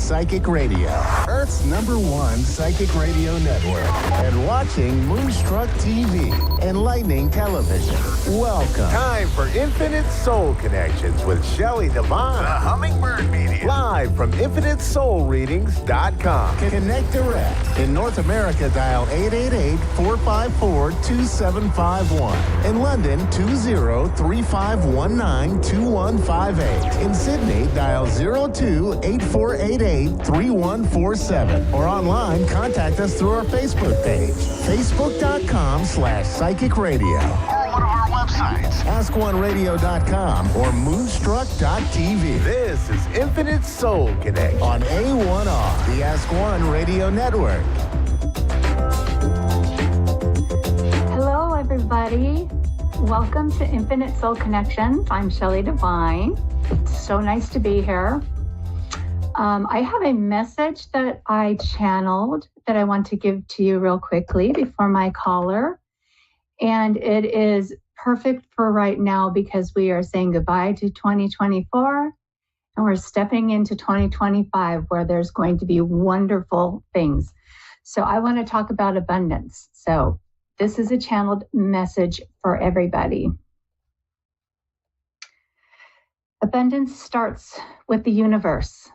Psychic Radio, Earth's #1 psychic radio network, and watching Moonstruck TV, enlightening television. Welcome. Time for Infinite Soul Connections with Shelley Devine. The Hummingbird Media. Live from InfiniteSoulReadings.com. Connect direct. In North America, dial 888-454-2751. In London, 20-3519-2158. In Sydney, dial 02-8488-3147. Or online, contact us through our Facebook page, facebook.com/psychic radio. Or one of our websites, askoneradio.com or moonstruck.tv. This is Infinite Soul Connect on A1R, the Ask One Radio Network. Hello, everybody. Welcome to Infinite Soul Connections. I'm Shelley Devine. It's so nice to be here. I have a message that I channeled that I want to give to you real quickly before my caller. And it is perfect for right now because we are saying goodbye to 2024 and we're stepping into 2025 where there's going to be wonderful things. So I want to talk about abundance. So this is a channeled message for everybody. Abundance starts with the universe.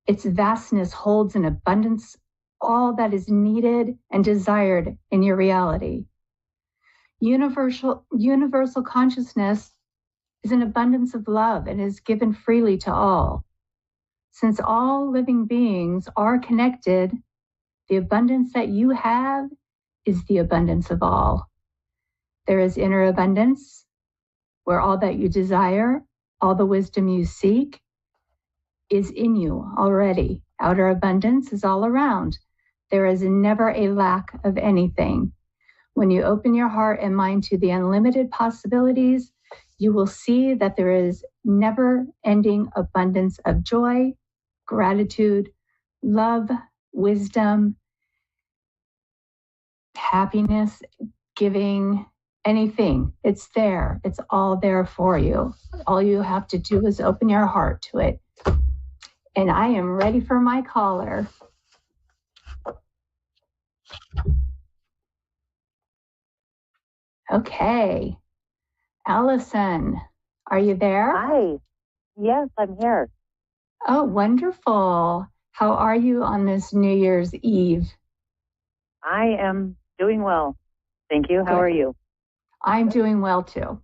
Its vastness holds in abundance all that is needed and desired in your reality. Universal consciousness is an abundance of love and is given freely to all. Since all living beings are connected, the abundance that you have is the abundance of all. There is inner abundance, where all that you desire, all the wisdom you seek, is in you already. Outer abundance is all around. There is never a lack of anything. When you open your heart and mind to the unlimited possibilities, you will see that there is never-ending abundance of joy, gratitude, love, wisdom, happiness, giving, anything. It's there. It's all there for you. All you have to do is open your heart to it. And I am ready for my caller. Okay. Allison, are you there? Hi. Yes, I'm here. Oh, wonderful. How are you on this New Year's Eve? I am doing well. Thank you. How are you? I'm doing well too.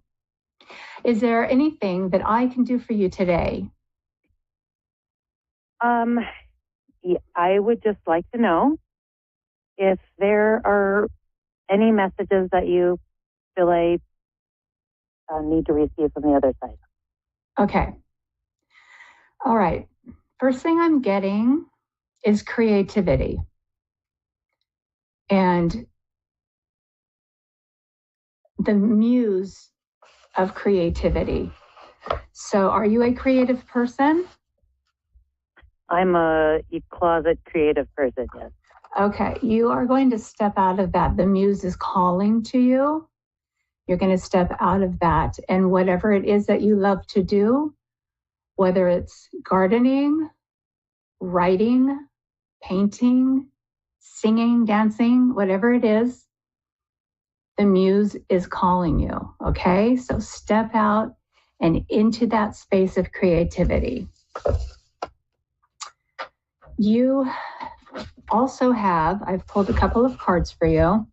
Is there anything that I can do for you today? I would just like to know if there are any messages that you feel I need to receive from the other side. Okay. All right. First thing I'm getting is creativity. And the muse of creativity. So are you a creative person? I'm a closet creative person, yes. Okay, you are going to step out of that. The muse is calling to you. You're going to step out of that. And whatever it is that you love to do, whether it's gardening, writing, painting, singing, dancing, whatever it is, the muse is calling you, okay? So step out and into that space of creativity. You also have, I've pulled a couple of cards for you.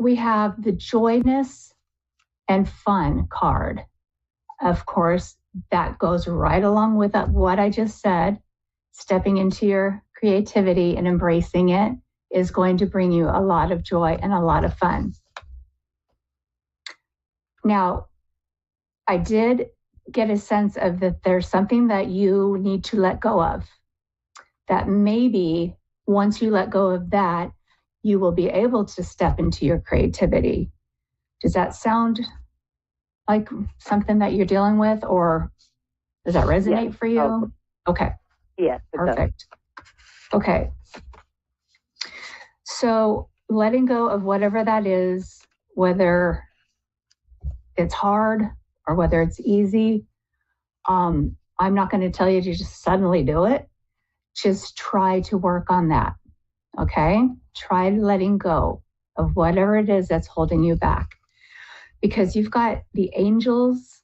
We have the joyness and fun card. Of course, that goes right along with what I just said. Stepping into your creativity and embracing it is going to bring you a lot of joy and a lot of fun. Now, I did get a sense of that there's something that you need to let go of. That maybe once you let go of that, you will be able to step into your creativity. Does that sound like something that you're dealing with, or does that resonate for you? Okay. Yes. Perfect. Okay. So letting go of whatever that is, whether it's hard or whether it's easy, I'm not going to tell you to just suddenly do it. Just try to work on that. Okay? Try letting go of whatever it is that's holding you back. Because you've got the angels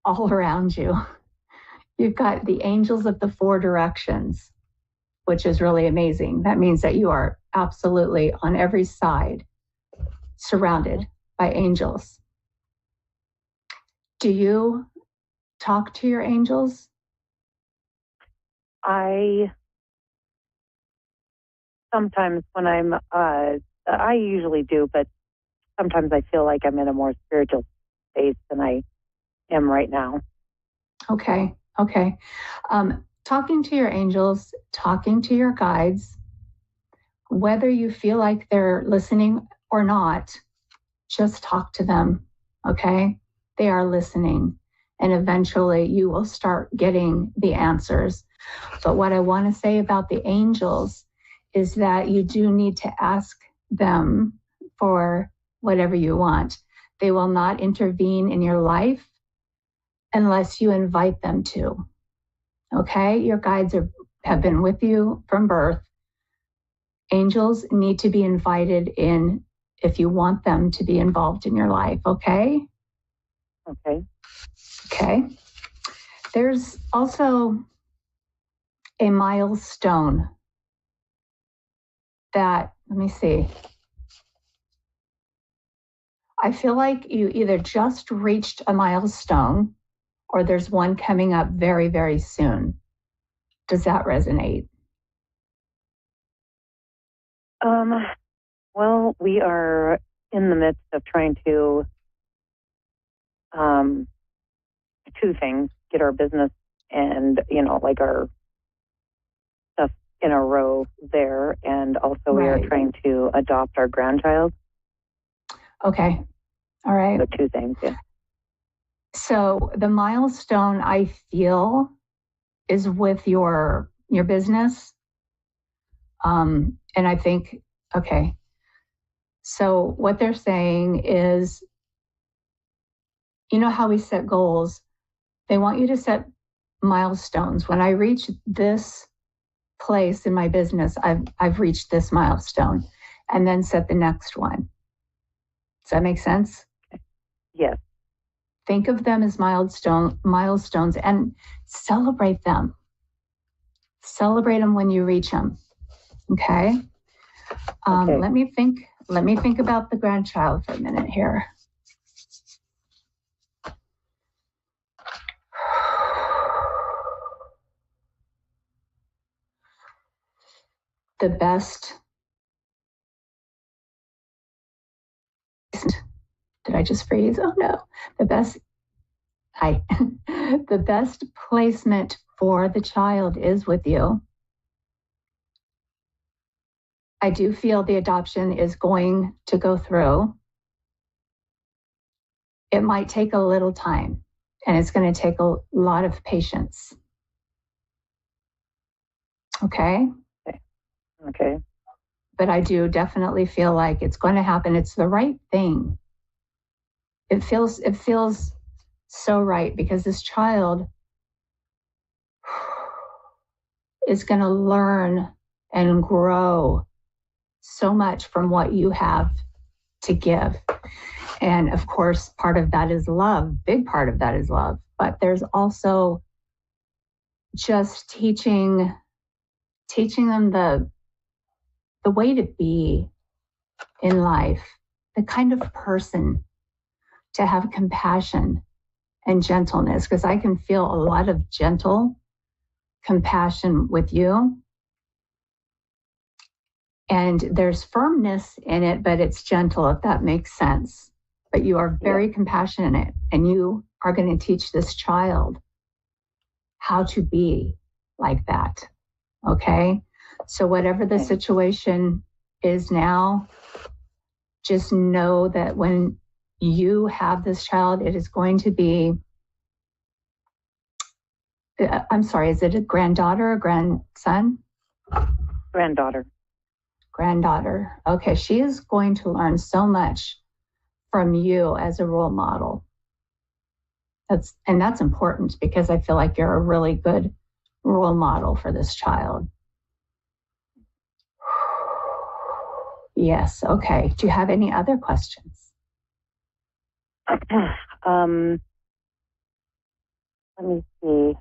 all around you. You've got the angels of the 4 directions, which is really amazing. That means that you are absolutely on every side surrounded by angels. Do you talk to your angels? I sometimes when I usually do, but sometimes I feel like I'm in a more spiritual space than I am right now. Okay. Talking to your angels, talking to your guides, whether you feel like they're listening or not, just talk to them, okay? They are listening, and eventually you will start getting the answers. But what I want to say about the angels is that you do need to ask them for whatever you want. They will not intervene in your life unless you invite them to. Okay? Your guides have been with you from birth. Angels need to be invited in if you want them to be involved in your life, okay? Okay. There's also a milestone that, let me see. I feel like you either just reached a milestone or there's one coming up very, very soon. Does that resonate? Well, we are in the midst of trying to 2 things, get our business and, like our stuff in a row there. And also we are trying to adopt our grandchild. Okay. All right. So 2 things, yeah. So the milestone I feel is with your business. And I think, okay. So what they're saying is, you know how we set goals? They want you to set milestones. When I reach this place in my business, I've reached this milestone, and then set the next one. Does that make sense? Yes. Think of them as milestones and celebrate them. Celebrate them when you reach them. Okay? Let me think about the grandchild for a minute here. The best. Did I just freeze? Oh no. The best placement for the child is with you. I do feel the adoption is going to go through. It might take a little time, and it's going to take a lot of patience. Okay? Okay. But I do definitely feel like it's going to happen. It's the right thing. It feels so right, because this child is going to learn and grow so much from what you have to give. And of course, part of that is love. Big part of that is love. But there's also just teaching them the way to be in life, the kind of person to have compassion and gentleness, because I can feel a lot of gentle compassion with you. And there's firmness in it, but it's gentle, if that makes sense. But you are very compassionate, and you are going to teach this child how to be like that. Okay? So whatever the situation is now, just know that when you have this child, it is going to be, I'm sorry, is it a granddaughter or grandson? Granddaughter. Okay, she is going to learn so much from you as a role model. That's important because I feel like you're a really good role model for this child. Yes. Okay. Do you have any other questions? Let me see.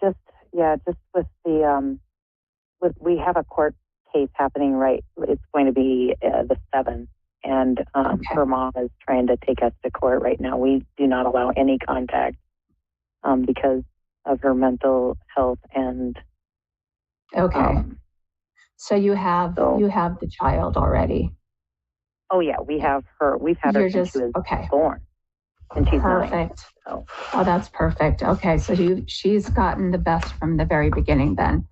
Just with the we have a court case happening, right? It's going to be the 7th, and her mom is trying to take us to court right now. We do not allow any contact because of her mental health and. Okay. So you have the child already. Oh yeah, we have her. We've had her since she was born, and she's perfect. 9. So. Oh, that's perfect. Okay, so she's gotten the best from the very beginning. Then,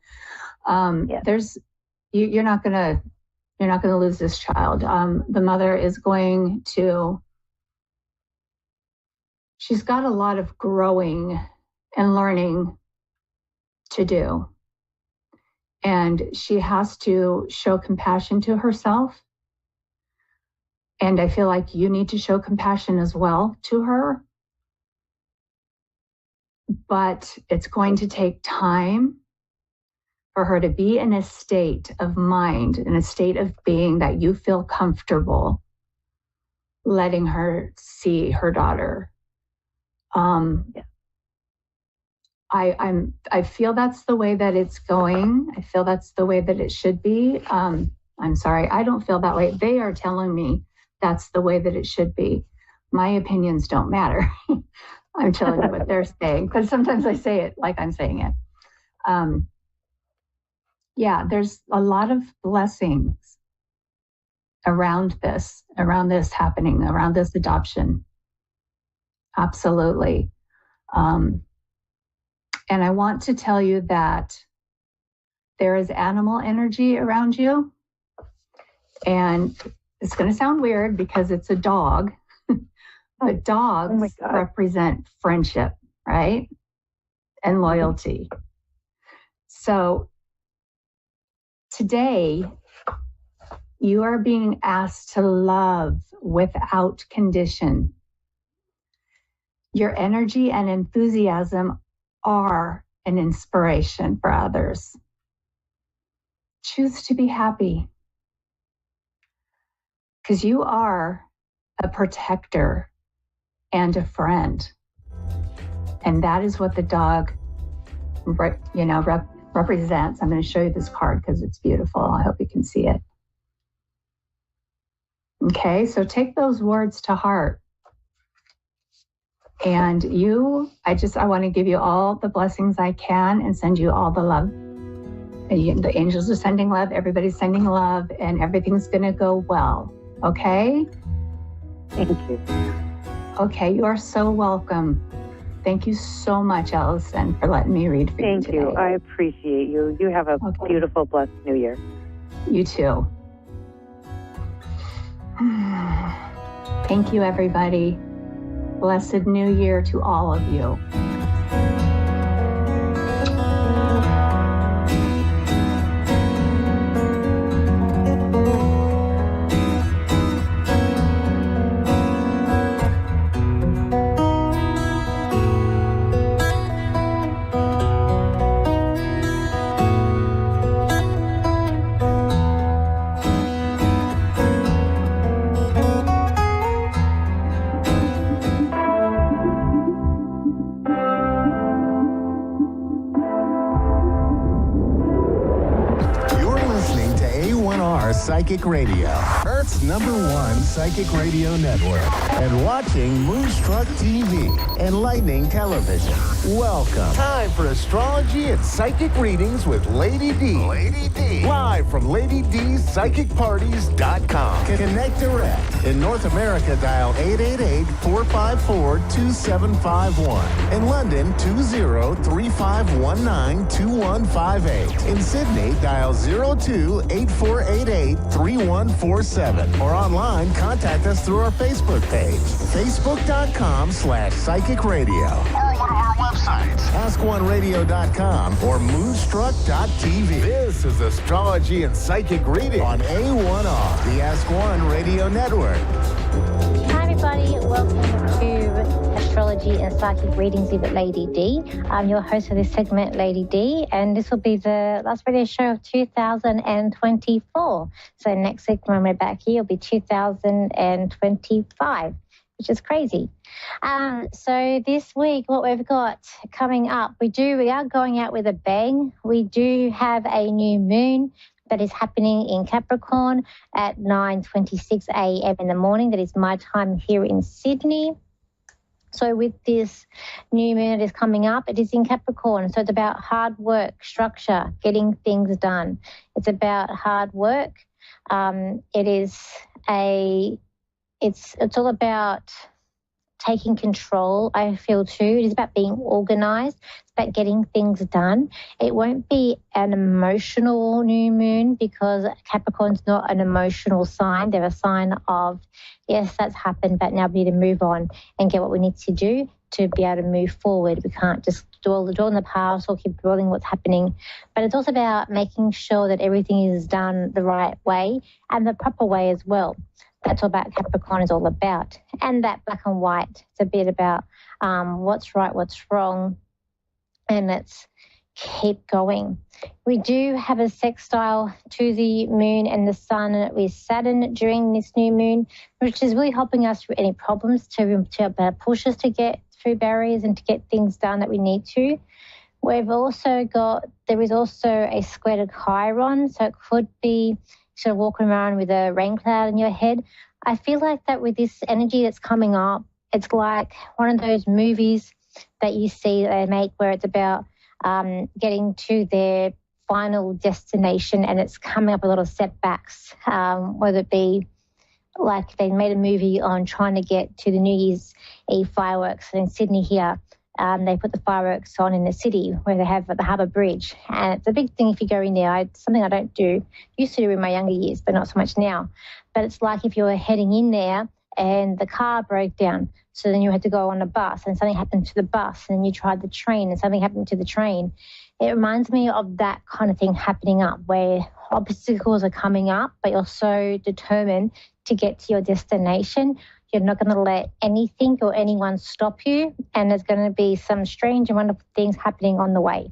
you're not gonna lose this child. The mother is going to. She's got a lot of growing and learning to do, and she has to show compassion to herself. And I feel like you need to show compassion as well to her. But it's going to take time for her to be in a state of mind, in a state of being that you feel comfortable letting her see her daughter. I feel that's the way that it's going. I feel that's the way that it should be. I'm sorry, I don't feel that way. They are telling me that's the way that it should be. My opinions don't matter. I'm telling you what they're saying, because sometimes I say it like I'm saying it. There's a lot of blessings around this happening, around this adoption. Absolutely. And I want to tell you that there is animal energy around you. And it's going to sound weird because it's a dog, but dogs represent friendship, right? And loyalty. So today, you are being asked to love without condition. Your energy and enthusiasm are an inspiration for others. Choose to be happy. Because you are a protector and a friend. And that is what the dog, represents. I'm going to show you this card because it's beautiful. I hope you can see it. Okay, so take those words to heart. And I want to give you all the blessings I can and send you all the love. The angels are sending love, everybody's sending love, and everything's going to go well. Okay? Thank you. Okay, you are so welcome. Thank you so much, Allison, for letting me read for you today. Thank you. I appreciate you. You have a beautiful, blessed New Year. You too. Thank you, everybody. Blessed New Year to all of you. Psychic Radio, Earth's #1 psychic radio network, and watching Moonstruck TV, Enlightening Television. Welcome. Time for astrology and psychic readings with Lady D. Lady D. Live from LadyDPsychicParties.com. Connect direct. In North America, dial 888-454-2751. In London, 20-3519-2158. In Sydney, dial 02-8488-3147. Or online, contact us through our Facebook page, facebook.com/psychic radio. Or one of our websites, askoneradio.com or moonstruck.tv. This is astrology and psychic reading on A1R, the Ask One Radio Network. Hi, everybody. Welcome astrology and psychic readings with Lady D. I'm your host for this segment, Lady D, and this will be the last radio show of 2024. So next week when we're back here, it'll be 2025, which is crazy. So this week, what we've got coming up, we are going out with a bang. We do have a new moon that is happening in Capricorn at 9:26 a.m. in the morning. That is my time here in Sydney. So with this new moon that is coming up, it is in Capricorn. So it's about hard work, structure, getting things done. It's about hard work. It's all about taking control, I feel too. It is about being organised. It's about getting things done. It won't be an emotional new moon because Capricorn's not an emotional sign. They're a sign of, yes, that's happened, but now we need to move on and get what we need to do to be able to move forward. We can't just dwell in the past or keep dwelling what's happening. But it's also about making sure that everything is done the right way and the proper way as well. That's what Capricorn is all about. And that black and white, it's a bit about what's right, what's wrong, and let's keep going. We do have a sextile to the moon and the sun with Saturn during this new moon, which is really helping us through any problems to push us to get through barriers and to get things done that we need to. There is also a square to Chiron, so it could be sort of walking around with a rain cloud in your head. I feel like that with this energy that's coming up, it's like one of those movies that you see that they make where it's about getting to their final destination and it's coming up a lot of setbacks, whether it be like they made a movie on trying to get to the New Year's Eve fireworks in Sydney here. They put the fireworks on in the city where they have the Harbour Bridge. And it's a big thing if you go in there. It's something I don't do. Used to do in my younger years, but not so much now. But it's like if you were heading in there and the car broke down. So then you had to go on a bus and something happened to the bus and then you tried the train and something happened to the train. It reminds me of that kind of thing happening up where obstacles are coming up, but you're so determined to get to your destination. You're not going to let anything or anyone stop you, and there's going to be some strange and wonderful things happening on the way.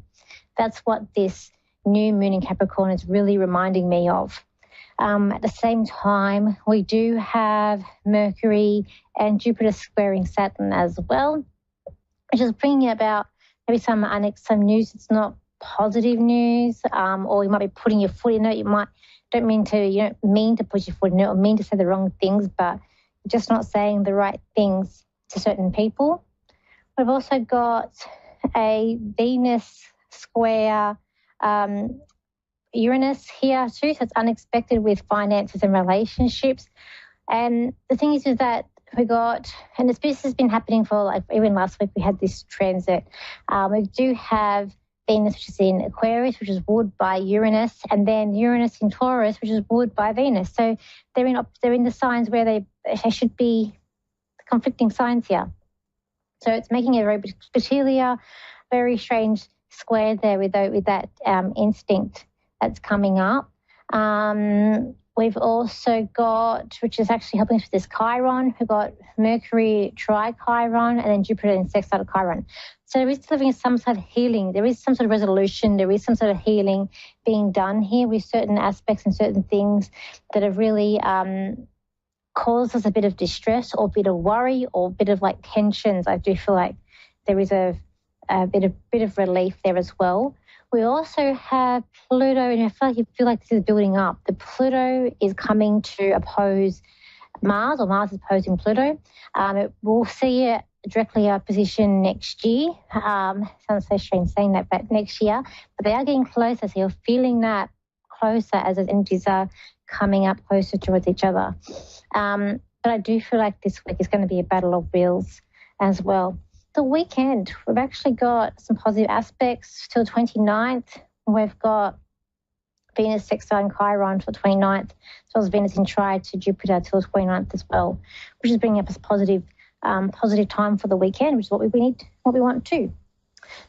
That's what this new moon in Capricorn is really reminding me of. At the same time, we do have Mercury and Jupiter squaring Saturn as well, which is bringing about maybe some news that's not positive news, or you might be putting your foot in it. You don't mean to put your foot in it or mean to say the wrong things, but just not saying the right things to certain people. We've also got a Venus square Uranus here too, so it's unexpected with finances and relationships. And the thing is that this has been happening for even last week we had this transit. We do have Venus, which is in Aquarius, which is ruled by Uranus, and then Uranus in Taurus, which is ruled by Venus. So they're in the signs where they should be conflicting signs here. So it's making a very peculiar, very strange square there with that instinct that's coming up. We've also got, which is actually helping us with this Chiron, we've got Mercury tri-Chiron and then Jupiter in sextile to Chiron. So there is living some sort of healing. There is some sort of resolution. There is some sort of healing being done here with certain aspects and certain things that have really caused us a bit of distress or a bit of worry or a bit of tensions. I do feel like there is a bit of relief there as well. We also have Pluto, and I feel like this is building up. The Pluto is coming to oppose Mars, or Mars is opposing Pluto. We'll see it directly opposition next year. Sounds so strange saying that, but next year. But they are getting closer, so you're feeling that closer as those energies are coming up closer towards each other. But I do feel like this week is going to be a battle of wills as well. The weekend, we've actually got some positive aspects till 29th. We've got Venus sextile Chiron till 29th, as well as Venus in tri to Jupiter till 29th as well, which is bringing up a positive time for the weekend, which is what we need, what we want too.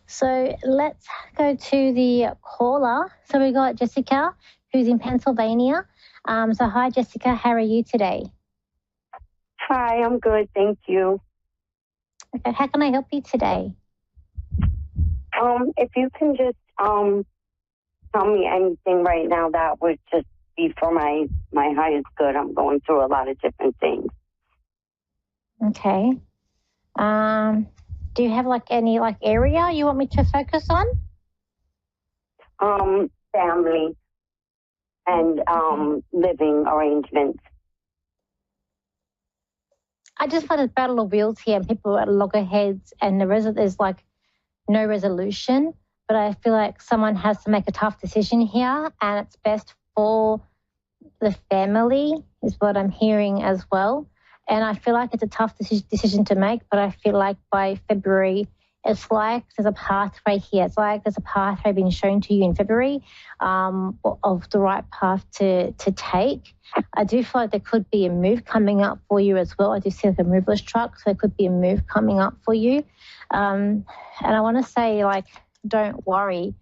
So let's go to the caller. So we got Jessica, who's in Pennsylvania. So hi, Jessica. How are you today? Hi, I'm good. Thank you. Okay, how can I help you today? If you can just tell me anything right now that would just be for my highest good. I'm going through a lot of different things. Okay. Do you have like any like area you want me to focus on? Family and living arrangements. I just find a battle of wheels here, and people are at loggerheads, and there's like no resolution. But I feel like someone has to make a tough decision here, and it's best for the family, is what I'm hearing as well. And I feel like it's a tough decision to make, but I feel like by February, it's like there's a pathway here. It's like there's a pathway being shown to you in February of the right path to take. I do feel like there could be a move coming up for you as well. I do see like a moveless truck, so there could be a move coming up for you. And I want to say, like, don't worry.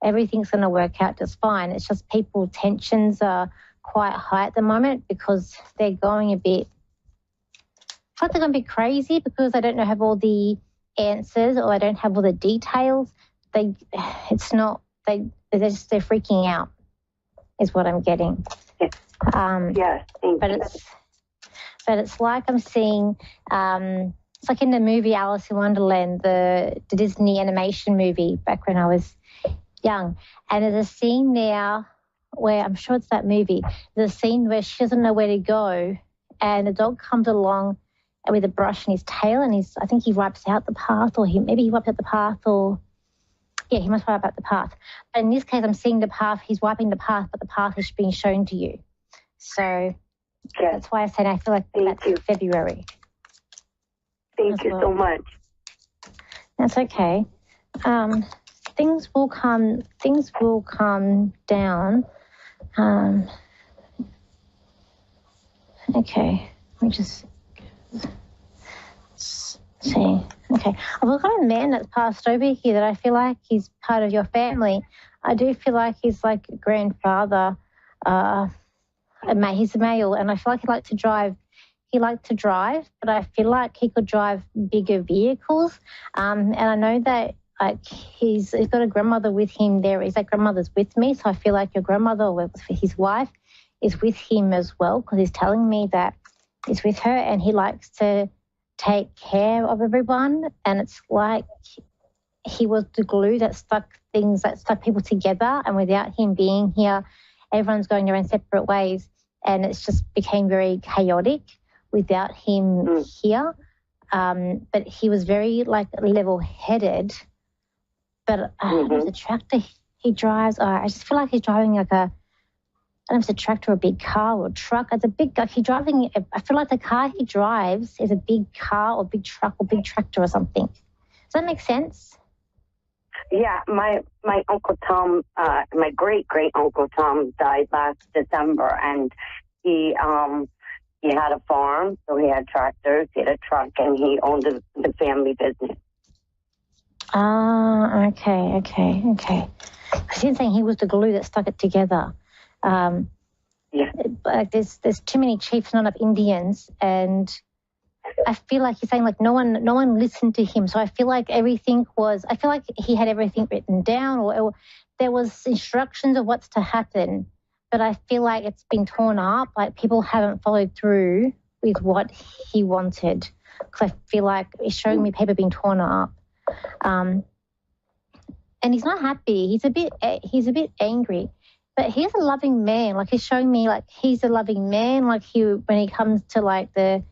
Everything's going to work out just fine. It's just people tensions are quite high at the moment because they're going a bit, I feel like they're going to be crazy because they don't have all the answers or they don't have all the details. They're freaking out is what I'm getting. Yes, but it's like I'm seeing, it's like in the movie Alice in Wonderland, the Disney animation movie back when I was young. And there's a scene there where, I'm sure it's that movie, there's a scene where she doesn't know where to go and the dog comes along with a brush in his tail, and I think he wipes out the path, or he wipes out the path, or he must wipe out the path. But in this case, I'm seeing the path, he's wiping the path, but the path is being shown to you. So that's why I said I feel like that's February. Thank you so much. That's okay. Things will calm down. Okay, let me just see. Okay, I've got a man that's passed over here that I feel like he's part of your family. I do feel like he's like a grandfather. He's a male, and I feel like he liked to drive. But I feel like he could drive bigger vehicles. And I know that like he's got a grandmother with him there. He's like, grandmother's with me. So I feel like your grandmother, or his wife, is with him as well, because he's telling me that he's with her and he likes to take care of everyone. And it's like he was the glue that stuck people together. And without him being here, everyone's going their own separate ways. And it's just became very chaotic without him here. But he was very like level-headed. But the tractor he drives, I just feel like he's driving like I don't know if it's a tractor or a big car or a truck. It's a big, like I feel like the car he drives is a big car or big truck or big tractor or something. Does that make sense? Yeah, my Uncle Tom, my great Uncle Tom died last December, and he had a farm, so he had tractors, he had a truck, and he owned the family business. Okay. I was saying he was the glue that stuck it together. Like there's too many chiefs, not enough Indians, and I feel like he's saying like no one listened to him. So I feel like he had everything written down, or there was instructions of what's to happen. But I feel like it's been torn up. Like people haven't followed through with what he wanted, because I feel like it's showing me paper being torn up. And he's not happy. He's a bit angry. But he's a loving man. Like he's showing me like he's a loving man. Like when he comes to like the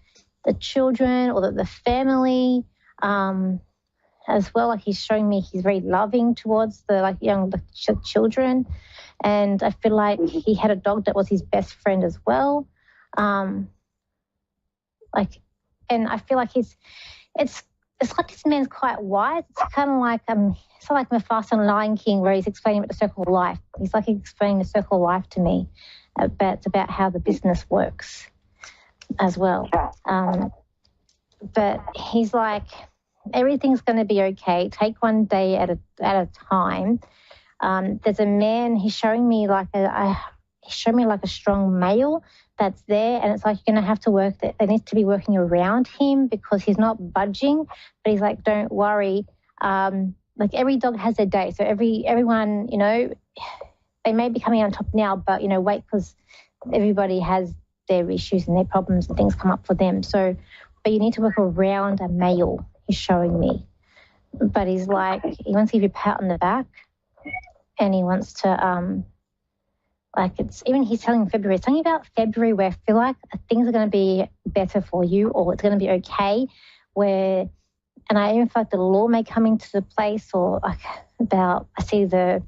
children or the family, as well. Like he's showing me he's very loving towards the children. And I feel like he had a dog that was his best friend as well. And I feel like it's like this man's quite wise. It's kind of like it's like Mufasa and Lion King, where he's explaining about the circle of life. He's like explaining the circle of life to me. It's about how the business works as well. But he's like, everything's going to be okay. Take one day at a time. There's a man. He showed me like a strong male, that's there, and it's like you're going to have to work that. They need to be working around him because he's not budging. But he's like, don't worry. Like every dog has their day. So everyone, you know, they may be coming on top now, but you know, wait, because everybody has their issues and their problems and things come up for them. So, but you need to work around a male. He's showing me, but he's like, he wants to give you a pat on the back, and he wants to like it's even he's telling February. It's something about February where I feel like things are going to be better for you, or it's going to be okay. Where, and I even feel like the law may come into the place, or like about I see the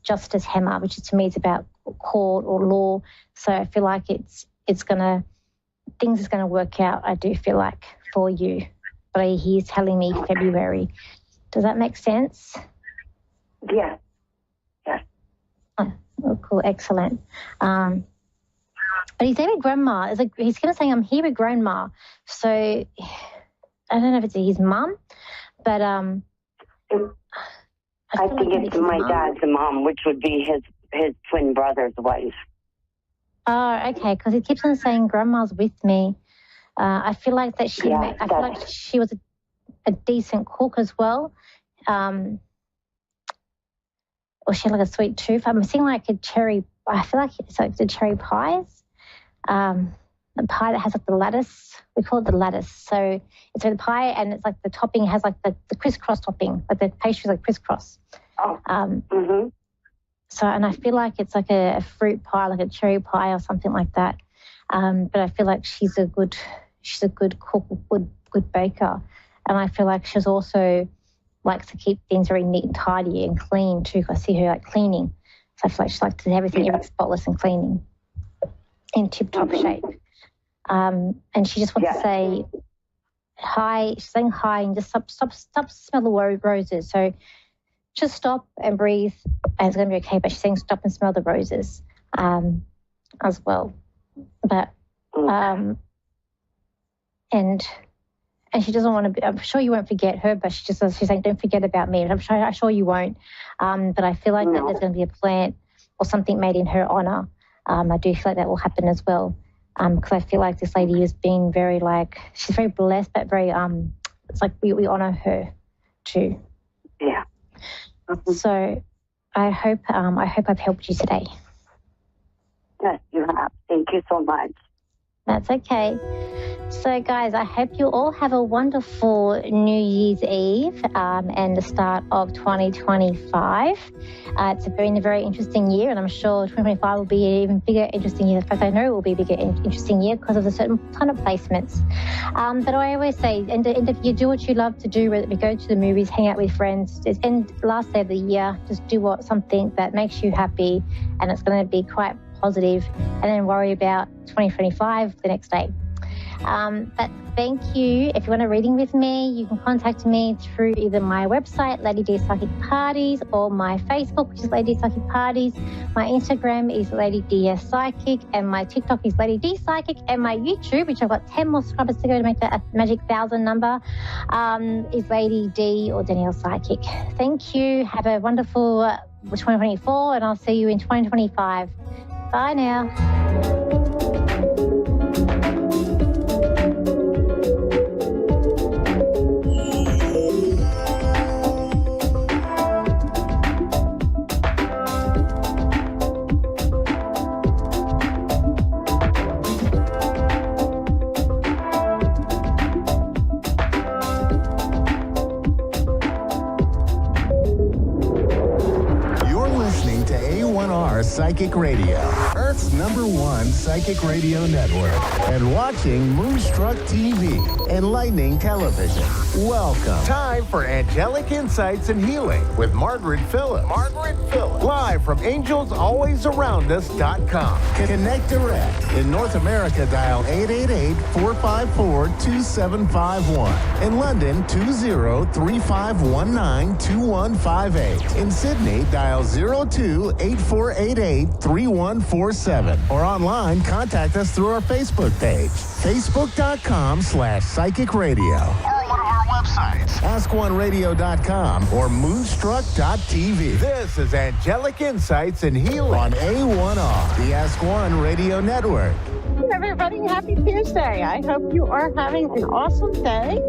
justice hammer, which is, to me it's about court or law. So I feel like things is going to work out. I do feel like for you, but he's telling me February. Does that make sense? Yeah. Oh, cool, excellent. But he's there with grandma. He's kind of saying, I'm here with grandma. So I don't know if it's his mum, but I think it's my dad's mom, which would be his twin brother's wife. Oh, okay, because he keeps on saying grandma's with me. I feel like that she was a decent cook as well. Or she had like a sweet tooth. I'm seeing like a cherry. I feel like it's like the cherry pies. The pie that has like the lattice. We call it the lattice. So it's a pie, and it's like the topping has like the crisscross topping, like the pastry's like crisscross. So, and I feel like it's like a fruit pie, like a cherry pie or something like that. But I feel like she's a good cook, good baker, and I feel like she's also likes to keep things very neat and tidy and clean too. I see her like cleaning, so I feel like she likes to have everything spotless and cleaning, in tip-top shape. And she just wants to say hi. She's saying hi and just stop smell the roses. So just stop and breathe, and it's going to be okay. But she's saying stop and smell the roses as well. But and she doesn't want to be, I'm sure you won't forget her, but she's saying, don't forget about me. And I'm sure you won't. But I feel like that there's going to be a plant or something made in her honor. I do feel like that will happen as well. Because I feel like this lady is being very she's very blessed, but very, it's like we honor her too. Yeah. So I hope I've helped you today. Yes, you have. Thank you so much. That's okay. So, guys, I hope you all have a wonderful New Year's Eve and the start of 2025. It's been a very interesting year, and I'm sure 2025 will be an even bigger, interesting year. In fact, I know it will be a bigger, interesting year because of the certain kind of placements. But I always say, and if you do what you love to do, whether it go to the movies, hang out with friends, and last day of the year, just do something that makes you happy, and it's going to be quite positive, and then worry about 2025 the next day. But thank you. If you want a reading with me, you can contact me through either my website, Lady D Psychic Parties, or my Facebook, which is Lady D Psychic Parties. My Instagram is Lady DS Psychic, and my TikTok is Lady D Psychic, and my YouTube, which I've got 10 more subscribers to go to make that a magic 1,000 number, is Lady D or Danielle Psychic. Thank you. Have a wonderful 2024, and I'll see you in 2025. Bye now. A1R Psychic Radio, Earth's #1 psychic radio network, and watching Moonstruck TV, enlightening television. Welcome. Time for Angelic Insights and Healing with Margaret Phillips. Live from AngelsAlwaysAroundUs.com. Connect direct. In North America, dial 888-454-2751. In London, 20-3519-2158. In Sydney, dial 02-8488-3147. Or online, contact us through our Facebook page, facebook.com/psychic radio. Or one of our websites, askoneradio.com or moonstruck.tv. This is Angelic Insights and Healing on A1R, the Ask One Radio Network. everybody. Happy Tuesday. I hope you are having an awesome day.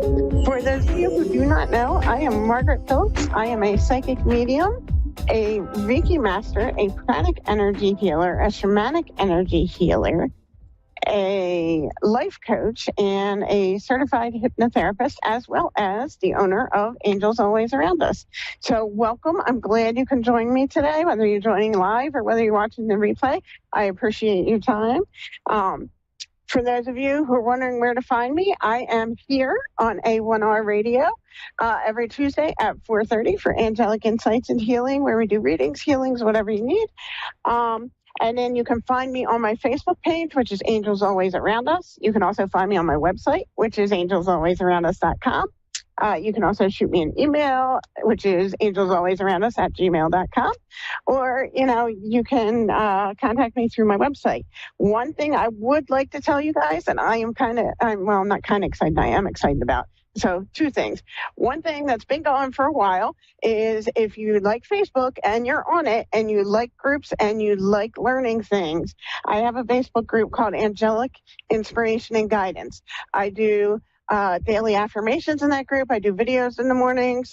For those of you who do not know, I am Margaret Phillips. I am a psychic medium, a Reiki master, a pranic energy healer, a shamanic energy healer, a life coach, and a certified hypnotherapist, as well as the owner of Angels Always Around Us. So welcome. I'm glad you can join me today, whether you're joining live or whether you're watching the replay. I appreciate your time. For those of you who are wondering where to find me, I am here on A1R Radio every Tuesday at 4:30 for Angelic Insights and Healing, where we do readings, healings, whatever you need. And then you can find me on my Facebook page, which is Angels Always Around Us. You can also find me on my website, which is angelsalwaysaroundus.com. You can also shoot me an email, which is angelsalwaysaroundus@gmail.com. Or, you can contact me through my website. One thing I would like to tell you guys, and I'm not kind of excited, I am excited about. So 2 things. One thing that's been going for a while is if you like Facebook and you're on it and you like groups and you like learning things, I have a Facebook group called Angelic Inspiration and Guidance. I do daily affirmations in that group. I do videos in the mornings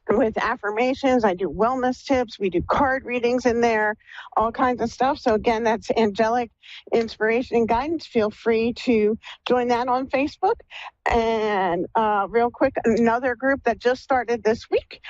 with affirmations. I do wellness tips. We do card readings in there, all kinds of stuff. So again, that's Angelic Inspiration and Guidance. Feel free to join that on Facebook. And real quick, another group that just started this week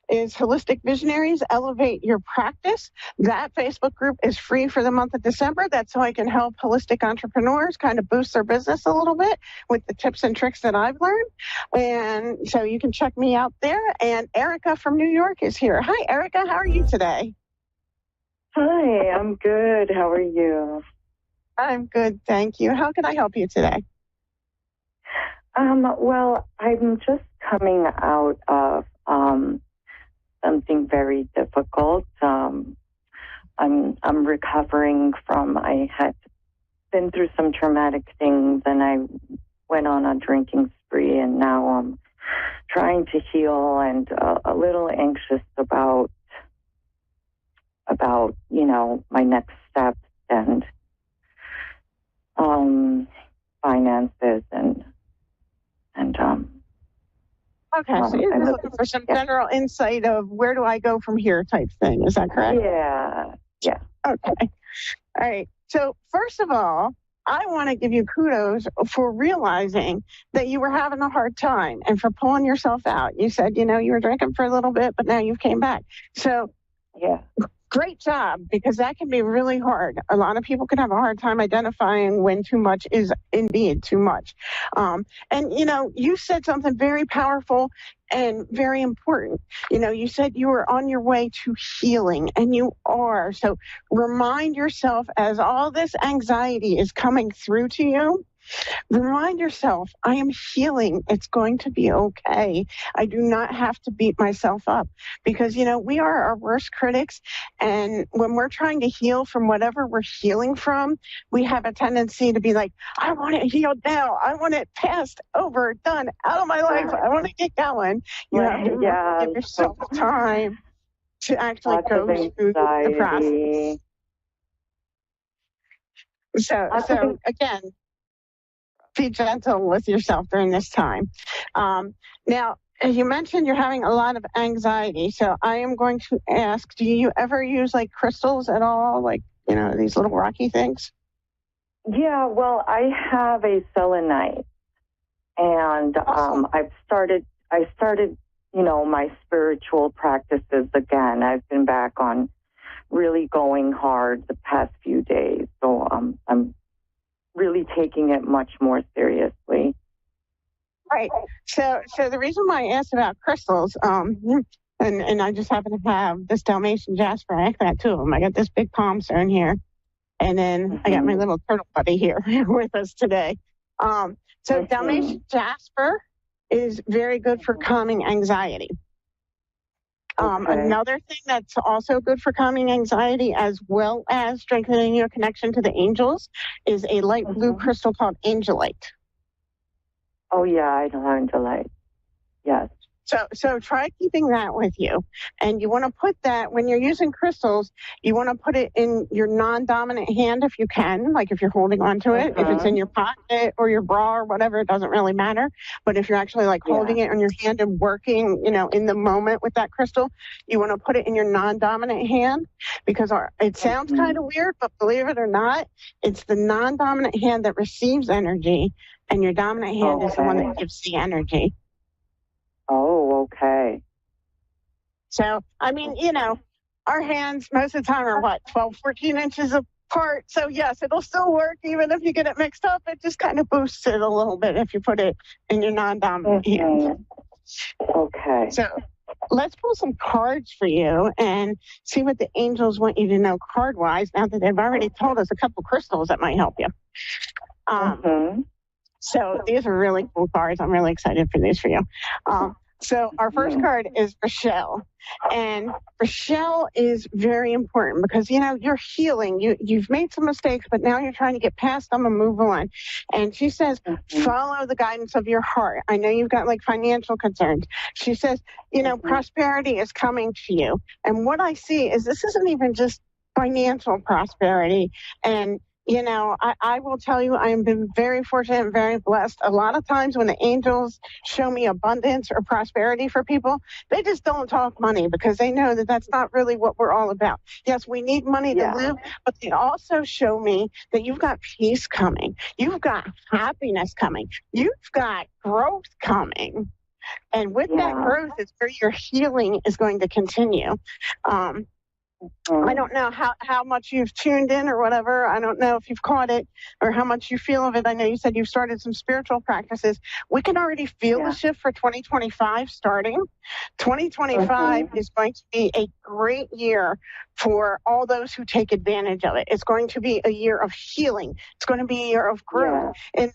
is Holistic Visionaries, Elevate Your Practice. That Facebook group is free for the month of December. That's how I can help holistic entrepreneurs kind of boost their business a little bit with the tips and tricks that I've learned. And so you can check me out there. And Erica from New York is here. Hi, Erica. How are you today? Hi, I'm good. How are you? I'm good, thank you. How can I help you today? Well, I'm just coming out of something very difficult. I'm recovering from, I had been through some traumatic things and I went on a drinking spree, and now I'm trying to heal and a little anxious about my next steps and finances and okay, so you're just looking for some general insight of where do I go from here type thing. Is that correct? Yeah. Okay. All right. So first of all, I want to give you kudos for realizing that you were having a hard time and for pulling yourself out. You said, you were drinking for a little bit, but now you've came back. So yeah. Great job, because that can be really hard. A lot of people can have a hard time identifying when too much is indeed too much. And, you said something very powerful and very important. You said you were on your way to healing, and you are. So remind yourself, as all this anxiety is coming through to you, remind yourself, I am healing. It's going to be okay. I do not have to beat myself up, because, we are our worst critics. And when we're trying to heal from whatever we're healing from, we have a tendency to be like, I want it healed now. I want it passed, over, done, out of my life. I want to get going. You have to give yourself time to actually go through the process. So again, be gentle with yourself during this time. Now, you mentioned you're having a lot of anxiety. So I am going to ask, do you ever use like crystals at all? Like, these little rocky things? Yeah, well, I have a selenite, and awesome. I started, my spiritual practices again. I've been back on really going hard the past few days. So I'm really taking it much more seriously. Right. So the reason why I asked about crystals, and I just happen to have this Dalmatian jasper. I actually got 2 of them. I got this big palm stone here, and then I got my little turtle buddy here with us today. So Dalmatian jasper is very good for calming anxiety. Another thing that's also good for calming anxiety, as well as strengthening your connection to the angels, is a light blue crystal called angelite. Oh, yeah, I know angelite. Yes. So try keeping that with you. And you want to put that, when you're using crystals, you want to put it in your non-dominant hand if you can, like if you're holding onto it. If it's in your pocket or your bra or whatever, it doesn't really matter. But if you're actually like holding it on your hand and working, in the moment with that crystal, you want to put it in your non-dominant hand, because it sounds kind of weird, but believe it or not, it's the non-dominant hand that receives energy, and your dominant hand is the one that gives the energy. Oh, okay. So, I mean, our hands most of the time are 12, 14 inches apart. So yes, it'll still work even if you get it mixed up. It just kind of boosts it a little bit if you put it in your non-dominant hand. Okay. So let's pull some cards for you and see what the angels want you to know card-wise, now that they've already told us a couple crystals that might help you. So these are really cool cards. I'm really excited for these for you. So our first card is Rochelle. And Rochelle is very important because, you're healing. You've made some mistakes, but now you're trying to get past them and move on. And she says, follow the guidance of your heart. I know you've got like financial concerns. She says, prosperity is coming to you. And what I see is this isn't even just financial prosperity. And I will tell you, I have been very fortunate and very blessed. A lot of times when the angels show me abundance or prosperity for people, they just don't talk money because they know that that's not really what we're all about. Yes, we need money to live, but they also show me that you've got peace coming. You've got happiness coming. You've got growth coming. And with that growth is where your healing is going to continue. I don't know how much you've tuned in or whatever. I don't know if you've caught it or how much you feel of it. I know you said you've started some spiritual practices. We can already feel the shift for 2025 starting. 2025 is going to be a great year for all those who take advantage of it. It's going to be a year of healing. It's going to be a year of growth. And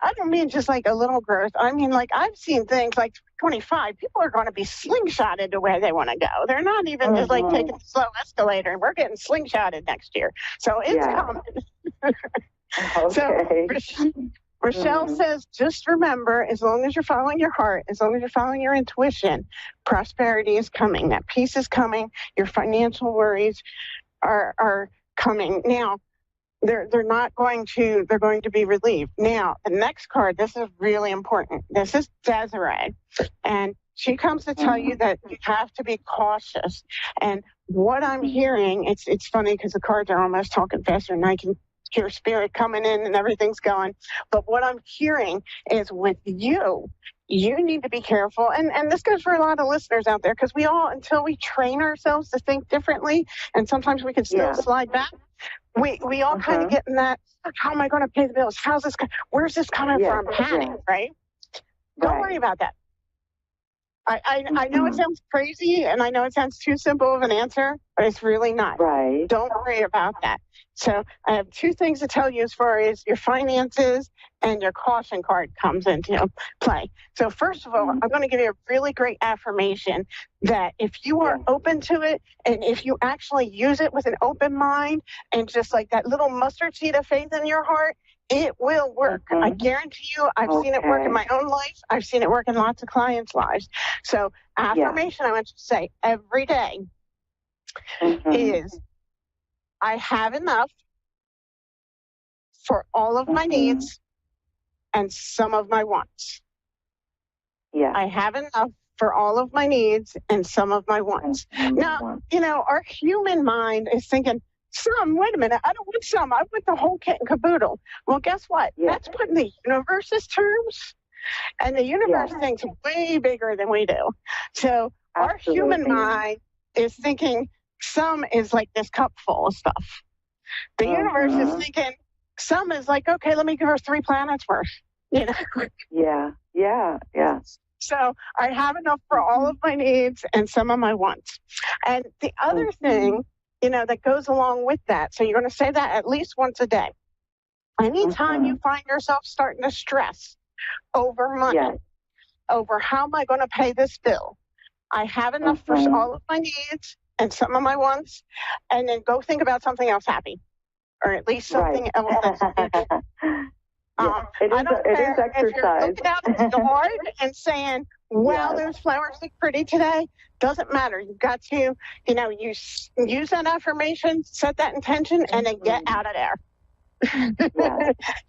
I don't mean just like a little growth. I mean, like I've seen things like 25, people are going to be slingshotted to where they want to go. They're not even just like taking the slow escalator, and we're getting slingshotted next year. So it's coming. So Rochelle says, just remember, as long as you're following your heart, as long as you're following your intuition, prosperity is coming. That peace is coming. Your financial worries are coming. Now, they're going to be relieved. Now, the next card, this is really important. This is Desiree. And she comes to tell you that you have to be cautious. And what I'm hearing, it's funny because the cards are almost talking faster and I can hear spirit coming in and everything's going. But what I'm hearing is with you need to be careful. And this goes for a lot of listeners out there, because we all, until we train ourselves to think differently, and sometimes we can still slide back, we all kind of get in that, how am I going to pay the bills? Where's this coming from? Panic, right? Don't worry about that. I know it sounds crazy, and I know it sounds too simple of an answer, but it's really not. Right. Don't worry about that. So I have two things to tell you as far as your finances and your caution card comes into play. So first of all, I'm going to give you a really great affirmation that if you are open to it, and if you actually use it with an open mind and just like that little mustard seed of faith in your heart, it will work. I guarantee you, I've seen it work in my own life. I've seen it work in lots of clients' lives. So affirmation I want you to say every day is, I have enough for all of my needs and some of my wants. I have enough for all of my needs and some of my wants. Now, our human mind is thinking, wait a minute, I don't want some. I want the whole kit and caboodle. Well, guess what? That's putting the universe's terms. And the universe thinks way bigger than we do. So our human mind is thinking some is like this cup full of stuff. The universe is thinking some is like, okay, let me give her 3 planets worth. So I have enough for all of my needs and some of my wants. And the other thing, that goes along with that, so you're going to say that at least once a day. Anytime you find yourself starting to stress over money, over how am I going to pay this bill, I have enough for all of my needs and some of my wants, and then go think about something else happy, or at least something else that's It is exercise. If you're looking out at the yard and saying, wow, those flowers look pretty today, doesn't matter. You've got to, use that affirmation, set that intention, and then get out of there.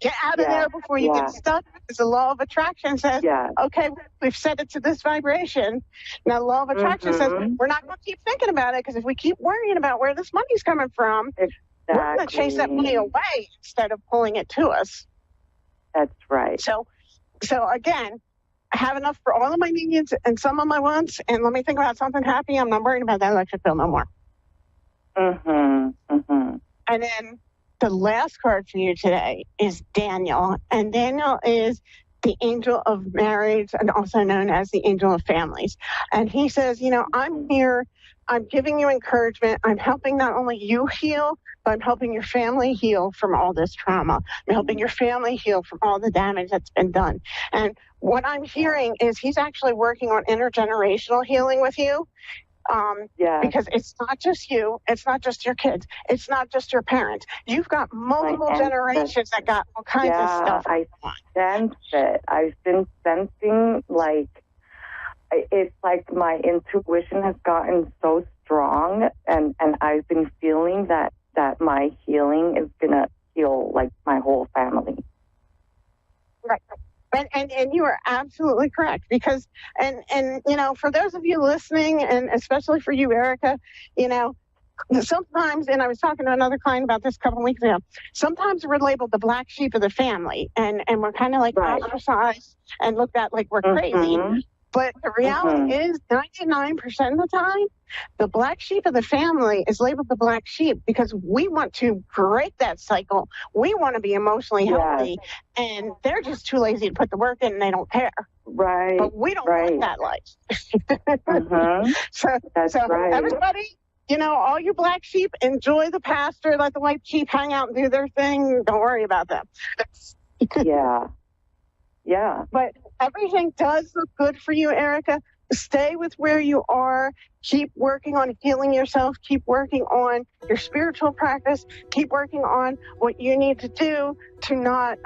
Get out of there before you get stuck, because the law of attraction says, okay, we've set it to this vibration. Now, the law of attraction says we're not going to keep thinking about it, because if we keep worrying about where this money's coming from, we're going to chase that money away instead of pulling it to us. That's right. So again, I have enough for all of my needs and some of my wants, and let me think about something happy. I'm not worrying about that electric bill no more. And then the last card for you today is Daniel. And Daniel is the angel of marriage and also known as the angel of families. And he says, I'm here. I'm giving you encouragement. I'm helping not only you heal, but I'm helping your family heal from all this trauma. I'm helping your family heal from all the damage that's been done. And what I'm hearing is he's actually working on intergenerational healing with you. Because it's not just you, it's not just your kids, it's not just your parents. You've got multiple generations that got all kinds of stuff. I sense it. I've been sensing it's like my intuition has gotten so strong, and I've been feeling that my healing is gonna heal like my whole family. Right. And you are absolutely correct, because and for those of you listening, and especially for you, Erica, sometimes, and I was talking to another client about this a couple of weeks ago, sometimes we're labeled the black sheep of the family, and we're kind of like ostracized and looked at like we're crazy. But the reality is 99% of the time, the black sheep of the family is labeled the black sheep because we want to break that cycle. We want to be emotionally healthy, and they're just too lazy to put the work in, and they don't care. Right. But we don't want that life. So everybody, all you black sheep, enjoy the pasture. Let the white sheep hang out and do their thing. Don't worry about them. Yeah. But everything does look good for you, Erica. Stay with where you are. Keep working on healing yourself. Keep working on your spiritual practice. Keep working on what you need to do to not,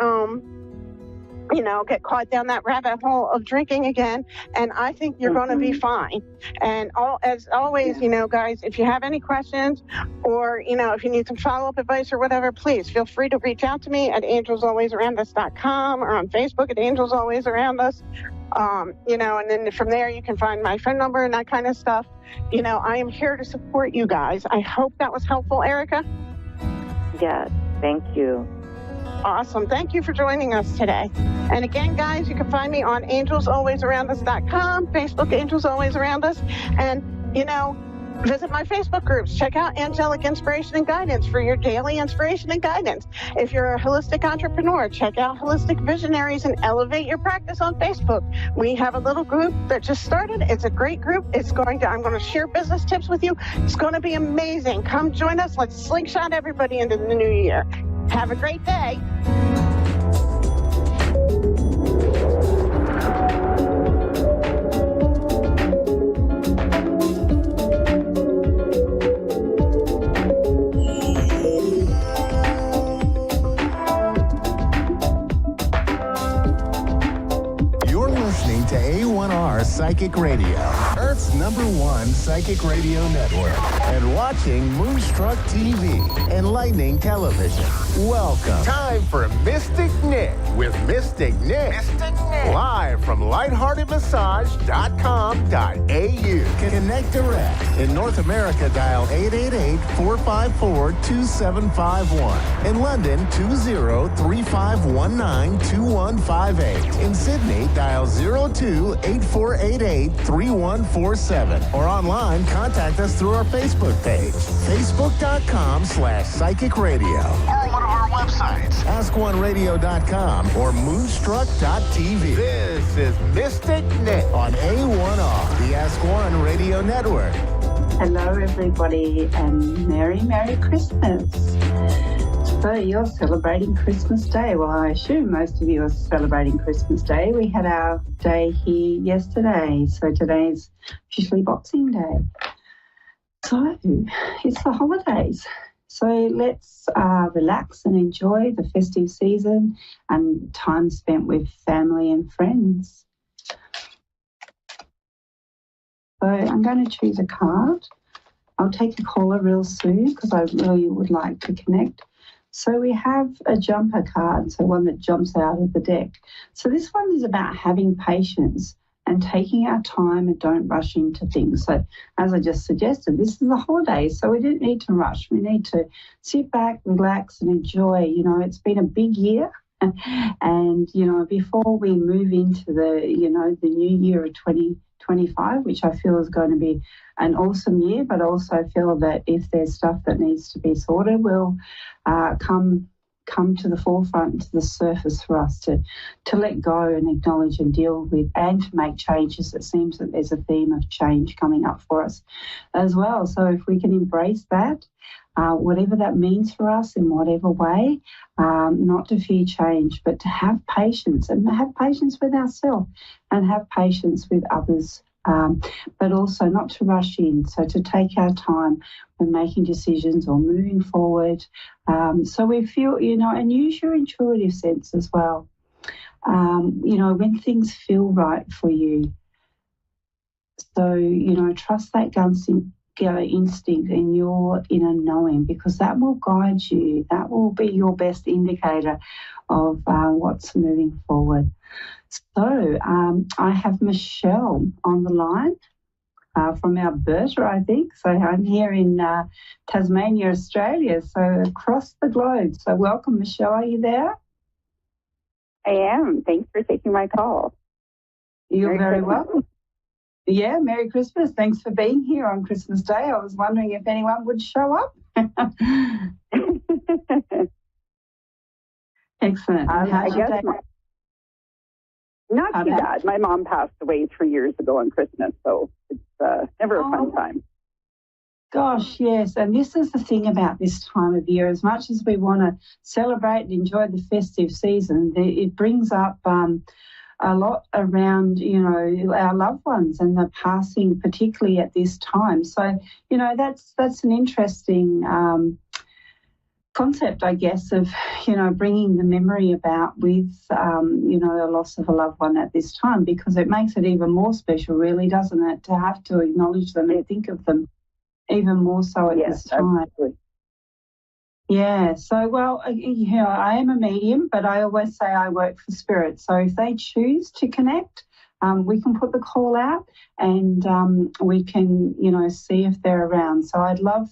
get caught down that rabbit hole of drinking again. And I think you're going to be fine. And as always, guys, if you have any questions or, if you need some follow-up advice or whatever, please feel free to reach out to me at angelsalwaysaroundus.com or on Facebook at Angels Always Around Us. And then from there you can find my phone number and that kind of stuff. I am here to support you guys. I hope that was helpful, Erica. Yes, thank you. Awesome. Thank you for joining us today. And again, guys, you can find me on angelsalwaysaroundus.com, Facebook Angels Always Around Us, and, visit my Facebook groups. Check out Angelic Inspiration and Guidance for your daily inspiration and guidance. If you're a holistic entrepreneur, check out Holistic Visionaries and Elevate Your Practice on Facebook. We have a little group that just started. It's a great group. I'm going to share business tips with you. It's going to be amazing. Come join us. Let's slingshot everybody into the new year. Have a great day. You're listening to A1R Psychic Radio, Earth's #1 psychic radio network, and watching Moonstruck TV and Lightning Television. Welcome. Time for Mystic Nick with Mystic Nick. Live from lightheartedmassage.com.au. Connect direct. In North America, dial 888-454-2751. In London, 20-3519-2158. In Sydney, dial 02-8488-3147. Or online, contact us through our Facebook page, facebook.com/psychic radio. Or one of our websites, askoneradio.com or moonstruck.tv. This is Mystic Nick on A1R, the Ask One Radio Network. Hello, everybody, and Merry Christmas. So you're celebrating Christmas Day. Well, I assume most of you are celebrating Christmas Day. We had our day here yesterday, so today's officially Boxing Day. So it's the holidays. So let's relax and enjoy the festive season and time spent with family and friends. So I'm going to choose a card. I'll take a caller real soon because I really would like to connect. So we have a jumper card, so one that jumps out of the deck. So this one is about having patience and taking our time and don't rush into things. So as I just suggested, this is the holidays, so we don't need to rush. We need to sit back, relax and enjoy. You know, it's been a big year. And, you know, before we move into the new year of 2025, which I feel is going to be an awesome year, but also feel that if there's stuff that needs to be sorted, will come to the forefront, to the surface for us to let go and acknowledge and deal with and to make changes. It seems that there's a theme of change coming up for us as well. So if we can embrace that, whatever that means for us in whatever way, not to fear change, but to have patience and have patience with ourselves and have patience with others. But also not to rush in, so to take our time when making decisions or moving forward. So we feel, you know, and use your intuitive sense as well. You know, when things feel right for you. So, you know, trust that gut instinct and your inner knowing, because that will guide you. That will be your best indicator of what's moving forward. So I have Michelle on the line from Alberta, I think. So I'm here in Tasmania, Australia, so across the globe. So welcome, Michelle. Are you there? I am. Thanks for taking my call. You're very welcome. Yeah, Merry Christmas. Thanks for being here on Christmas Day. I was wondering if anyone would show up. Excellent. I guess not too bad. My mom passed away 3 years ago on Christmas, so it's never a fun time. Gosh, yes. And this is the thing about this time of year. As much as we want to celebrate and enjoy the festive season, it brings up a lot around, you know, our loved ones and the passing, particularly at this time. So, you know, that's an interesting concept, I guess, of, you know, bringing the memory about with, you know, the loss of a loved one at this time, because it makes it even more special, really, doesn't it, to have to acknowledge them and think of them even more so at this time. Absolutely. Yeah, so, well, you know, I am a medium, but I always say I work for spirit. So if they choose to connect, we can put the call out and we can, you know, see if they're around. So I'd love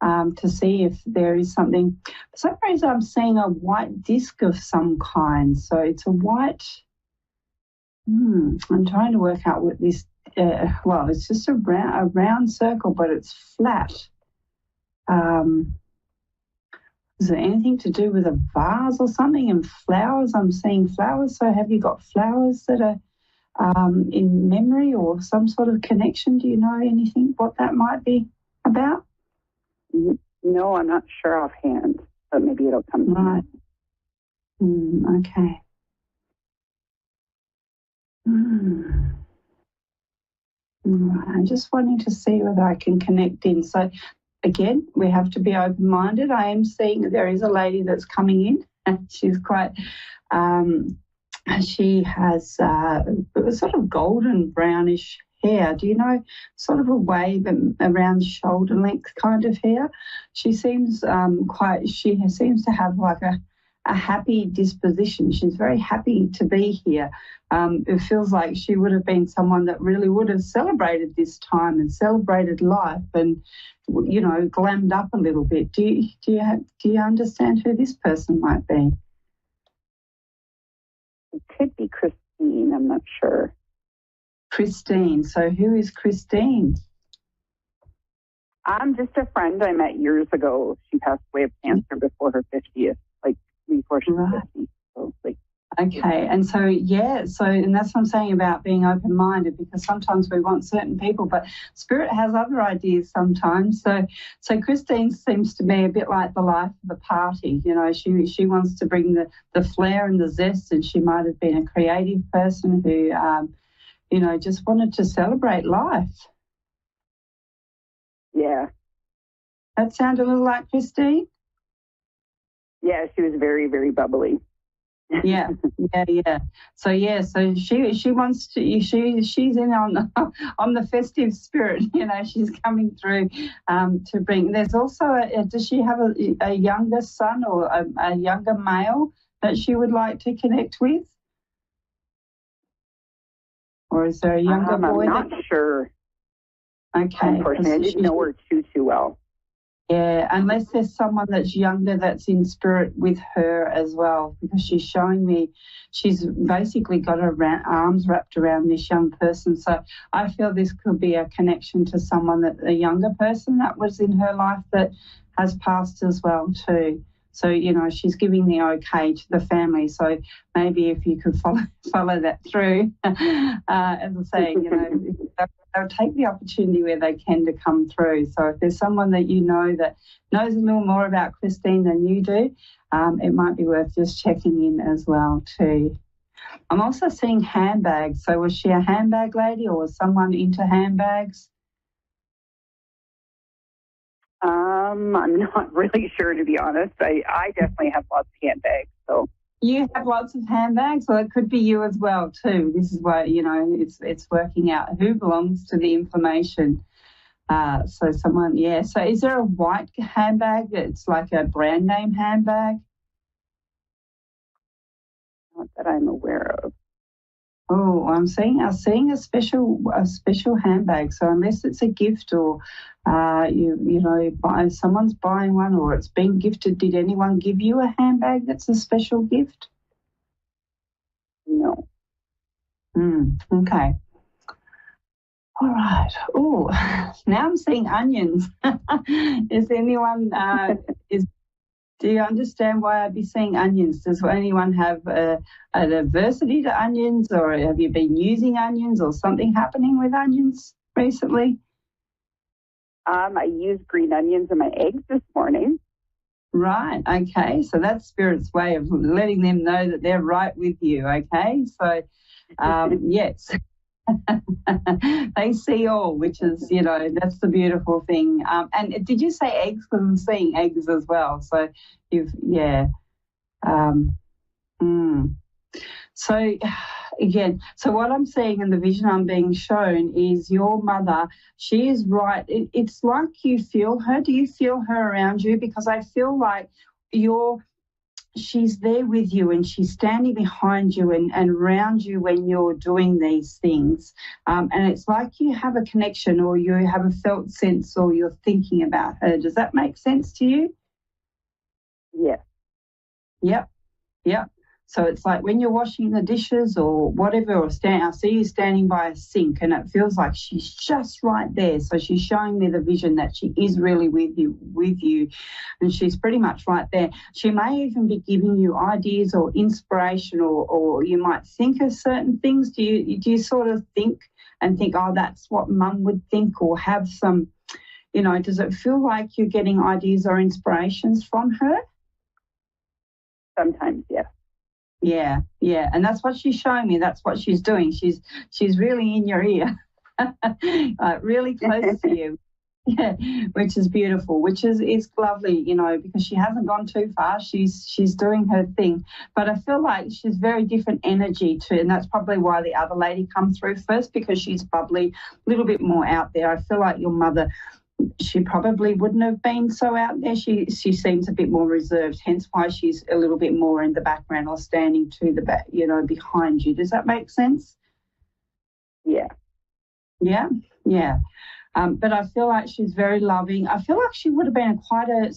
to see if there is something. For some reason, I'm seeing a white disc of some kind. So it's a white, I'm trying to work out what this, well, it's just a round circle, but it's flat. Is there anything to do with a vase or something? And flowers, I'm seeing flowers. So have you got flowers that are in memory or some sort of connection? Do you know anything what that might be about? No, I'm not sure offhand, but maybe it'll come. Right. Okay. I'm just wanting to see whether I can connect in. So, again, we have to be open-minded. I am seeing that there is a lady that's coming in, and she's quite, she has sort of golden brownish hair. Do you know, sort of a wave around shoulder length kind of hair? She seems she seems to have like a happy disposition. She's very happy to be here. It feels like she would have been someone that really would have celebrated this time and celebrated life and, you know, glammed up a little bit. Do you understand who this person might be? It could be Christine. I'm not sure. Christine. So who is Christine? I'm just a friend I met years ago. She passed away of cancer before her 50th, like before she was 50. So, like, okay, and so, yeah, and that's what I'm saying about being open-minded, because sometimes we want certain people, but Spirit has other ideas sometimes. So Christine seems to be a bit like the life of the party. You know, she wants to bring the flair and the zest, and she might have been a creative person who, you know, just wanted to celebrate life. Yeah. That sounded a little like Christine? Yeah, she was very, very bubbly. Yeah. So she wants to. She's in on the festive spirit. She's coming through to bring. There's also does she have a younger son or a younger male that she would like to connect with, or is there a younger boy? I'm not sure. Okay. Unfortunately, I didn't know her too well. Yeah, unless there's someone that's younger that's in spirit with her as well, because she's showing me she's basically got her arms wrapped around this young person. So I feel this could be a connection to someone, a younger person that was in her life that has passed as well too. So, she's giving the okay to the family. So maybe if you could follow that through, as I say, they'll take the opportunity where they can to come through. So if there's someone that that knows a little more about Christine than you do, it might be worth just checking in as well too. I'm also seeing handbags. So was she a handbag lady or was someone into handbags? I'm not really sure, to be honest. I definitely have lots of handbags. So you have lots of handbags, or it could be you as well too. This is why it's working out who belongs to the information. So someone, yeah. So is there a white handbag that's like a brand name handbag? Not that I'm aware of. Oh, I'm seeing a special handbag. So unless it's a gift or someone's buying one or it's being gifted, did anyone give you a handbag that's a special gift? No. Okay. All right. Oh, now I'm seeing onions. Is anyone do you understand why I'd be seeing onions? Does anyone have an adversity to onions, or have you been using onions, or something happening with onions recently? I used green onions in my eggs this morning. Right. Okay. So that's Spirit's way of letting them know that they're right with you. Okay. So, yes. They see all, which is, that's the beautiful thing. And did you say eggs? Because I'm seeing eggs as well. So So again, so what I'm seeing in the vision I'm being shown is your mother. She is right. It's like you feel her. Do you feel her around you? Because I feel like she's there with you and she's standing behind you and around you when you're doing these things. And it's like you have a connection or you have a felt sense or you're thinking about her. Does that make sense to you? Yeah. Yep. So it's like when you're washing the dishes or whatever, or I see you standing by a sink and it feels like she's just right there. So she's showing me the vision that she is really with you, and she's pretty much right there. She may even be giving you ideas or inspiration, or you might think of certain things. Do you sort of think, oh, that's what Mum would think, or have some, does it feel like you're getting ideas or inspirations from her? Sometimes, yes. Yeah, and that's what she's showing me. That's what she's doing. She's really in your ear, really close to you, which is beautiful. Which is lovely, because she hasn't gone too far. She's doing her thing, but I feel like she's very different energy too, and that's probably why the other lady comes through first, because she's bubbly, a little bit more out there. I feel like your mother, she probably wouldn't have been so out there. She seems a bit more reserved, hence why she's a little bit more in the background or standing to the back, behind you. Does that make sense? Yeah. But I feel like she's very loving. I feel like she would have been quite a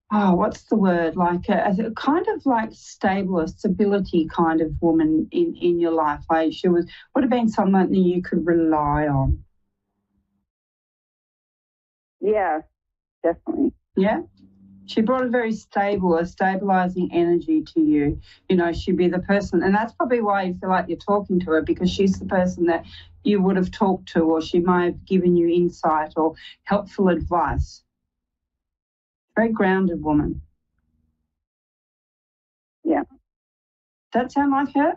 what's the word? Like a kind of like stable, a stability kind of woman in your life. Like she would have been someone that you could rely on. Yeah, definitely. Yeah. She brought a very stabilizing energy to you. She'd be the person, and that's probably why you feel like you're talking to her, because she's the person that you would have talked to, or she might have given you insight or helpful advice. Very grounded woman. Yeah. Does that sound like her?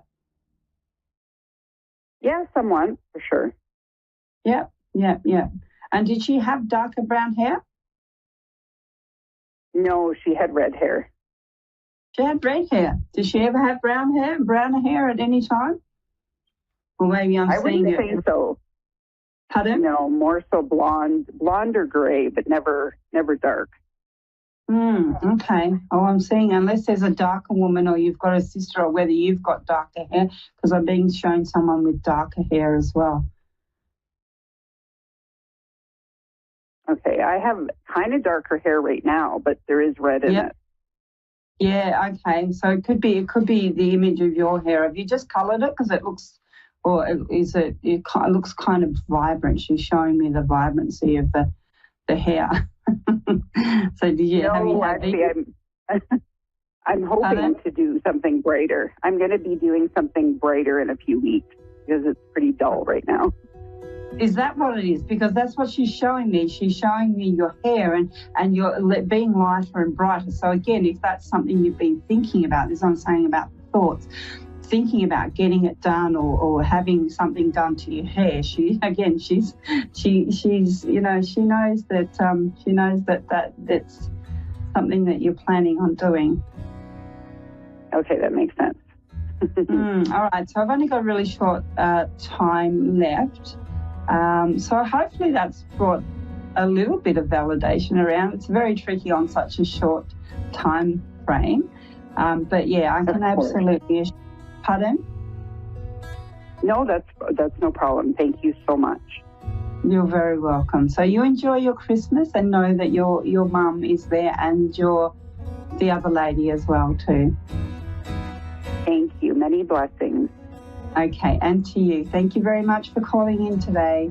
Yeah, somewhat, for sure. Yeah. And did she have darker brown hair? No, she had red hair. She had red hair. Did she ever have brown hair at any time? Or maybe I wouldn't say so. Pardon? No, more so blonde or gray, but never dark. Okay. Oh, I'm saying unless there's a darker woman or you've got a sister or whether you've got darker hair, because I'm being shown someone with darker hair as well. Okay, I have kind of darker hair right now, but there is red in it. Yeah, okay. So it could be the image of your hair. Have you just coloured it? Because it looks, or is it? It looks kind of vibrant. She's showing me the vibrancy of the hair. So did you? No, actually, I'm hoping to do something brighter. I'm going to be doing something brighter in a few weeks because it's pretty dull right now. Is that what it is? Because that's what she's showing me. She's showing me your hair and you're being lighter and brighter. So again, if that's something you've been thinking about, this I'm saying about the thoughts, thinking about getting it done or having something done to your hair. She's you know, she knows that that's something that you're planning on doing. Okay, that makes sense. All right, so I've only got a really short time left. So hopefully that's brought a little bit of validation around. It's very tricky on such a short time frame. But yeah, I can absolutely. Pardon? No, that's no problem. Thank you so much. You're very welcome. So you enjoy your Christmas and know that your mum is there and the other lady as well too. Thank you. Many blessings. Okay, and to you. Thank you very much for calling in today.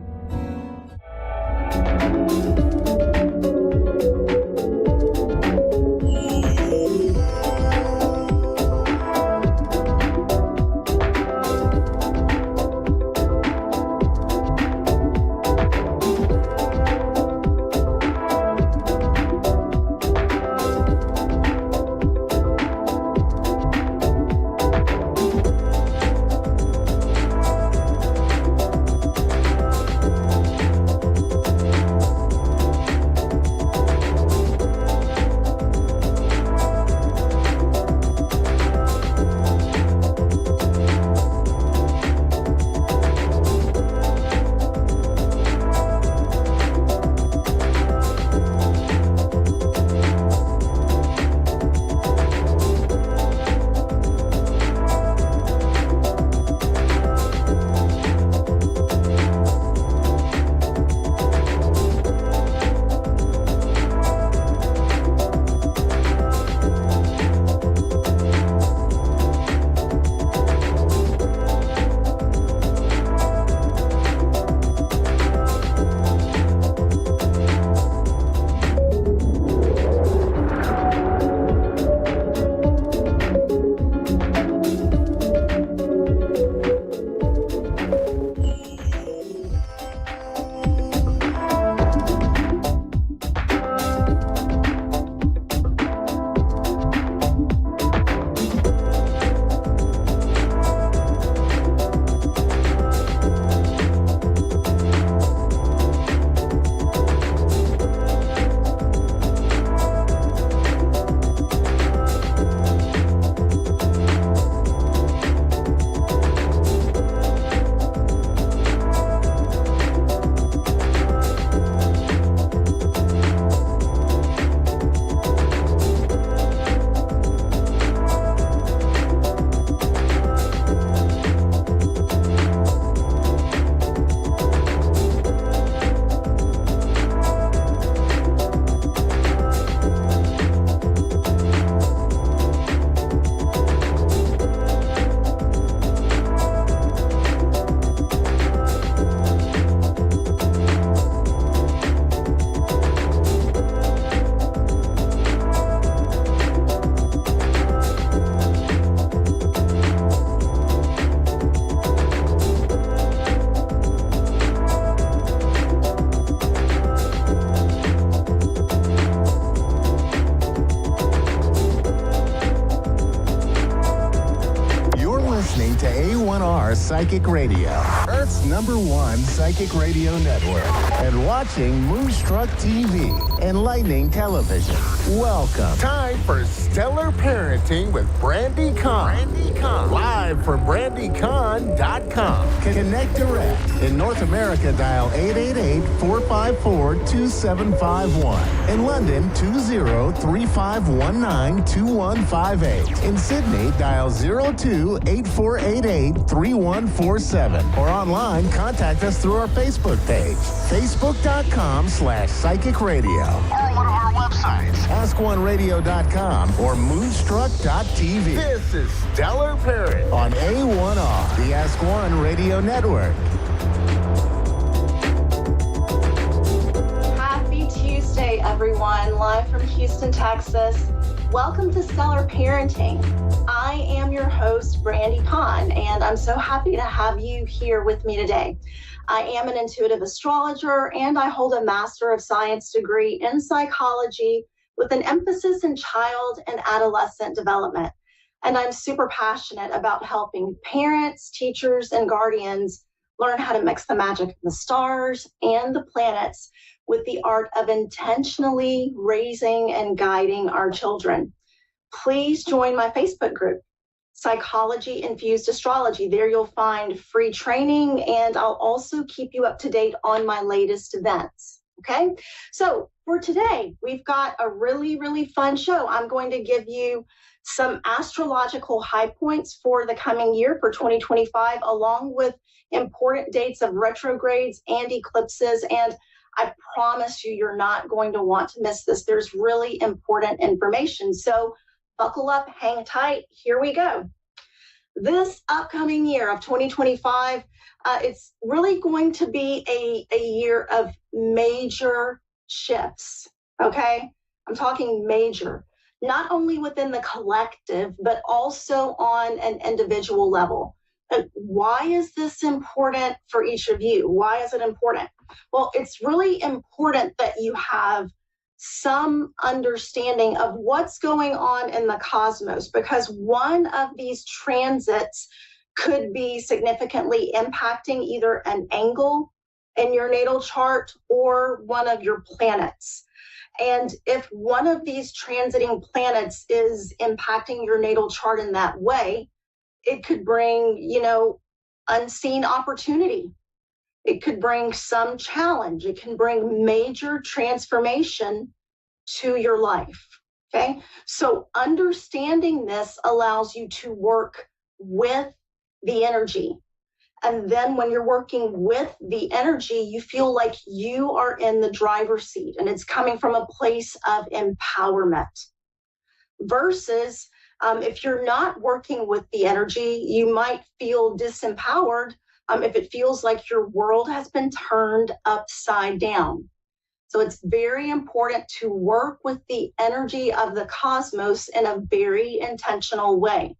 Psychic Radio. Earth's #1 psychic radio network, and watching Moonstruck TV, enlightening television. Welcome. Time for Stellar Parenting with Brandy Kahn. Live from BrandyCahn.com. Connect direct. In North America, dial 888-454-2751. In London, 20-3519-2158. In Sydney, dial 02-8488-3147. Or online, contact us through our Facebook page, facebook.com/psychic radio. Or one of our websites, askoneradio.com or moonstruck.tv. This is Stellar Parent on A1R, the Ask One Radio Network. Happy Tuesday, everyone. Live from Houston, Texas. Welcome to Stellar Parenting. I am your host, Brandy Kahn, and I'm so happy to have you here with me today. I am an intuitive astrologer, and I hold a Master of Science degree in psychology with an emphasis in child and adolescent development. And I'm super passionate about helping parents, teachers, and guardians learn how to mix the magic of the stars and the planets with the art of intentionally raising and guiding our children. Please join my Facebook group, Psychology Infused Astrology. There you'll find free training, and I'll also keep you up to date on my latest events. Okay, so for today, we've got a really, really fun show. I'm going to give you some astrological high points for the coming year for 2025, along with important dates of retrogrades and eclipses. And I promise you, you're not going to want to miss this. There's really important information. So buckle up, hang tight. Here we go. This upcoming year of 2025, it's really going to be a year of major shifts, okay? I'm talking major, not only within the collective, but also on an individual level. Why is this important for each of you? Why is it important? Well, it's really important that you have some understanding of what's going on in the cosmos, because one of these transits could be significantly impacting either an angle in your natal chart or one of your planets. And if one of these transiting planets is impacting your natal chart in that way, it could bring, unseen opportunity. It could bring some challenge. It can bring major transformation to your life, okay? So understanding this allows you to work with the energy. And then when you're working with the energy, you feel like you are in the driver's seat, and it's coming from a place of empowerment. Versus if you're not working with the energy, you might feel disempowered if it feels like your world has been turned upside down. So it's very important to work with the energy of the cosmos in a very intentional way.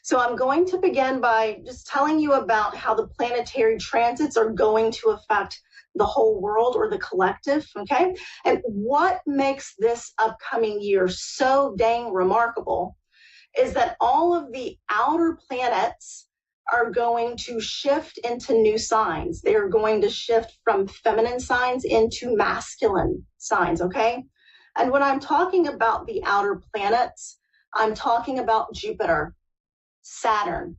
So I'm going to begin by just telling you about how the planetary transits are going to affect the whole world or the collective, okay? And what makes this upcoming year so dang remarkable is that all of the outer planets are going to shift into new signs. They are going to shift from feminine signs into masculine signs, okay? And when I'm talking about the outer planets, I'm talking about Jupiter, Saturn,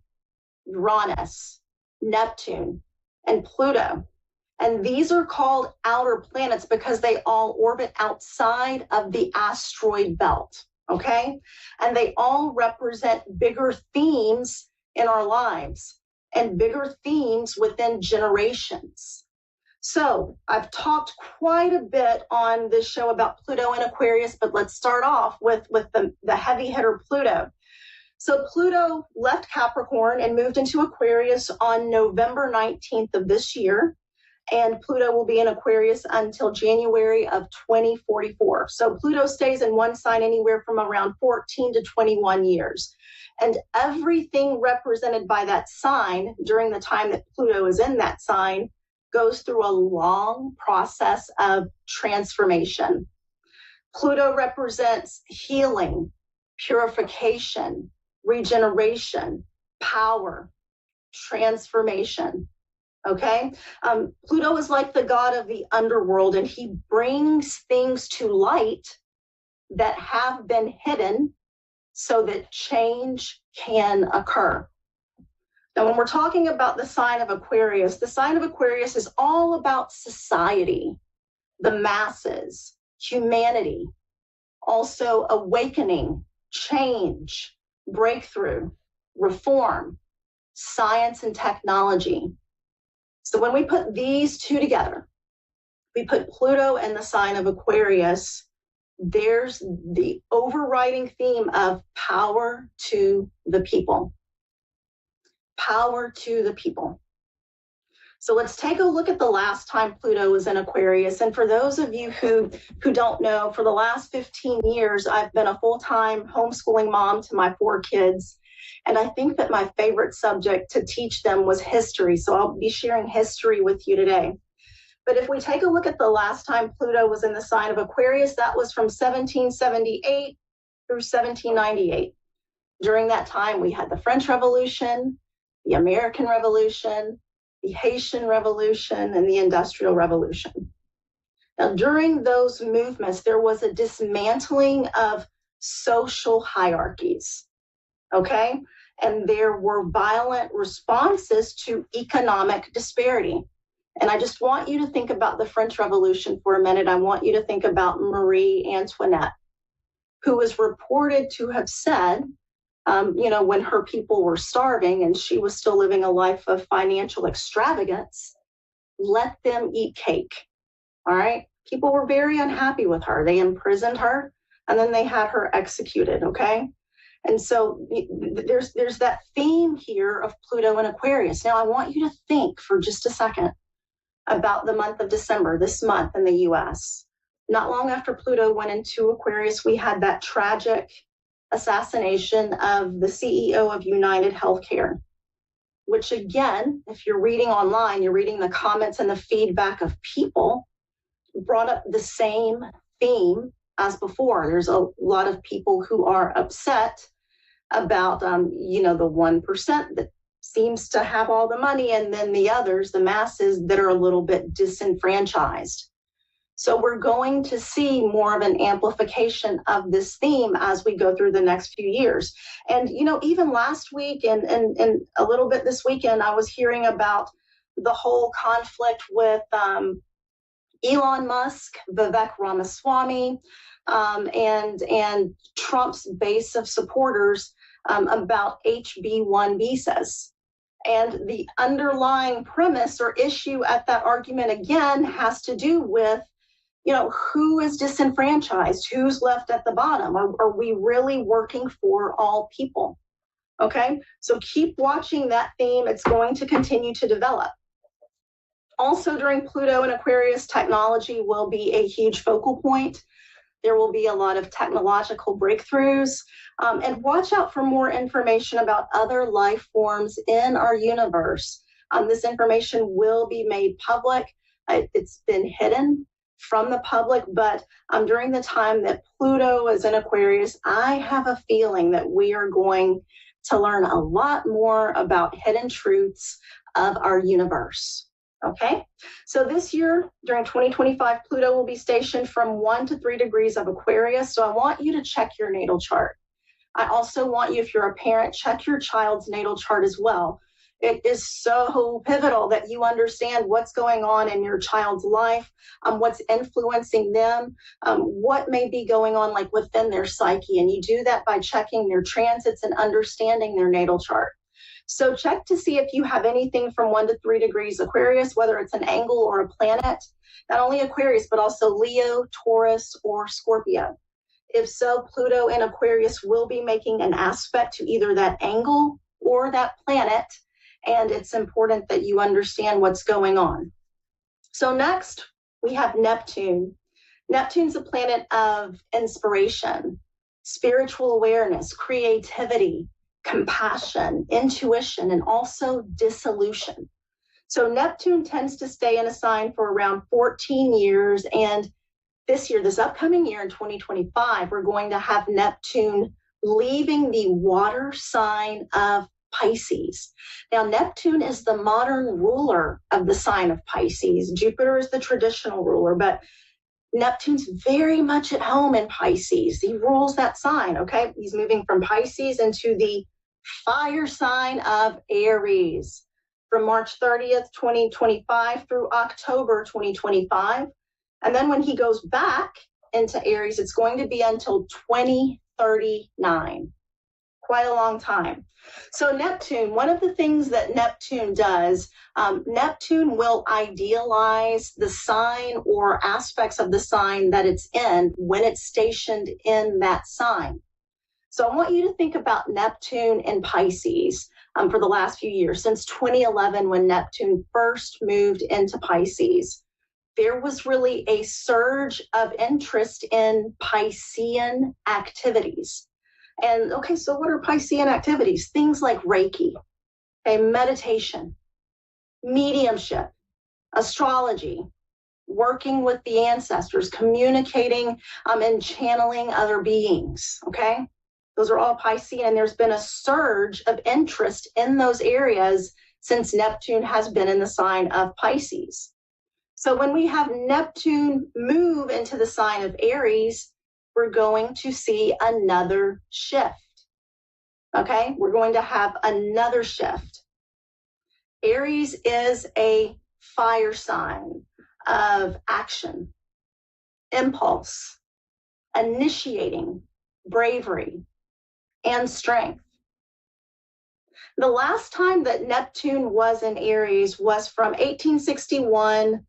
Uranus, Neptune, and Pluto. And these are called outer planets because they all orbit outside of the asteroid belt, okay? And they all represent bigger themes in our lives and bigger themes within generations. So I've talked quite a bit on this show about Pluto and Aquarius, but let's start off with the heavy hitter Pluto. So Pluto left Capricorn and moved into Aquarius on November 19th of this year. And Pluto will be in Aquarius until January of 2044. So Pluto stays in one sign anywhere from around 14 to 21 years. And everything represented by that sign during the time that Pluto is in that sign goes through a long process of transformation. Pluto represents healing, purification, regeneration, power, transformation. Okay. Pluto is like the god of the underworld, and he brings things to light that have been hidden so that change can occur. Now, when we're talking about the sign of Aquarius, the sign of Aquarius is all about society, the masses, humanity, also awakening, change, breakthrough, reform, science and technology. So when we put these two together, we put Pluto and the sign of Aquarius, there's the overriding theme of power to the people. Power to the people. So let's take a look at the last time Pluto was in Aquarius. And for those of you who don't know, for the last 15 years, I've been a full-time homeschooling mom to my 4 kids. And I think that my favorite subject to teach them was history. So I'll be sharing history with you today. But if we take a look at the last time Pluto was in the sign of Aquarius, that was from 1778 through 1798. During that time, we had the French Revolution, the American Revolution, the Haitian Revolution, and the Industrial Revolution. Now, during those movements, there was a dismantling of social hierarchies, okay? And there were violent responses to economic disparity. And I just want you to think about the French Revolution for a minute. I want you to think about Marie Antoinette, who was reported to have said, when her people were starving and she was still living a life of financial extravagance, let them eat cake. All right. People were very unhappy with her. They imprisoned her and then they had her executed. Okay. And so there's that theme here of Pluto and Aquarius. Now I want you to think for just a second about the month of December, this month in the US. Not long after Pluto went into Aquarius, we had that tragic assassination of the CEO of United Healthcare, which again, if you're reading online, you're reading the comments and the feedback of people, brought up the same theme as before. There's a lot of people who are upset about, the 1% that seems to have all the money, and then the others, the masses that are a little bit disenfranchised. So we're going to see more of an amplification of this theme as we go through the next few years. And, even last week and a little bit this weekend, I was hearing about the whole conflict with Elon Musk, Vivek Ramaswamy, and Trump's base of supporters about HB1 visas. And the underlying premise or issue at that argument, again, has to do with who is disenfranchised, who's left at the bottom? Are we really working for all people? Okay, so keep watching that theme. It's going to continue to develop. Also, during Pluto and Aquarius, technology will be a huge focal point. There will be a lot of technological breakthroughs. And watch out for more information about other life forms in our universe. This information will be made public. It's been hidden from the public, but during the time that Pluto is in Aquarius, I have a feeling that we are going to learn a lot more about hidden truths of our universe. Okay, so this year during 2025, Pluto will be stationed from 1 to 3 degrees of Aquarius. So I want you to check your natal chart. I also want you, if you're a parent, check your child's natal chart as well. It is so pivotal that you understand what's going on in your child's life, what's influencing them, what may be going on like within their psyche. And you do that by checking their transits and understanding their natal chart. So check to see if you have anything from 1 to 3 degrees Aquarius, whether it's an angle or a planet, not only Aquarius, but also Leo, Taurus, or Scorpio. If so, Pluto in Aquarius will be making an aspect to either that angle or that planet. And it's important that you understand what's going on. So next, we have Neptune. Neptune's a planet of inspiration, spiritual awareness, creativity, compassion, intuition, and also dissolution. So Neptune tends to stay in a sign for around 14 years. And this upcoming year in 2025, we're going to have Neptune leaving the water sign of Pisces. Now, Neptune is the modern ruler of the sign of Pisces. Jupiter is the traditional ruler, but Neptune's very much at home in Pisces. He rules that sign, okay? He's moving from Pisces into the fire sign of Aries from March 30th, 2025 through October 2025. And then when he goes back into Aries, it's going to be until 2039. Quite a long time. So Neptune, one of the things that Neptune does, Neptune will idealize the sign or aspects of the sign that it's in when it's stationed in that sign. So I want you to think about Neptune in Pisces for the last few years, since 2011 when Neptune first moved into Pisces. There was really a surge of interest in Piscean activities. And okay, so what are Piscean activities? Things like Reiki, okay, meditation, mediumship, astrology, working with the ancestors, communicating and channeling other beings, okay? Those are all Piscean, and there's been a surge of interest in those areas since Neptune has been in the sign of Pisces. So when we have Neptune move into the sign of Aries, we're going to see another shift. Okay, we're going to have another shift. Aries is a fire sign of action, impulse, initiating, bravery, and strength. The last time that Neptune was in Aries was from 1861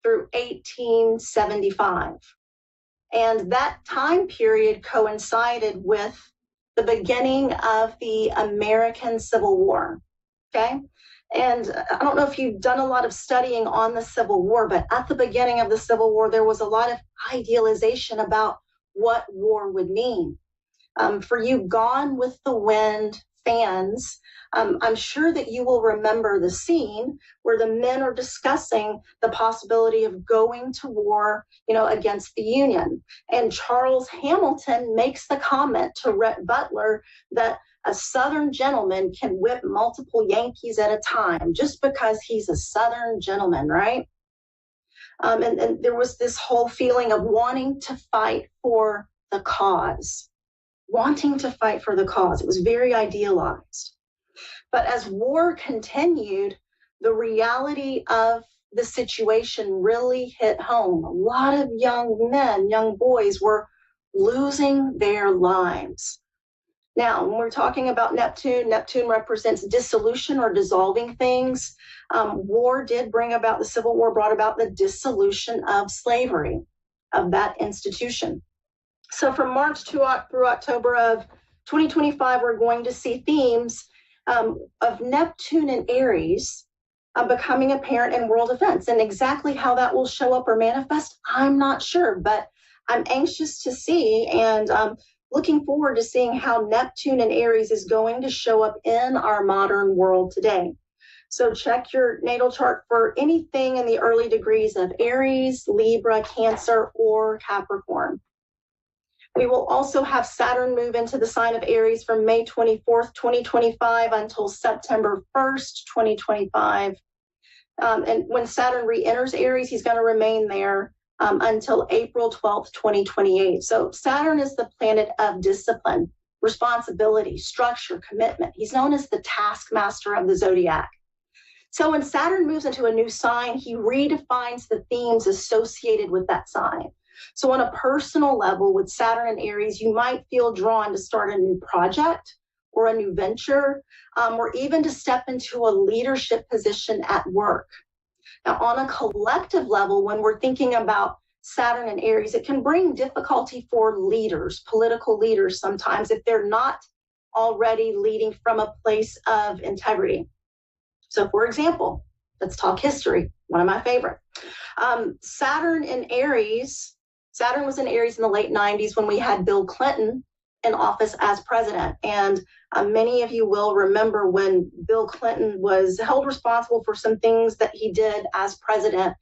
through 1875. And that time period coincided with the beginning of the American Civil War, okay? And I don't know if you've done a lot of studying on the Civil War, but at the beginning of the Civil War, there was a lot of idealization about what war would mean. For you Gone with the Wind fans, I'm sure that you will remember the scene where the men are discussing the possibility of going to war, against the Union. And Charles Hamilton makes the comment to Rhett Butler that a Southern gentleman can whip multiple Yankees at a time just because he's a Southern gentleman, right? And there was this whole feeling of wanting to fight for the cause. Wanting to fight for the cause. It was very idealized. But as war continued, the reality of the situation really hit home. A lot of young men, young boys were losing their lives. Now, when we're talking about Neptune, Neptune represents dissolution or dissolving things. War did bring about, the Civil War brought about the dissolution of slavery, of that institution. So from March through October of 2025, we're going to see themes of Neptune and Aries becoming apparent in world events. And exactly how that will show up or manifest, I'm not sure, but I'm anxious to see and looking forward to seeing how Neptune and Aries is going to show up in our modern world today. So check your natal chart for anything in the early degrees of Aries, Libra, Cancer, or Capricorn. We will also have Saturn move into the sign of Aries from May 24th, 2025 until September 1st, 2025. And when Saturn re-enters Aries, he's going to remain there until April 12th, 2028. So Saturn is the planet of discipline, responsibility, structure, commitment. He's known as the taskmaster of the zodiac. So when Saturn moves into a new sign, he redefines the themes associated with that sign. So on a personal level with Saturn and Aries, you might feel drawn to start a new project or a new venture, or even to step into a leadership position at work. Now, on a collective level, when we're thinking about Saturn and Aries, it can bring difficulty for leaders, political leaders sometimes, if they're not already leading from a place of integrity. So for example, let's talk history, one of my favorite. Saturn in Aries, Saturn was in Aries in the late 90s when we had Bill Clinton in office as president. And many of you will remember when Bill Clinton was held responsible for some things that he did as president,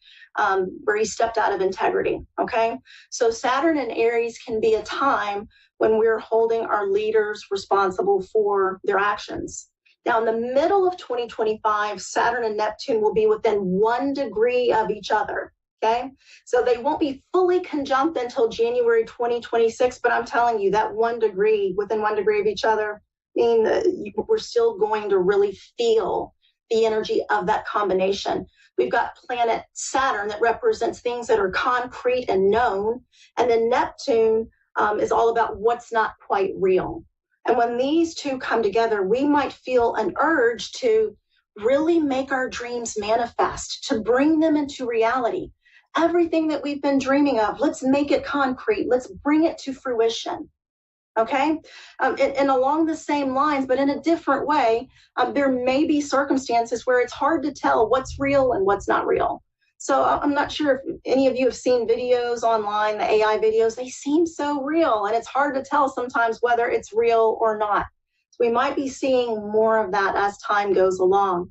where he stepped out of integrity, okay? So Saturn in Aries can be a time when we're holding our leaders responsible for their actions. Now, in the middle of 2025, Saturn and Neptune will be within 1 degree of each other. Okay, so they won't be fully conjunct until January 2026, but I'm telling you that 1 degree, within 1 degree of each other, mean that we're still going to really feel the energy of that combination. We've got planet Saturn that represents things that are concrete and known, and then Neptune is all about what's not quite real. And when these two come together, we might feel an urge to really make our dreams manifest, to bring them into reality. Everything that we've been dreaming of, let's make it concrete. Let's bring it to fruition. Okay? And along the same lines, but in a different way, there may be circumstances where it's hard to tell what's real and what's not real. So I'm not sure if any of you have seen videos online, the AI videos, they seem so real, and it's hard to tell sometimes whether it's real or not. So we might be seeing more of that as time goes along.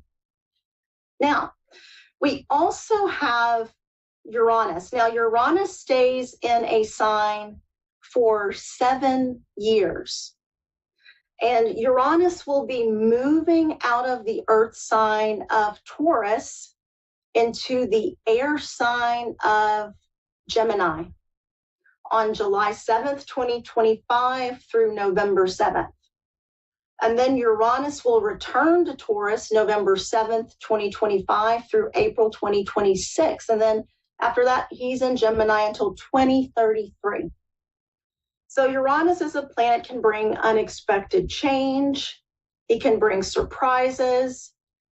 Now, we also have Uranus. Now, Uranus stays in a sign for 7 years. And Uranus will be moving out of the Earth sign of Taurus into the air sign of Gemini on July 7th, 2025 through November 7th. And then Uranus will return to Taurus November 7th, 2025 through April 2026. And then after that, he's in Gemini until 2033. So Uranus as a planet can bring unexpected change. He can bring surprises,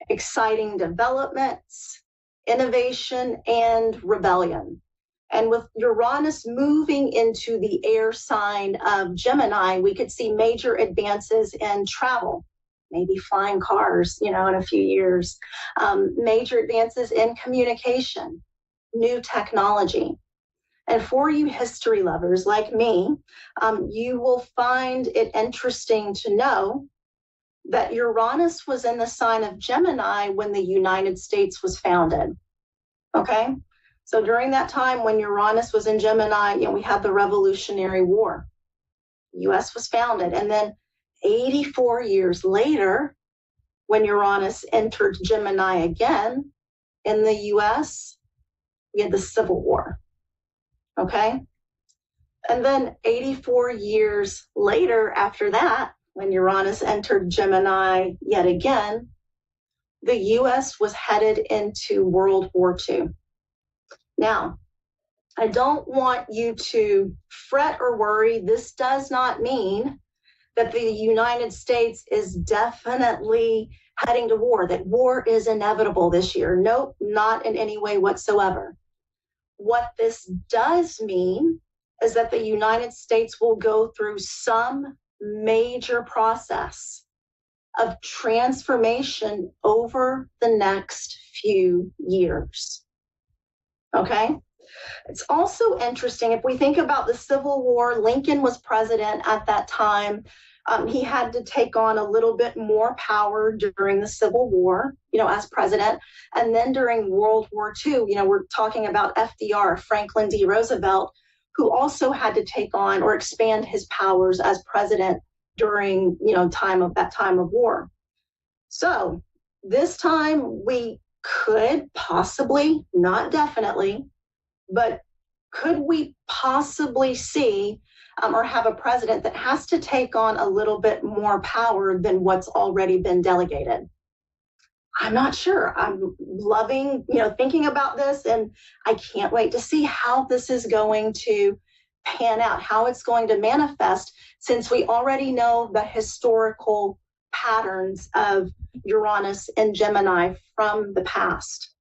exciting developments, innovation, and rebellion. And with Uranus moving into the air sign of Gemini, we could see major advances in travel, maybe flying cars, in a few years, major advances in communication, new technology. And for you history lovers like me, you will find it interesting to know that Uranus was in the sign of Gemini when the United States was founded. Okay? So during that time when Uranus was in Gemini, we had the Revolutionary War. The U.S. was founded. And then 84 years later, when Uranus entered Gemini again in the U.S., we had the Civil War. Okay? And then 84 years later after that, when Uranus entered Gemini yet again, the U.S. was headed into World War II. Now, I don't want you to fret or worry. This does not mean that the United States is definitely heading to war, that war is inevitable this year. Nope, not in any way whatsoever. What this does mean is that the United States will go through some major process of transformation over the next few years. Okay? It's also interesting, if we think about the Civil War, Lincoln was president at that time. He had to take on a little bit more power during the Civil War, as president. And then during World War II, we're talking about FDR, Franklin D. Roosevelt, who also had to take on or expand his powers as president during, time of war. So this time we could possibly, not definitely, but could we possibly see or have a president that has to take on a little bit more power than what's already been delegated? I'm not sure. I'm loving, thinking about this, and I can't wait to see how this is going to pan out, how it's going to manifest, since we already know the historical patterns of Uranus and Gemini from the past.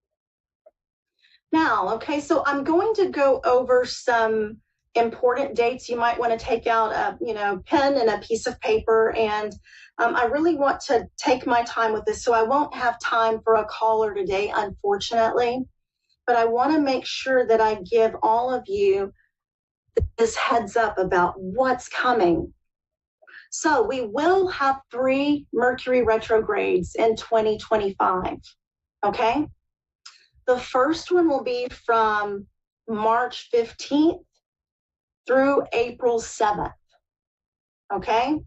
Now, okay, so I'm going to go over some important dates. You might want to take out a pen and a piece of paper, and I really want to take my time with this, so I won't have time for a caller today, unfortunately, but I want to make sure that I give all of you this heads up about what's coming. So we will have 3 Mercury retrogrades in 2025, okay? The first one will be from March 15th through April 7th, okay?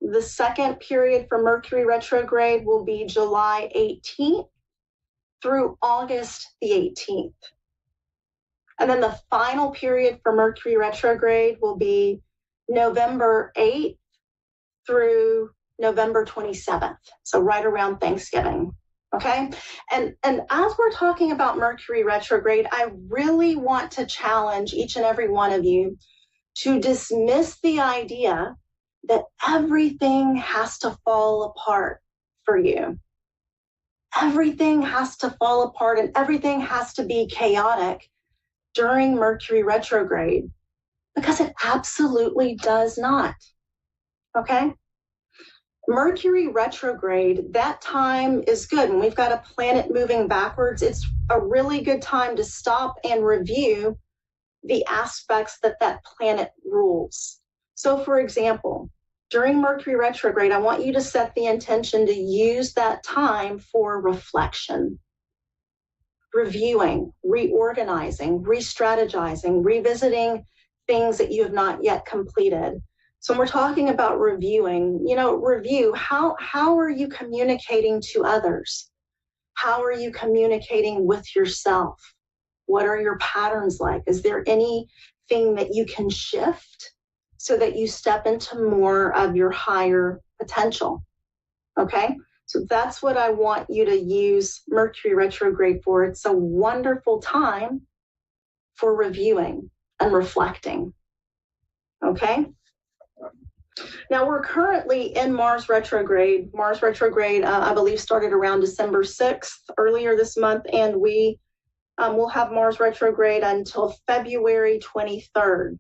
The second period for Mercury retrograde will be July 18th through August the 18th. And then the final period for Mercury retrograde will be November 8th through November 27th. So right around Thanksgiving. Okay. And as we're talking about Mercury retrograde, I really want to challenge each and every one of you to dismiss the idea that everything has to fall apart for you. Everything has to fall apart and everything has to be chaotic during Mercury retrograde, because it absolutely does not. Okay? Mercury retrograde, that time is good. When we've got a planet moving backwards, it's a really good time to stop and review the aspects that that planet rules. So for example, during Mercury retrograde, I want you to set the intention to use that time for reflection, reviewing, reorganizing, re-strategizing, revisiting things that you have not yet completed. So when we're talking about reviewing, review, how are you communicating to others? How are you communicating with yourself? What are your patterns like? Is there anything that you can shift so that you step into more of your higher potential? Okay, so that's what I want you to use Mercury retrograde for. It's a wonderful time for reviewing and reflecting. Okay. Now we're currently in Mars retrograde. Mars retrograde, I believe, started around December 6th earlier this month, and we will have Mars retrograde until February 23rd.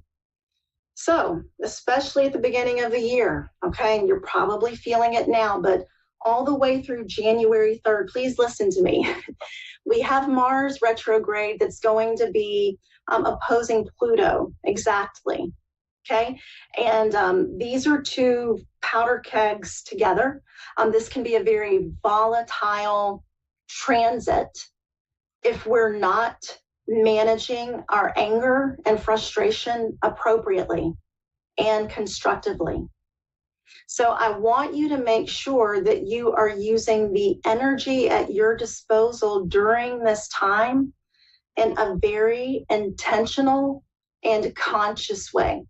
So, especially at the beginning of the year, okay, and you're probably feeling it now, but all the way through January 3rd, please listen to me. We have Mars retrograde that's going to be opposing Pluto, exactly. Okay, and these are two powder kegs together. This can be a very volatile transit if we're not managing our anger and frustration appropriately and constructively. So I want you to make sure that you are using the energy at your disposal during this time in a very intentional and conscious way,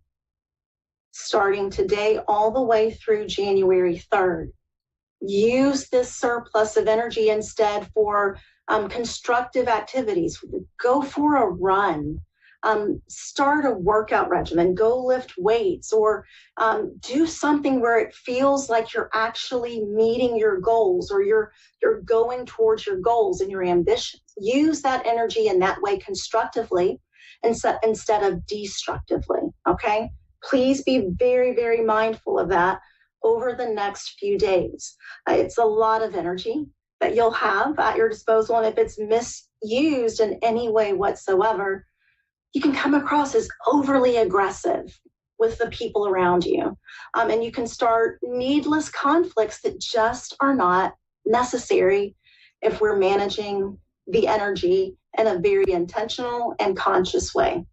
starting today all the way through January 3rd. Use this surplus of energy instead for constructive activities. Go for a run, start a workout regimen, go lift weights, or do something where it feels like you're actually meeting your goals, or you're going towards your goals and your ambitions. Use that energy in that way constructively instead of destructively, okay? Please be very, very mindful of that over the next few days. It's a lot of energy that you'll have at your disposal, and if it's misused in any way whatsoever, you can come across as overly aggressive with the people around you, and you can start needless conflicts that just are not necessary if we're managing the energy in a very intentional and conscious way.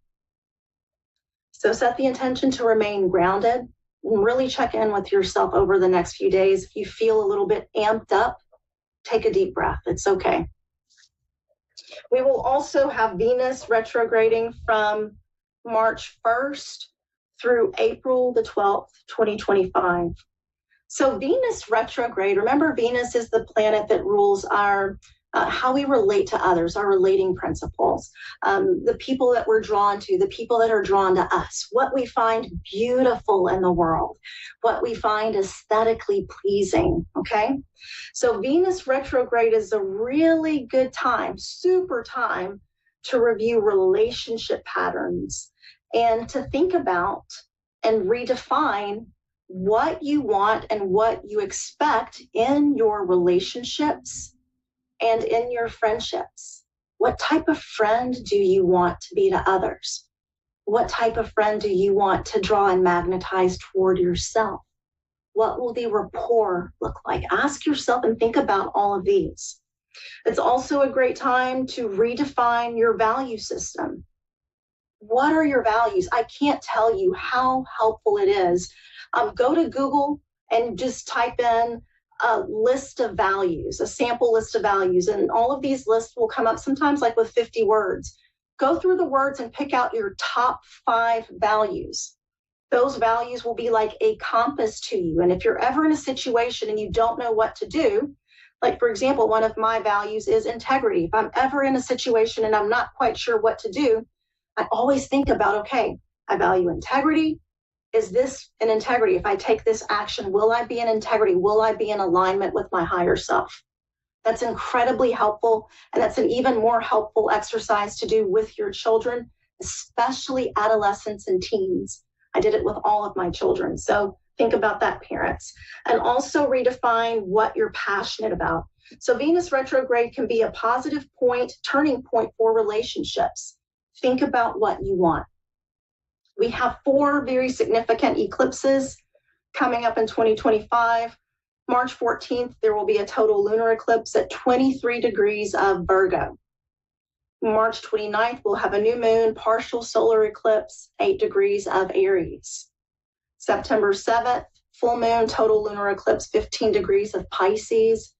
So set the intention to remain grounded and really check in with yourself over the next few days. If you feel a little bit amped up, take a deep breath. It's okay. We will also have Venus retrograding from March 1st through April the 12th, 2025. So Venus retrograde, remember Venus is the planet that rules our how we relate to others, our relating principles, the people that we're drawn to, the people that are drawn to us, what we find beautiful in the world, what we find aesthetically pleasing, okay? So Venus retrograde is a really good time, super time to review relationship patterns and to think about and redefine what you want and what you expect in your relationships and in your friendships. What type of friend do you want to be to others? What type of friend do you want to draw and magnetize toward yourself? What will the rapport look like? Ask yourself and think about all of these. It's also a great time to redefine your value system. What are your values? I can't tell you how helpful it is. Go to Google and just type in a list of values, a sample list of values. And all of these lists will come up sometimes like with 50 words. Go through the words and pick out your top 5 values. Those values will be like a compass to you. And if you're ever in a situation and you don't know what to do, like for example, one of my values is integrity. If I'm ever in a situation and I'm not quite sure what to do, I always think about, okay, I value integrity. Is this an integrity? If I take this action, will I be in integrity? Will I be in alignment with my higher self? That's incredibly helpful. And that's an even more helpful exercise to do with your children, especially adolescents and teens. I did it with all of my children. So think about that, parents. And also redefine what you're passionate about. So Venus retrograde can be a positive point, turning point for relationships. Think about what you want. We have 4 very significant eclipses coming up in 2025. March 14th, there will be a total lunar eclipse at 23 degrees of Virgo. March 29th, we'll have a new moon, partial solar eclipse, 8 degrees of Aries. September 7th, full moon, total lunar eclipse, 15 degrees of Pisces.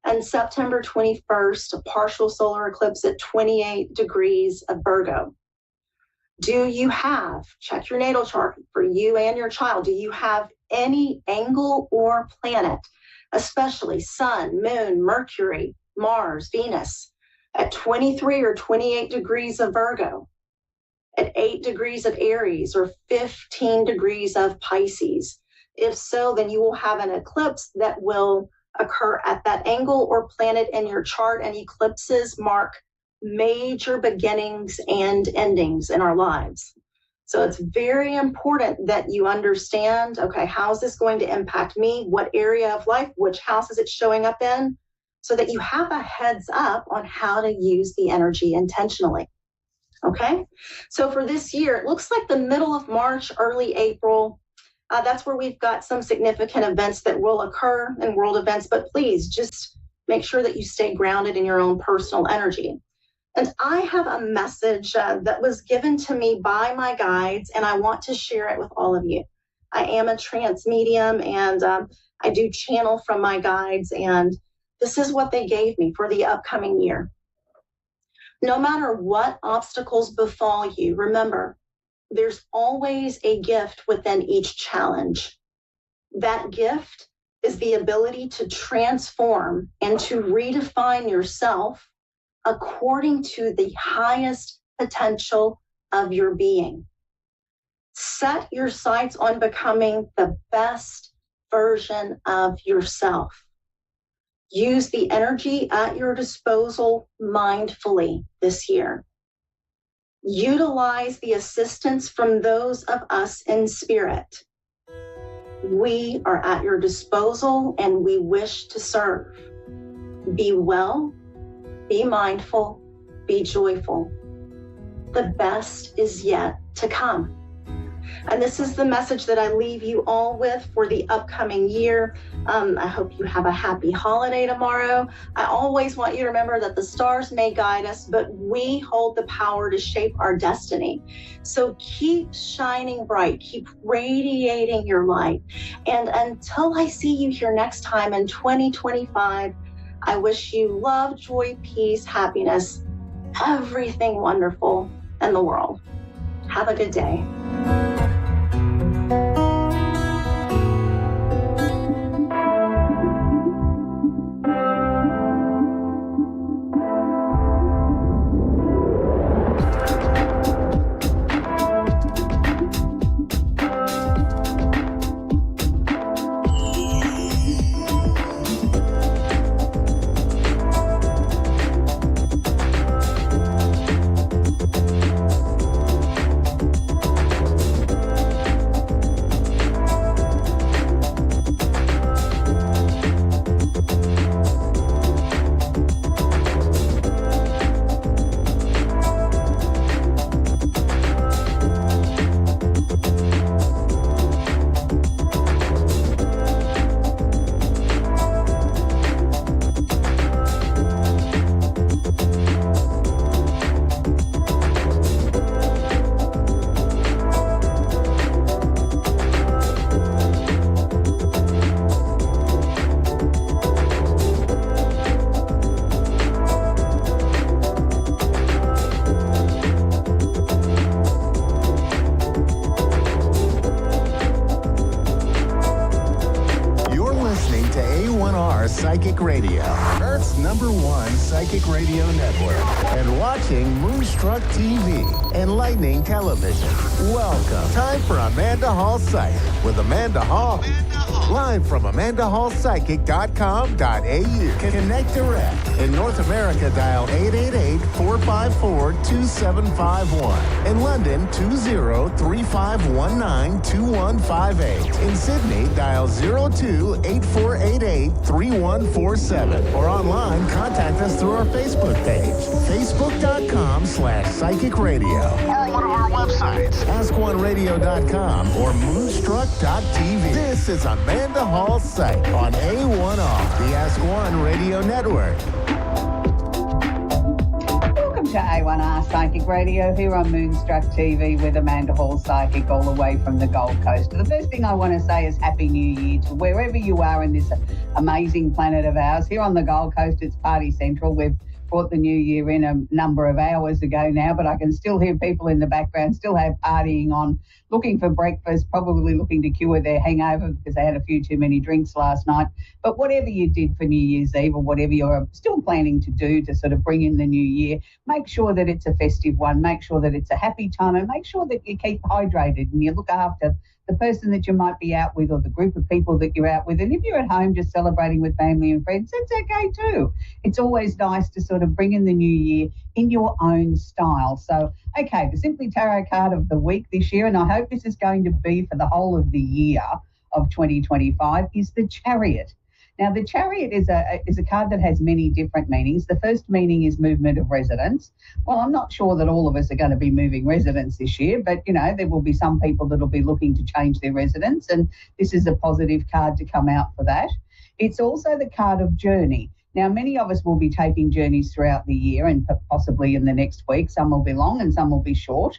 And September 21st, a partial solar eclipse at 28 degrees of Virgo. Do you have, check your natal chart for you and your child, do you have any angle or planet, especially Sun, Moon, Mercury, Mars, Venus, at 23 or 28 degrees of Virgo, at 8 degrees of Aries, or 15 degrees of Pisces? If so, then you will have an eclipse that will occur at that angle or planet in your chart, and eclipses mark major beginnings and endings in our lives. So it's very important that you understand, okay, how is this going to impact me? What area of life, which house is it showing up in? So that you have a heads up on how to use the energy intentionally. Okay, so for this year, it looks like the middle of March, early April, that's where we've got some significant events that will occur in world events, but please just make sure that you stay grounded in your own personal energy. And I have a message that was given to me by my guides, and I want to share it with all of you. I am a trance medium, and I do channel from my guides, and this is what they gave me for the upcoming year. No matter what obstacles befall you, remember, there's always a gift within each challenge. That gift is the ability to transform and to redefine yourself according to the highest potential of your being. Set your sights on becoming the best version of yourself. Use the energy at your disposal mindfully this year. Utilize the assistance from those of us in spirit. We are at your disposal and we wish to serve. Be well, be mindful, be joyful. The best is yet to come. And this is the message that I leave you all with for the upcoming year. I hope you have a happy holiday tomorrow. I always want you to remember that the stars may guide us, but we hold the power to shape our destiny. So keep shining bright, keep radiating your light. And until I see you here next time in 2025, I wish you love, joy, peace, happiness, everything wonderful in the world. Have a good day. Psychic Radio, Earth's #1 psychic radio network, and watching Moonstruck TV and Lightning Television. Welcome. Time for Amanda Hall Psych with Amanda Hall. Live from AmandaHallPsychic.com.au. Connect direct. In North America, dial 888-454-2751. In London, 20-3519-2158. In Sydney, dial 02-8488-3147. Or online, contact us through our Facebook page, facebook.com/psychic radio. Or one of our websites, askoneradio.com or moonstruck.tv. This is Amanda Hall Psych on A1R, the Ask One Radio Network. Welcome to A1R Psychic Radio here on Moonstruck TV with Amanda Hall Psychic all the way from the Gold Coast. The first thing I want to say is Happy New Year to wherever you are in this amazing planet of ours. Here on the Gold Coast, it's Party Central. We've brought the new year in a number of hours ago now, but I can still hear people in the background still have partying on, looking for breakfast, probably looking to cure their hangover because they had a few too many drinks last night. But whatever you did for New Year's Eve or whatever you're still planning to do to sort of bring in the new year, make sure that it's a festive one, make sure that it's a happy time, and make sure that you keep hydrated and you look after the person that you might be out with or the group of people that you're out with. And if you're at home just celebrating with family and friends, that's okay too. It's always nice to sort of bring in the new year in your own style. So, okay, the Simply Tarot card of the week this year, and I hope this is going to be for the whole of the year of 2025, is the Chariot. Now, the Chariot is a card that has many different meanings. The first meaning is movement of residence. Well, I'm not sure that all of us are going to be moving residence this year, but, you know, there will be some people that will be looking to change their residence, and this is a positive card to come out for that. It's also the card of journey. Now, many of us will be taking journeys throughout the year and possibly in the next week. Some will be long and some will be short.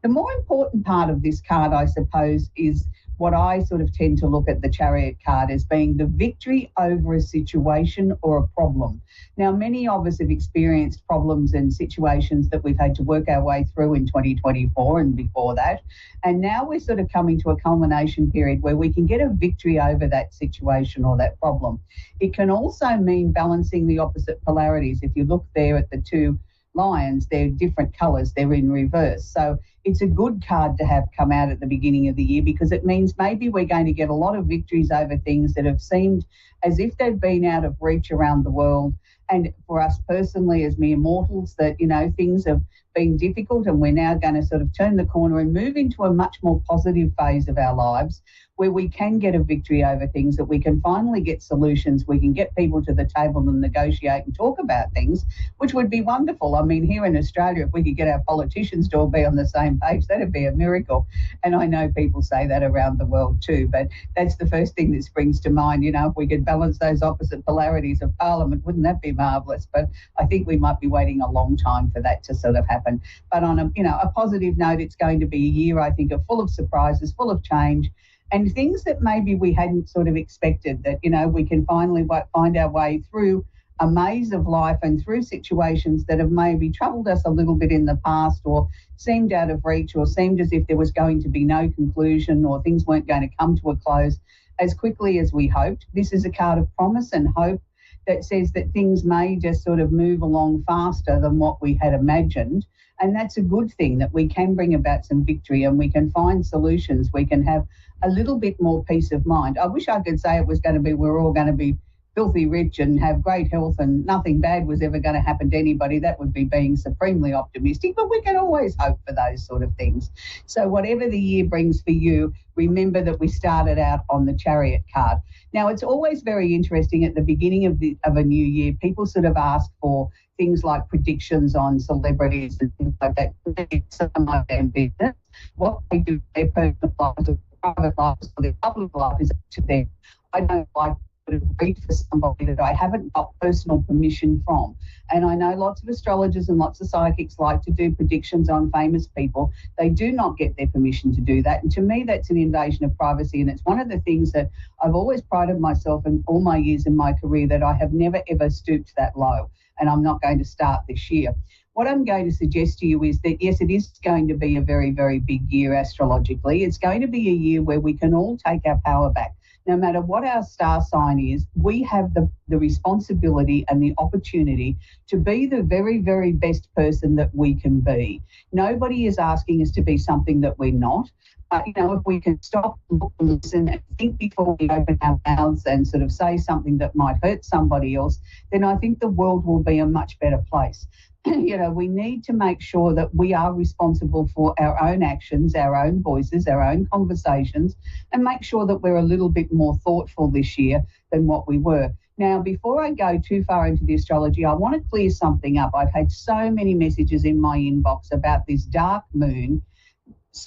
The more important part of this card, I suppose, is what I sort of tend to look at the Chariot card as being the victory over a situation or a problem. Now, many of us have experienced problems and situations that we've had to work our way through in 2024 and before that. And now we're sort of coming to a culmination period where we can get a victory over that situation or that problem. It can also mean balancing the opposite polarities. If you look there at the two lions, they're different colours, they're in reverse. So it's a good card to have come out at the beginning of the year because it means maybe we're going to get a lot of victories over things that have seemed as if they've been out of reach around the world. And for us personally as mere mortals, that, you know, things have been difficult and we're now going to sort of turn the corner and move into a much more positive phase of our lives where we can get a victory over things, that we can finally get solutions, we can get people to the table and negotiate and talk about things, which would be wonderful. I mean, here in Australia, if we could get our politicians to all be on the same page, that'd be a miracle. And I know people say that around the world too, but that's the first thing that springs to mind. You know, if we could balance those opposite polarities of Parliament, wouldn't that be marvellous? But I think we might be waiting a long time for that to sort of happen. But on a positive note, it's going to be a year, I think, full of surprises, full of change, and things that maybe we hadn't sort of expected, that, you know, we can finally find our way through a maze of life and through situations that have maybe troubled us a little bit in the past or seemed out of reach or seemed as if there was going to be no conclusion or things weren't going to come to a close as quickly as we hoped. This is a card of promise and hope that says that things may just sort of move along faster than what we had imagined. And that's a good thing, that we can bring about some victory and we can find solutions. We can have a little bit more peace of mind. I wish I could say it was going to be, we're all going to be filthy rich and have great health and nothing bad was ever going to happen to anybody. That would be being supremely optimistic, but we can always hope for those sort of things. So whatever the year brings for you, remember that we started out on the Chariot card. Now, it's always very interesting at the beginning of a new year, people sort of ask for things like predictions on celebrities and things like that. It's some of their business. What they do in their personal lives or private lives or their public life is up to them. I don't like to read for somebody that I haven't got personal permission from. And I know lots of astrologers and lots of psychics like to do predictions on famous people. They do not get their permission to do that. And to me, that's an invasion of privacy. And it's one of the things that I've always prided myself in all my years in my career, that I have never, ever stooped that low. And I'm not going to start this year. What I'm going to suggest to you is that, yes, it is going to be a very, very big year astrologically. It's going to be a year where we can all take our power back. no matter what our star sign is, we have the responsibility and the opportunity to be the very, very best person that we can be. Nobody is asking us to be something that we're not. If we can stop, look, listen, and think before we open our mouths and sort of say something that might hurt somebody else, then I think the world will be a much better place. We need to make sure that we are responsible for our own actions, our own voices, our own conversations, and make sure that we're a little bit more thoughtful this year than what we were. Now, before I go too far into the astrology, I want to clear something up. I've had so many messages in my inbox about this dark moon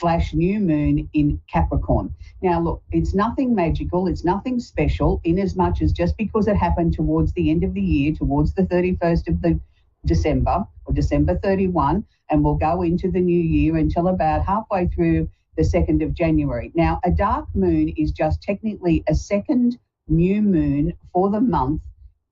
/ new moon in Capricorn. Now, look, it's nothing magical. It's nothing special, in as much as just because it happened towards the end of the year, towards the 31st of the December or December 31, and we'll go into the new year until about halfway through the 2nd of January. Now, a dark moon is just technically a second new moon for the month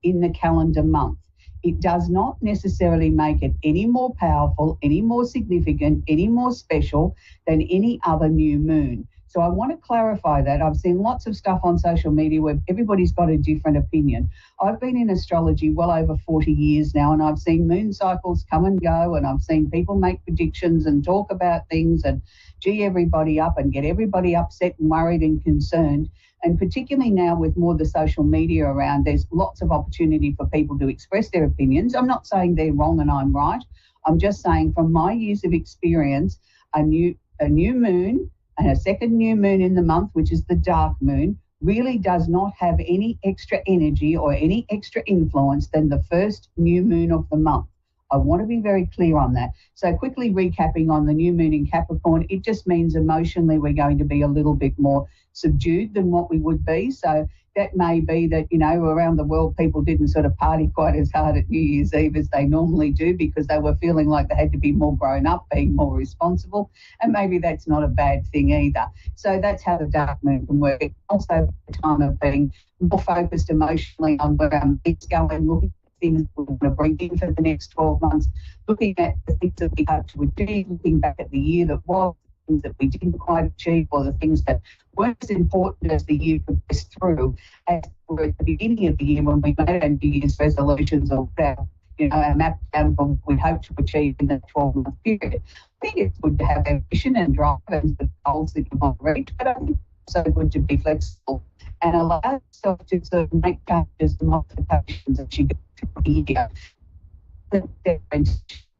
in the calendar month. It does not necessarily make it any more powerful, any more significant, any more special than any other new moon. So I want to clarify that. I've seen lots of stuff on social media where everybody's got a different opinion. I've been in astrology well over 40 years now, and I've seen moon cycles come and go, and I've seen people make predictions and talk about things and gee everybody up and get everybody upset and worried and concerned. And particularly now with more of the social media around, there's lots of opportunity for people to express their opinions. I'm not saying they're wrong and I'm right. I'm just saying from my years of experience, a new moon and a second new moon in the month, which is the dark moon, really does not have any extra energy or any extra influence than the first new moon of the month. I want to be very clear on that. So quickly recapping on the new moon in Capricorn, it just means emotionally we're going to be a little bit more subdued than what we would be. So that may be that, around the world people didn't sort of party quite as hard at New Year's Eve as they normally do because they were feeling like they had to be more grown up, being more responsible. And maybe that's not a bad thing either. So that's how the dark moon can work. Also the time of being more focused emotionally on where our mind's going, looking at things we want to bring in for the next 12 months, looking at the things that we hope to achieve, looking back at the year that was, things that we didn't quite achieve, or the things that weren't as important as the year progressed through as were at the beginning of the year when we made our New Year's resolutions or our map down for what we hope to achieve in that 12-month period. I think it's good to have ambition and drive and the goals that you want to reach, but I think it's also good to be flexible and allow yourself to sort of make changes and modifications as you go through the year.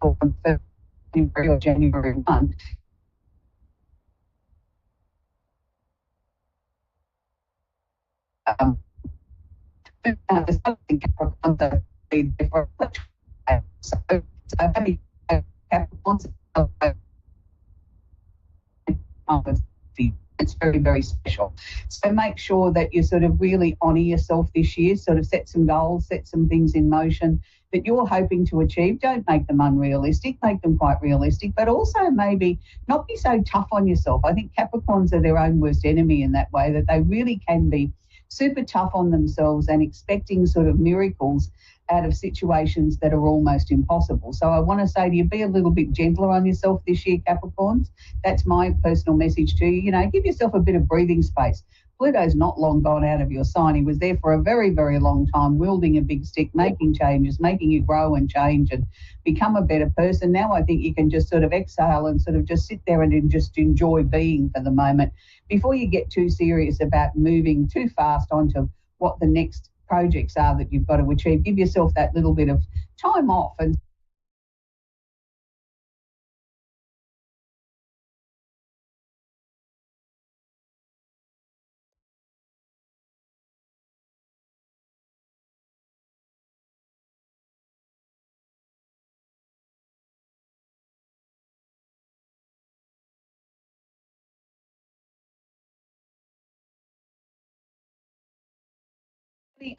From February or January 1. There's something Capricorn that be different. So having Capricorns, it's very, very special. So make sure that you sort of really honour yourself this year, sort of set some goals, set some things in motion that you're hoping to achieve. Don't make them unrealistic, make them quite realistic, but also maybe not be so tough on yourself. I think Capricorns are their own worst enemy in that way, that they really can be super tough on themselves and expecting sort of miracles out of situations that are almost impossible. So I want to say to you, be a little bit gentler on yourself this year, Capricorns. That's my personal message to you. Give yourself a bit of breathing space. Pluto's not long gone out of your sign. He was there for a very, very long time, wielding a big stick, making changes, making you grow and change and become a better person. Now I think you can just sort of exhale and sort of just sit there and just enjoy being for the moment before you get too serious about moving too fast onto what the next projects are that you've got to achieve. Give yourself that little bit of time off and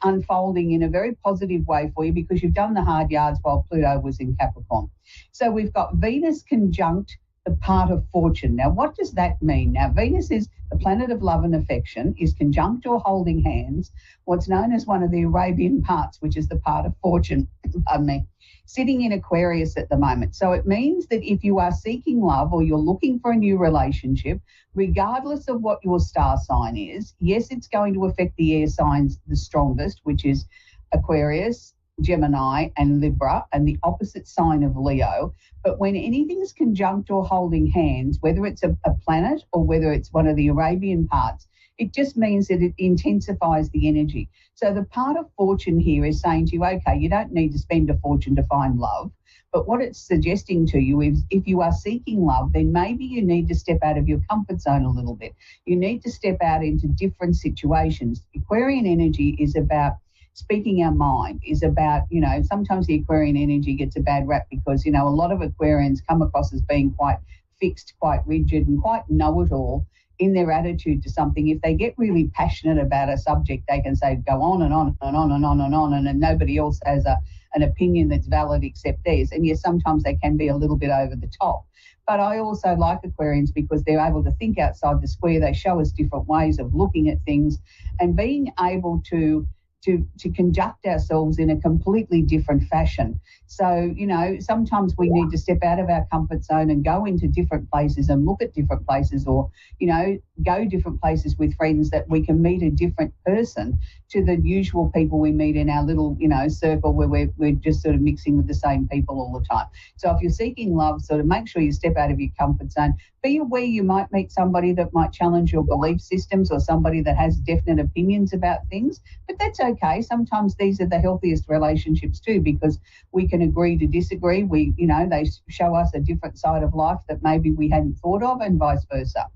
unfolding in a very positive way for you because you've done the hard yards while Pluto was in Capricorn. So we've got Venus conjunct the part of fortune. Now, what does that mean? Now, Venus is the planet of love and affection, is conjunct or holding hands, what's known as one of the Arabian parts, which is the part of fortune, pardon me. sitting in Aquarius at the moment. So it means that if you are seeking love or you're looking for a new relationship, regardless of what your star sign is, yes, it's going to affect the air signs the strongest, which is Aquarius, Gemini and Libra, and the opposite sign of Leo. But when anything's conjunct or holding hands, whether it's a planet or whether it's one of the Arabian parts, it just means that it intensifies the energy. So the part of fortune here is saying to you, okay, you don't need to spend a fortune to find love. But what it's suggesting to you is if you are seeking love, then maybe you need to step out of your comfort zone a little bit. You need to step out into different situations. Aquarian energy is about speaking our mind, is about, sometimes the Aquarian energy gets a bad rap because, a lot of Aquarians come across as being quite fixed, quite rigid and quite know-it-all in their attitude to something. If they get really passionate about a subject, they can say, go on and on and on and on and on, and then nobody else has an opinion that's valid except theirs. And yes, sometimes they can be a little bit over the top. But I also like Aquarians because they're able to think outside the square. They show us different ways of looking at things and being able to conduct ourselves in a completely different fashion. So, sometimes we need to step out of our comfort zone and go into different places and look at different places or, go different places with friends that we can meet a different person to the usual people we meet in our little, circle where we're just sort of mixing with the same people all the time. So if you're seeking love, sort of make sure you step out of your comfort zone. Be aware you might meet somebody that might challenge your belief systems or somebody that has definite opinions about things, but that's okay. Sometimes these are the healthiest relationships too, because we can agree to disagree. They show us a different side of life that maybe we hadn't thought of and vice versa.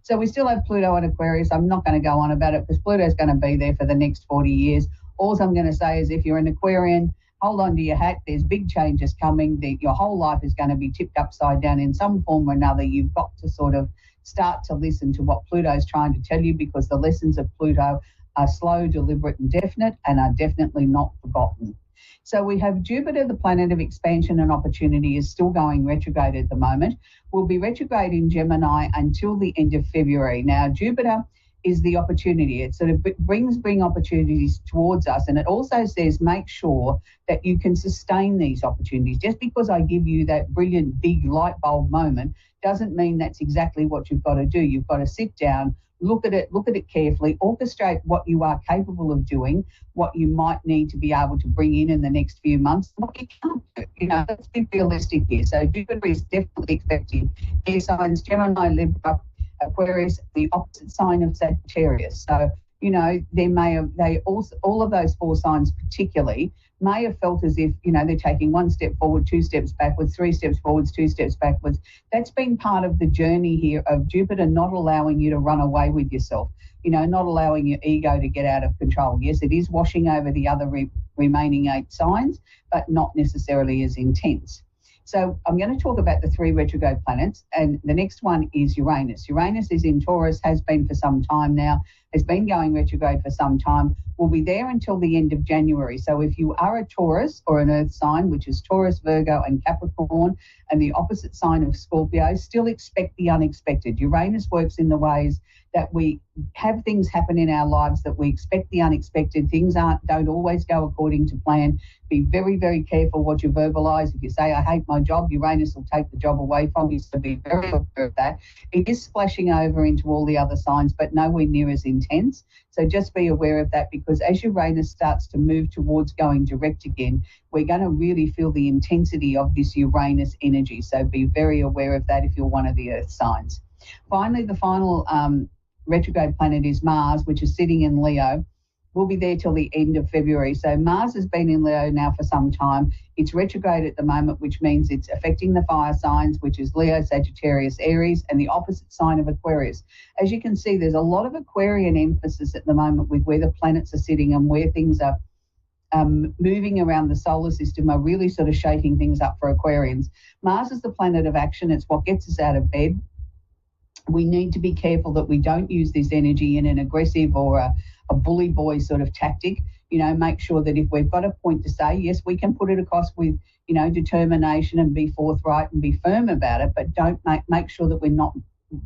So we still have Pluto and Aquarius. I'm not going to go on about it because Pluto's going to be there for the next 40 years. All I'm going to say is if you're an Aquarian, hold on to your hat. There's big changes coming. Your whole life is going to be tipped upside down in some form or another. You've got to sort of start to listen to what Pluto's trying to tell you, because the lessons of Pluto are slow, deliberate and definite and are definitely not forgotten. So we have Jupiter, the planet of expansion and opportunity, is still going retrograde at the moment. Will be retrograde in Gemini until the end of February. Now, Jupiter is the opportunity. It sort of bring opportunities towards us. And it also says make sure that you can sustain these opportunities. Just because I give you that brilliant, big light bulb moment doesn't mean that's exactly what you've got to do. You've got to sit down, look at it carefully, orchestrate what you are capable of doing, what you might need to be able to bring in the next few months, what you can't do. Let's be realistic here. So Jupiter is definitely expecting air signs, Gemini, Libra, Aquarius, the opposite sign of Sagittarius. So, all of those four signs particularly may have felt as if, they're taking one step forward, two steps backwards, three steps forwards, two steps backwards. That's been part of the journey here of Jupiter not allowing you to run away with yourself, not allowing your ego to get out of control. Yes, it is washing over the other remaining 8 signs, but not necessarily as intense. So I'm going to talk about the 3 retrograde planets, and the next one is Uranus. Uranus is in Taurus, has been for some time now, has been going retrograde for some time, will be there until the end of January. So if you are a Taurus or an Earth sign, which is Taurus, Virgo and Capricorn, and the opposite sign of Scorpio, still expect the unexpected. Uranus works in the ways that we have things happen in our lives that we expect the unexpected. Things don't always go according to plan. Be very, very careful what you verbalize. If you say, I hate my job, Uranus will take the job away from you. So be very aware of that. It is splashing over into all the other signs, but nowhere near as intense. So just be aware of that, because as Uranus starts to move towards going direct again, we're going to really feel the intensity of this Uranus energy. So be very aware of that if you're one of the Earth signs. Finally, the final retrograde planet is Mars, which is sitting in Leo. Will be there till the end of February. So Mars has been in Leo now for some time. It's retrograde at the moment, which means it's affecting the fire signs, which is Leo, Sagittarius, Aries, and the opposite sign of Aquarius. As you can see, there's a lot of Aquarian emphasis at the moment with where the planets are sitting and where things are moving around the solar system are really sort of shaking things up for Aquarians. Mars is the planet of action. It's what gets us out of bed. We need to be careful that we don't use this energy in an aggressive or a bully boy sort of tactic. Make sure that if we've got a point to say, yes, we can put it across with, determination and be forthright and be firm about it, but don't make sure that we're not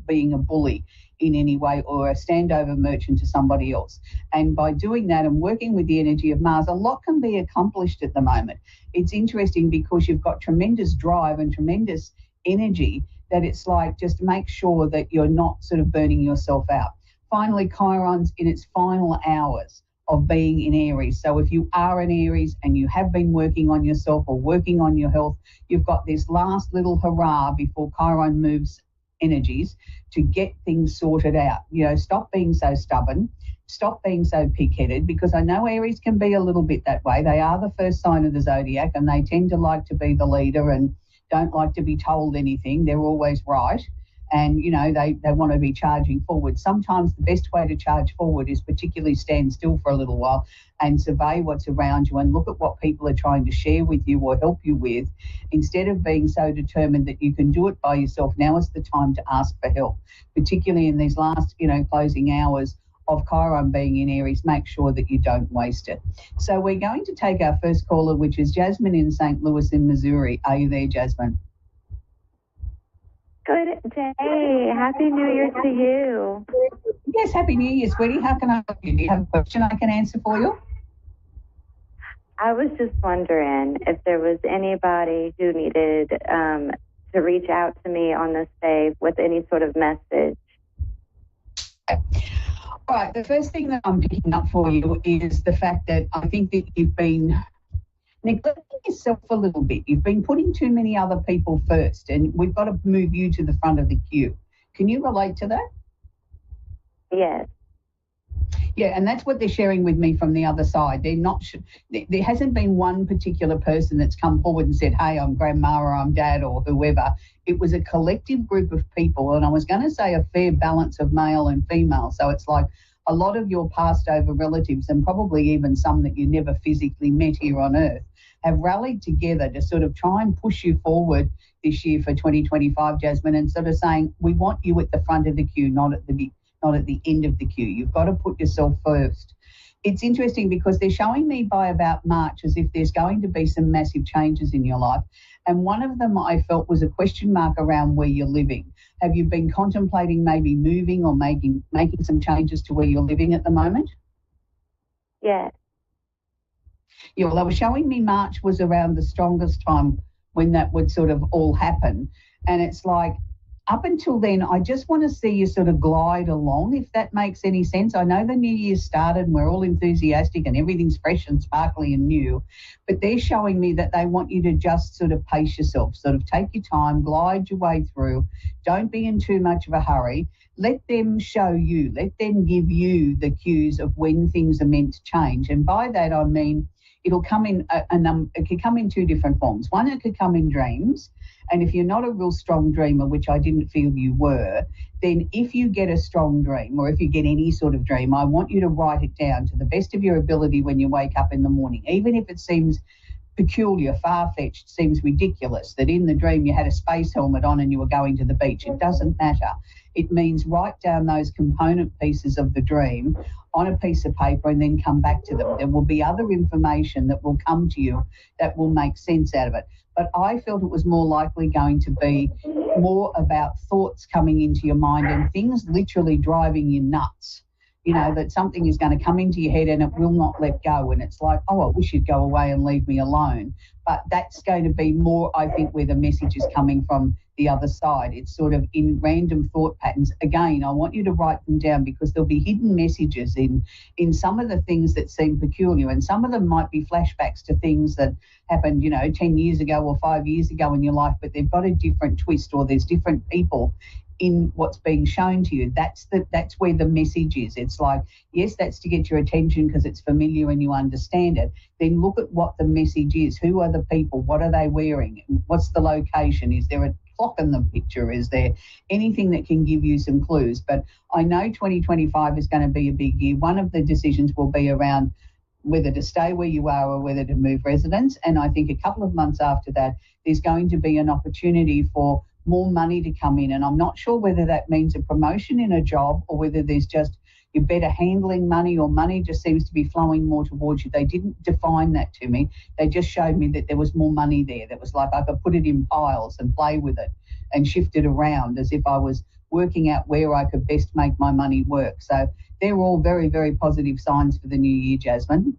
being a bully in any way or a standover merchant to somebody else. And by doing that and working with the energy of Mars, a lot can be accomplished at the moment. It's interesting because you've got tremendous drive and tremendous energy that it's like just make sure that you're not sort of burning yourself out. Finally, Chiron's in its final hours of being in Aries. So if you are in Aries and you have been working on yourself or working on your health, you've got this last little hurrah before Chiron moves energies to get things sorted out. You know, stop being so stubborn, stop being so pig-headed, because I know Aries can be a little bit that way. They are the first sign of the zodiac and they tend to like to be the leader and don't like to be told anything. They're always right. And, you know, they want to be charging forward. Sometimes the best way to charge forward is particularly stand still for a little while and survey what's around you and look at what people are trying to share with you or help you with. Instead of being so determined that you can do it by yourself, now is the time to ask for help, particularly in these last, you know, closing hours of Chiron being in Aries. Make sure that you don't waste it. So we're going to take our first caller, which is Jasmine in St. Louis in Missouri. Are you there, Jasmine? Good day. Happy New Year to you. Yes, Happy New Year, sweetie. How can I help you? Do you have a question I can answer for you? I was just wondering if there was anybody who needed to reach out to me on this day with any sort of message. All right, the first thing that I'm picking up for you is the fact that I think that you've been neglecting yourself a little bit. You've been putting too many other people first, and we've got to move you to the front of the queue. Can you relate to that? Yes. Yeah, and that's what they're sharing with me from the other side. They're not. There hasn't been one particular person that's come forward and said, "Hey, I'm grandma or I'm dad or whoever." It was a collective group of people, and I was going to say a fair balance of male and female. So it's like a lot of your passed over relatives, and probably even some that you never physically met here on Earth, have rallied together to sort of try and push you forward this year for 2025, Jasmine, and sort of saying, we want you at the front of the queue, not at the end of the queue. You've got to put yourself first. It's interesting because they're showing me by about March as if there's going to be some massive changes in your life. And one of them I felt was a question mark around where you're living. Have you been contemplating maybe moving or making some changes to where you're living at the moment? Yes. Yeah, well, they were showing me March was around the strongest time when that would sort of all happen. And it's like, up until then, I just want to see you sort of glide along, if that makes any sense. I know the new year started and we're all enthusiastic and everything's fresh and sparkly and new, but they're showing me that they want you to just sort of pace yourself, sort of take your time, glide your way through. Don't be in too much of a hurry. Let them show you, let them give you the cues of when things are meant to change. And by that, I mean, it'll come in it could come in two different forms. One, it could come in dreams. And if you're not a real strong dreamer, which I didn't feel you were, then if you get a strong dream or if you get any sort of dream, I want you to write it down to the best of your ability when you wake up in the morning, even if it seems peculiar, far-fetched, seems ridiculous that in the dream you had a space helmet on and you were going to the beach. It doesn't matter. It means write down those component pieces of the dream on a piece of paper and then come back to them. There will be other information that will come to you that will make sense out of it. But I felt it was more likely going to be more about thoughts coming into your mind and things literally driving you nuts. You know, that something is going to come into your head and it will not let go. And it's like, oh, I wish you'd go away and leave me alone. But that's going to be more, I think, where the message is coming from the other side. It's sort of in random thought patterns. Again, I want you to write them down because there'll be hidden messages in some of the things that seem peculiar. And some of them might be flashbacks to things that happened, 10 years ago or 5 years ago in your life, but they've got a different twist or there's different people in what's being shown to you. That's where the message is. It's like, yes, that's to get your attention because it's familiar and you understand it. Then look at what the message is. Who are the people? What are they wearing? What's the location? Is there a clock in the picture? Is there anything that can give you some clues? But I know 2025 is going to be a big year. One of the decisions will be around whether to stay where you are or whether to move residence. And I think a couple of months after that, there's going to be an opportunity for more money to come in. And I'm not sure whether that means a promotion in a job or whether there's just you're better handling money or money just seems to be flowing more towards you. They didn't define that to me. They just showed me that there was more money there. That was like I could put it in piles and play with it. and shift it around as if I was working out where I could best make my money work. So they're all very, very positive signs for the new year, Jasmine.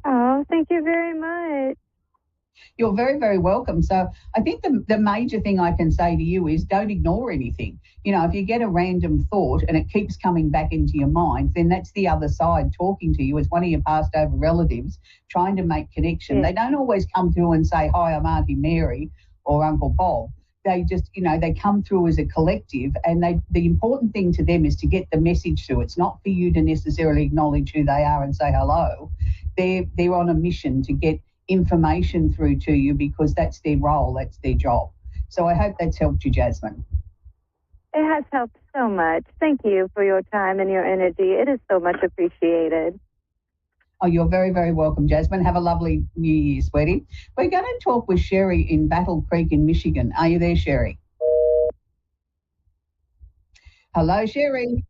Oh, thank you very much. You're very, very welcome. So I think the major thing I can say to you is don't ignore anything. You know, if you get a random thought and it keeps coming back into your mind, then that's the other side talking to you as one of your passed over relatives trying to make connection. Yeah. They don't always come through and say, hi, I'm Auntie Mary or Uncle Bob. They just, you know, they come through as a collective, and the important thing to them is to get the message through. It's not for you to necessarily acknowledge who they are and say hello. They're on a mission to get information through to you because that's their role, that's their job. So I hope that's helped you, Jasmine. It has helped so much. Thank you for your time and your energy. It is so much appreciated. Oh, you're very, very welcome, Jasmine. Have a lovely New Year, sweetie. We're going to talk with Sherry in Battle Creek in Michigan. Are you there, Sherry? Hello, Sherry.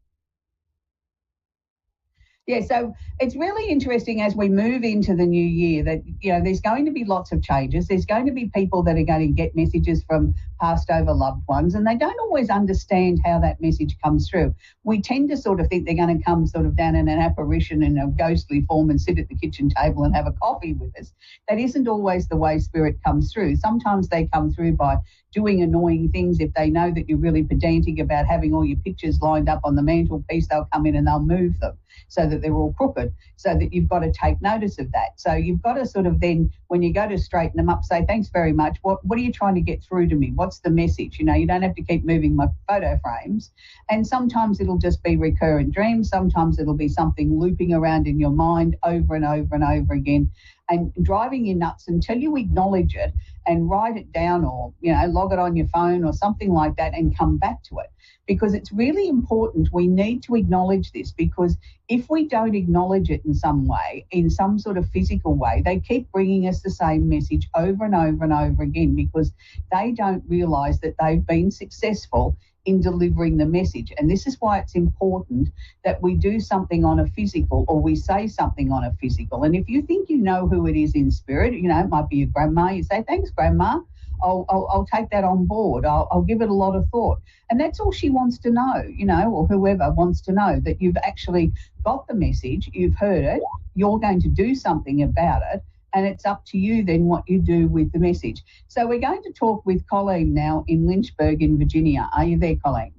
Yeah, so it's really interesting as we move into the new year that, you know, there's going to be lots of changes. There's going to be people that are going to get messages from passed over loved ones, and they don't always understand how that message comes through. We tend to sort of think they're going to come sort of down in an apparition in a ghostly form and sit at the kitchen table and have a coffee with us. That isn't always the way spirit comes through. Sometimes they come through by doing annoying things. If they know that you're really pedantic about having all your pictures lined up on the mantelpiece, they'll come in and they'll move them so that they're all crooked, so that you've got to take notice of that. So you've got to sort of then, when you go to straighten them up, say, thanks very much. What are you trying to get through to me? What's the message? You know, you don't have to keep moving my photo frames. And sometimes it'll just be recurrent dreams. Sometimes it'll be something looping around in your mind over and over and over again and driving you nuts until you acknowledge it and write it down, or, you know, log it on your phone or something like that and come back to it. Because it's really important. We need to acknowledge this, because if we don't acknowledge it in some way, in some sort of physical way, they keep bringing us the same message over and over and over again, because they don't realise that they've been successful in delivering the message. And this is why it's important that we do something on a physical, or we say something on a physical. And if you think you know who it is in spirit, you know, it might be your grandma, you say, thanks, Grandma. I'll take that on board. I'll give it a lot of thought. And that's all she wants to know, you know, or whoever wants to know, that you've actually got the message, you've heard it, you're going to do something about it, and it's up to you then what you do with the message. So we're going to talk with Colleen now in Lynchburg in Virginia. Are you there, Colleen?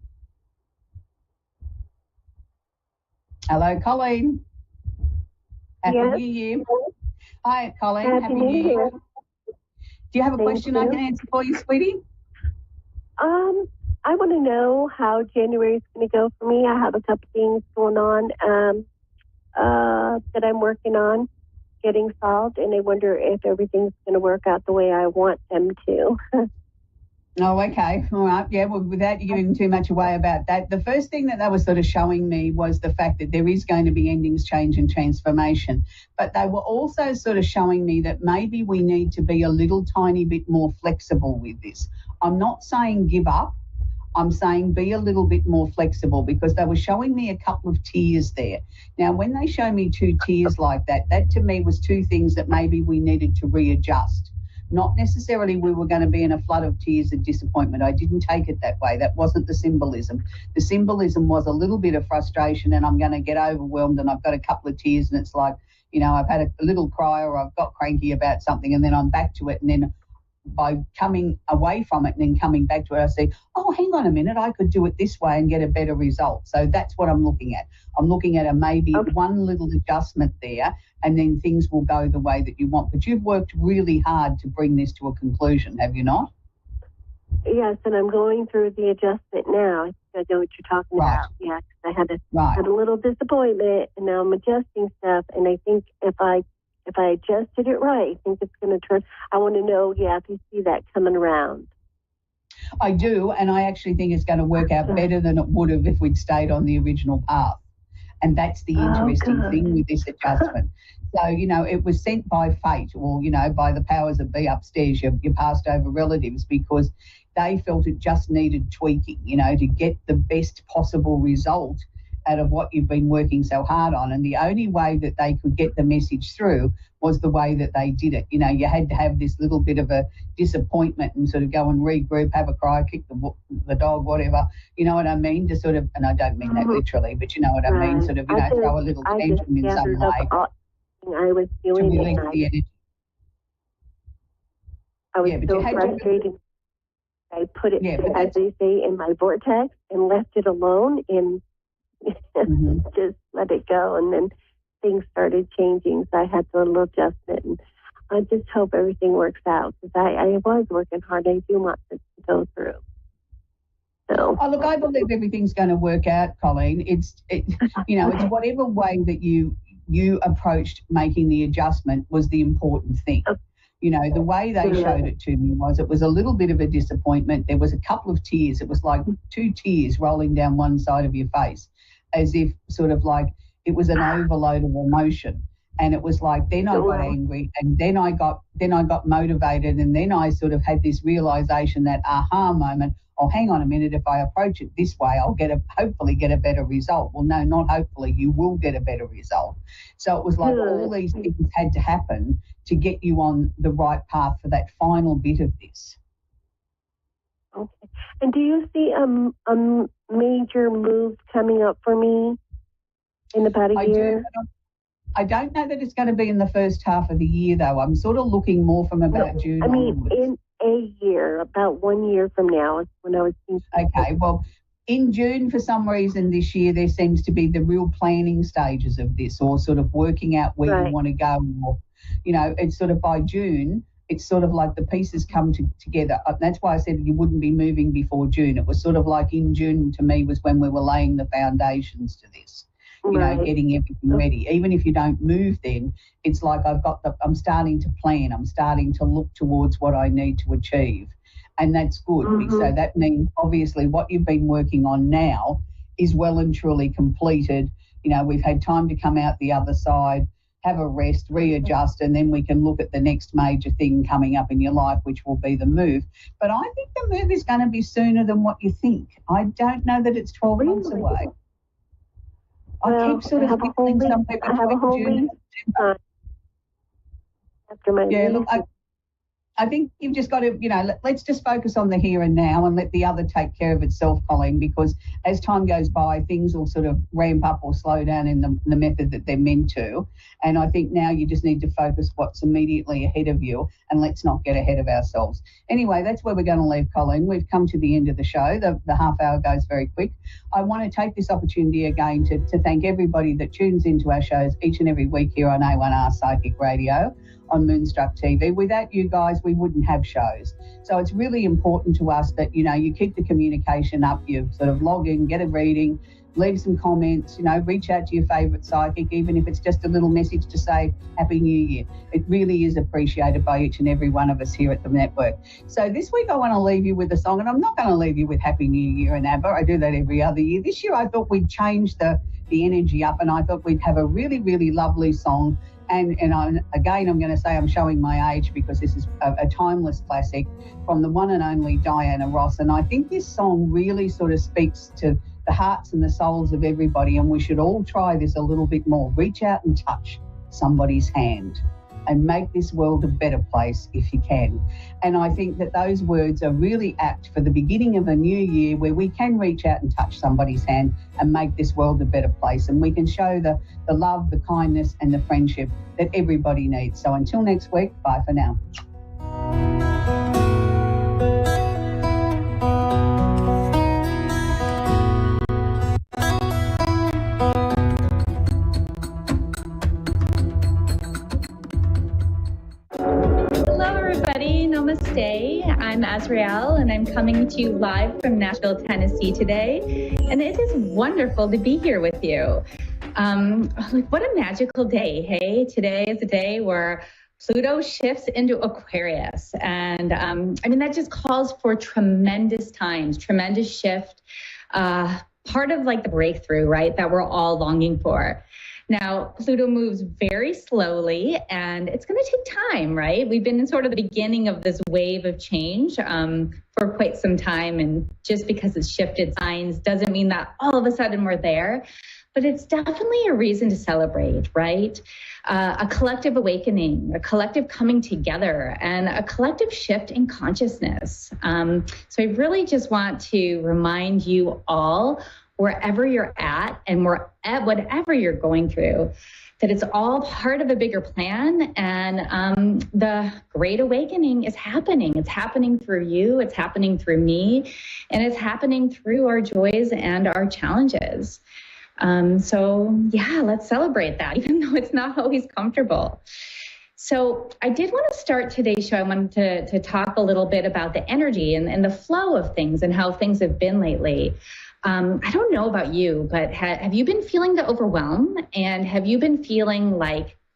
Hello, Colleen. Happy New Year. Hi, Colleen. Happy New Year. Do you have a question I can answer for you, sweetie? I want to know how January is going to go for me. I have a couple things going on that I'm working on getting solved, and I wonder if everything's going to work out the way I want them to. Oh, okay. All right. Yeah, well, without giving too much away about that, the first thing that they were sort of showing me was the fact that there is going to be endings, change and transformation. But they were also sort of showing me that maybe we need to be a little tiny bit more flexible with this. I'm not saying give up. I'm saying be a little bit more flexible, because they were showing me a couple of tiers there. Now, when they show me two tiers like that, that to me was two things that maybe we needed to readjust. Not necessarily we were going to be in a flood of tears of disappointment. I didn't take it that way. That wasn't the symbolism. The symbolism was a little bit of frustration, and I'm going to get overwhelmed, and I've got a couple of tears, and it's like, you know, I've had a little cry, or I've got cranky about something, and then I'm back to it, and then by coming away from it and then coming back to it, I say, oh, hang on a minute, I could do it this way and get a better result. So that's what I'm looking at. I'm looking at maybe one little adjustment there, and then things will go the way that you want. But you've worked really hard to bring this to a conclusion, have you not? Yes, and I'm going through the adjustment now. I know what you're talking about. Yeah, 'cause I had a little disappointment, and now I'm adjusting stuff, and I think if I adjusted it right, I think it's going to turn. I want to know, if you see that coming around. I do, and I actually think it's going to work out better than it would have if we'd stayed on the original path. And that's the interesting thing with this adjustment. So, you know, it was sent by fate, or, you know, by the powers that be upstairs, your passed over relatives, because they felt it just needed tweaking, you know, to get the best possible result out of what you've been working so hard on. And the only way that they could get the message through was the way that they did it. You know, you had to have this little bit of a disappointment and sort of go and regroup, have a cry, kick the dog, whatever. You know what I mean? To sort of, and I don't mean that literally, but you know what I mean? Sort of, you know, throw a little tantrum in some way. I was doing to release the energy. I was so frustrated. I put it, as they say, in my vortex and left it alone and just let it go. And then things started changing, so I had to do a little adjustment. And I just hope everything works out, because I was working hard. I do want this to go through. So. Oh, look, I believe everything's going to work out, Colleen. It's whatever way that you approached making the adjustment was the important thing. You know, the way they showed it to me was it was a little bit of a disappointment. There was a couple of tears. It was like 2 tears rolling down one side of your face, as if sort of like it was an overload of emotion. And it was like, then I got angry, and then I got motivated, and then I sort of had this realization, that aha moment. Oh, hang on a minute, if I approach it this way, I'll hopefully get a better result. Well, no, not hopefully, you will get a better result. So it was like all these things had to happen to get you on the right path for that final bit of this. Okay. And do you see a major move coming up for me in about a year? I don't know that it's going to be in the first half of the year, though. I'm sort of looking more from about June onwards. In a year, about 1 year from now is when I was thinking. Okay, well, in June, for some reason this year, there seems to be the real planning stages of this, or sort of working out where you want to go. Or, you know, it's sort of by June, it's sort of like the pieces come together. That's why I said you wouldn't be moving before June. It was sort of like in June, to me, was when we were laying the foundations to this. You know, getting everything ready. Even if you don't move then, it's like I'm starting to plan. I'm starting to look towards what I need to achieve. And that's good. So that means obviously what you've been working on now is well and truly completed. You know, we've had time to come out the other side, have a rest, readjust, and then we can look at the next major thing coming up in your life, which will be the move. But I think the move is going to be sooner than what you think. I don't know that it's 12 months away. I keep sort of feeling some people between June and September. After my look, I think you've just got to, you know, let's just focus on the here and now and let the other take care of itself, Colleen, because as time goes by, things will sort of ramp up or slow down in the method that they're meant to. And I think now you just need to focus what's immediately ahead of you, and let's not get ahead of ourselves. Anyway, that's where we're going to leave, Colleen. We've come to the end of the show. The half hour goes very quick. I want to take this opportunity again to thank everybody that tunes into our shows each and every week here on A1R Psychic Radio, on Moonstruck TV. Without you guys, we wouldn't have shows. So it's really important to us that, you know, you keep the communication up, you sort of log in, get a reading, leave some comments, you know, reach out to your favourite psychic, even if it's just a little message to say Happy New Year. It really is appreciated by each and every one of us here at the network. So this week I want to leave you with a song, and I'm not going to leave you with Happy New Year and ABBA. I do that every other year. This year I thought we'd change the energy up, and I thought we'd have a really, really lovely song. And again, I'm going to say I'm showing my age, because this is a timeless classic from the one and only Diana Ross. And I think this song really sort of speaks to the hearts and the souls of everybody, and we should all try this a little bit more. Reach out and touch somebody's hand and make this world a better place if you can. And I think that those words are really apt for the beginning of a new year, where we can reach out and touch somebody's hand and make this world a better place. And we can show the love, the kindness and the friendship that everybody needs. So until next week, bye for now. Namaste. I'm Azrael, and I'm coming to you live from Nashville, Tennessee today. And it is wonderful to be here with you. What a magical day, hey? Today is a day where Pluto shifts into Aquarius. And that just calls for tremendous times, tremendous shift, part of like the breakthrough, right, that we're all longing for. Now, Pluto moves very slowly, and it's going to take time, right? We've been in sort of the beginning of this wave of change for quite some time, and just because it's shifted signs doesn't mean that all of a sudden we're there. But it's definitely a reason to celebrate, right? A collective awakening, a collective coming together, and a collective shift in consciousness. So I really just want to remind you all, wherever you're at and whatever you're going through, that it's all part of a bigger plan, and the Great Awakening is happening. It's happening through you, it's happening through me, and it's happening through our joys and our challenges. So yeah, let's celebrate that, even though it's not always comfortable. So I did want to start today's show. I wanted to talk a little bit about the energy and the flow of things and how things have been lately. I don't know about you, but have you been feeling the overwhelm? And have you been feeling like